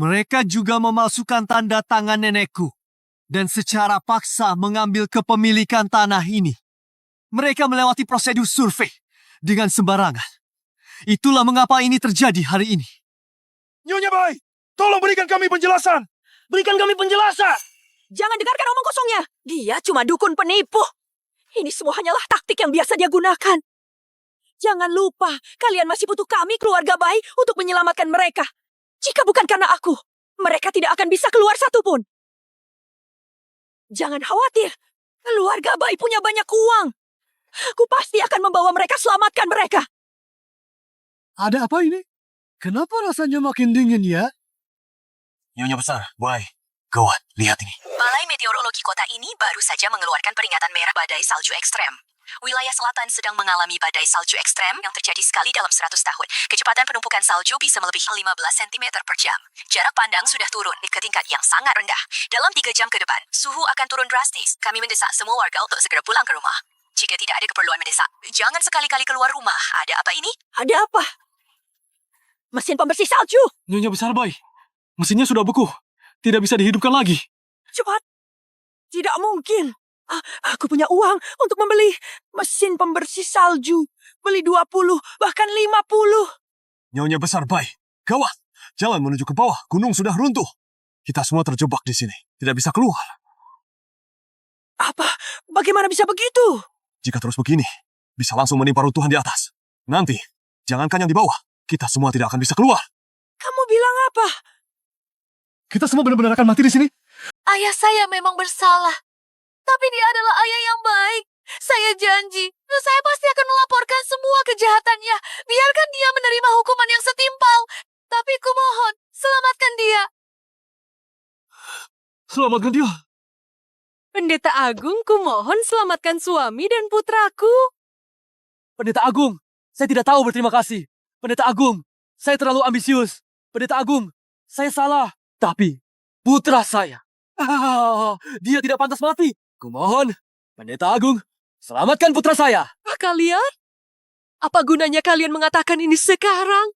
Mereka juga memalsukan tanda tangan nenekku dan secara paksa mengambil kepemilikan tanah ini. Mereka melewati prosedur survei dengan sembarangan. Itulah mengapa ini terjadi hari ini. Nyonya Bai, tolong berikan kami penjelasan. Berikan kami penjelasan. Jangan dengarkan omong kosongnya. Dia cuma dukun penipu. Ini semua hanyalah taktik yang biasa dia gunakan. Jangan lupa, kalian masih butuh kami, keluarga Bai, untuk menyelamatkan mereka. Jika bukan karena aku, mereka tidak akan bisa keluar satupun. Jangan khawatir. Keluarga Bai punya banyak uang. Aku pasti akan membawa mereka, selamatkan mereka. Ada apa ini? Kenapa rasanya makin dingin ya? Nyonya besar, Bai. Gawat, lihat ini. Balai Meteorologi kota ini baru saja mengeluarkan peringatan merah badai salju ekstrem. Wilayah selatan sedang mengalami badai salju ekstrem yang terjadi sekali dalam 100 tahun. Kecepatan penumpukan salju bisa melebihi 15 cm per jam. Jarak pandang sudah turun ke tingkat yang sangat rendah. Dalam 3 jam ke depan, suhu akan turun drastis. Kami mendesak semua warga untuk segera pulang ke rumah. Jika tidak ada keperluan mendesak, jangan sekali-kali keluar rumah. Ada apa ini? Ada apa? Mesin pembersih salju. Nyonya besar, Bai. Mesinnya sudah beku. Tidak bisa dihidupkan lagi. Cepat. Tidak mungkin. Aku punya uang untuk membeli mesin pembersih salju. Beli 20, bahkan 50. Nyonya besar, Bai. Gawat. Jalan menuju ke bawah. Gunung sudah runtuh. Kita semua terjebak di sini. Tidak bisa keluar. Apa? Bagaimana bisa begitu? Jika terus begini, bisa langsung menimpa runtuhan di atas. Nanti, jangankan yang di bawah, kita semua tidak akan bisa keluar. Kamu bilang apa? Kita semua benar-benar akan mati di sini. Ayah saya memang bersalah. Tapi dia adalah ayah yang baik. Saya janji, saya pasti akan melaporkan semua kejahatannya. Biarkan dia menerima hukuman yang setimpal. Tapi kumohon, selamatkan dia. Selamatkan dia. Pendeta Agung, kumohon selamatkan suami dan putraku. Pendeta Agung, saya tidak tahu berterima kasih. Pendeta Agung, saya terlalu ambisius. Pendeta Agung, saya salah. Tapi, putra saya, dia tidak pantas mati. Kumohon, Pendeta Agung, selamatkan putra saya. Kalian? Apa gunanya kalian mengatakan ini sekarang?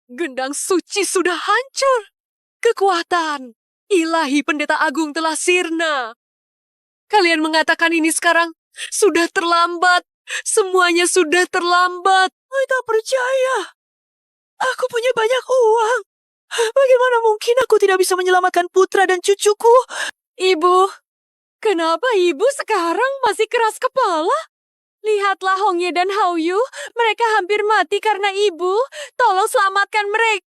Gendang suci sudah hancur. Kekuatan ilahi Pendeta Agung telah sirna. Kalian mengatakan ini sekarang sudah terlambat. Semuanya sudah terlambat. Saya tak percaya. Aku punya banyak uang. Bagaimana mungkin aku tidak bisa menyelamatkan putra dan cucuku? Ibu, kenapa ibu sekarang masih keras kepala? Lihatlah Hongye dan Haoyu, mereka hampir mati karena ibu. Tolong selamatkan mereka.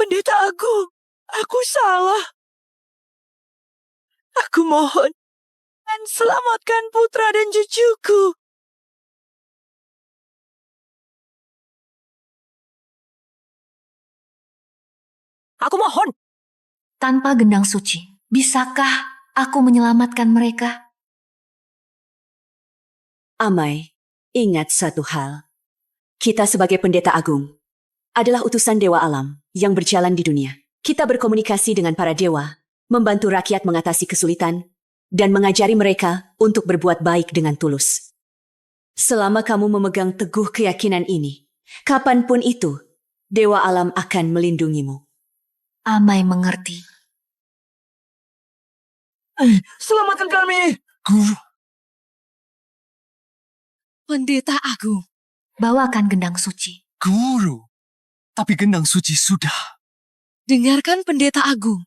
Pendeta Agung, aku salah. Aku mohon, dan selamatkan putra dan cucuku. Aku mohon. Tanpa gendang suci, bisakah aku menyelamatkan mereka? Amai, ingat satu hal. Kita sebagai pendeta agung adalah utusan dewa alam yang berjalan di dunia. Kita berkomunikasi dengan para dewa, membantu rakyat mengatasi kesulitan, dan mengajari mereka untuk berbuat baik dengan tulus. Selama kamu memegang teguh keyakinan ini, kapanpun itu, dewa alam akan melindungimu. Amai mengerti. Selamatkan kami. Guru. Pendeta Agung. Bawakan gendang suci. Guru. Tapi gendang suci sudah. Dengarkan Pendeta Agung.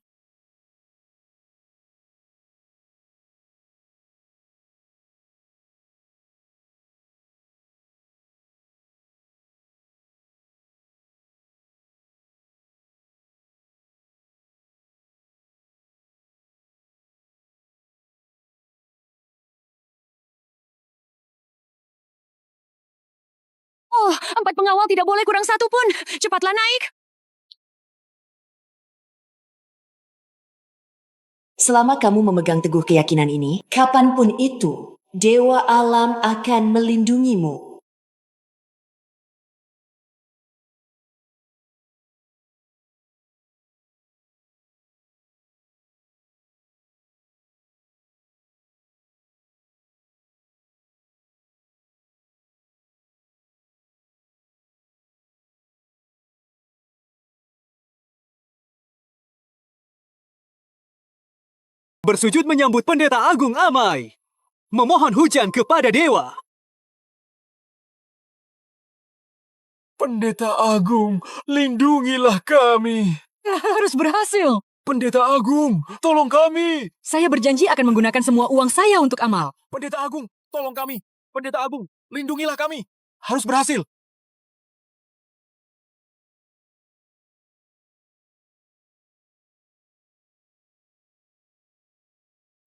Oh, 4 pengawal tidak boleh kurang 1 pun. Cepatlah naik. Selama kamu memegang teguh keyakinan ini, kapanpun itu, dewa alam akan melindungimu. Bersujud menyambut Pendeta Agung Amai. Memohon hujan kepada dewa. Pendeta Agung, lindungilah kami. Harus berhasil. Pendeta Agung, tolong kami! Saya berjanji akan menggunakan semua uang saya untuk amal. Pendeta Agung, tolong kami! Pendeta Agung, lindungilah kami! Harus berhasil!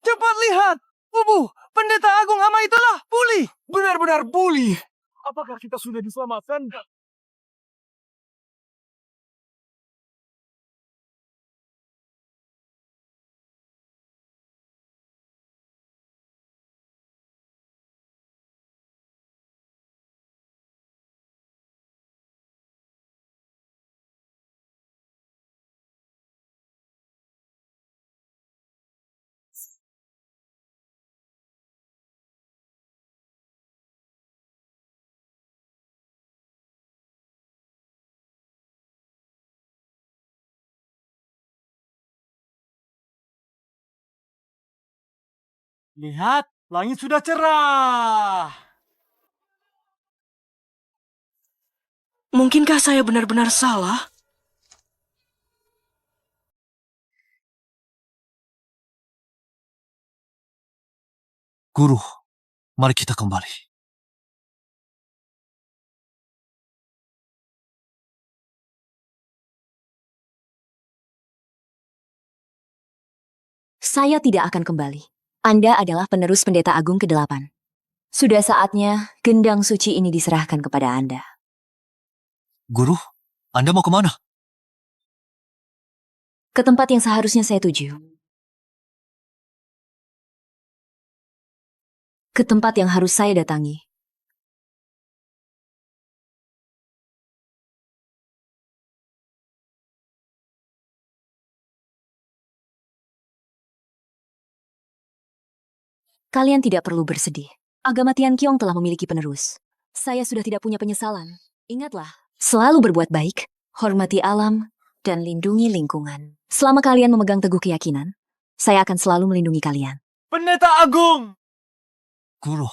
Cepat lihat! Bubu, pendeta agung Amai telah pulih! Benar-benar pulih! Apakah kita sudah diselamatkan? Lihat, langit sudah cerah. Mungkinkah saya benar-benar salah? Guru, mari kita kembali. Saya tidak akan kembali. Anda adalah penerus pendeta agung ke-8. Sudah saatnya gendang suci ini diserahkan kepada Anda. Guru, Anda mau kemana? Ke tempat yang seharusnya saya tuju. Ke tempat yang harus saya datangi. Kalian tidak perlu bersedih. Agama Tianqiong telah memiliki penerus. Saya sudah tidak punya penyesalan. Ingatlah, selalu berbuat baik, hormati alam, dan lindungi lingkungan. Selama kalian memegang teguh keyakinan, saya akan selalu melindungi kalian. Pendeta Agung! Guru,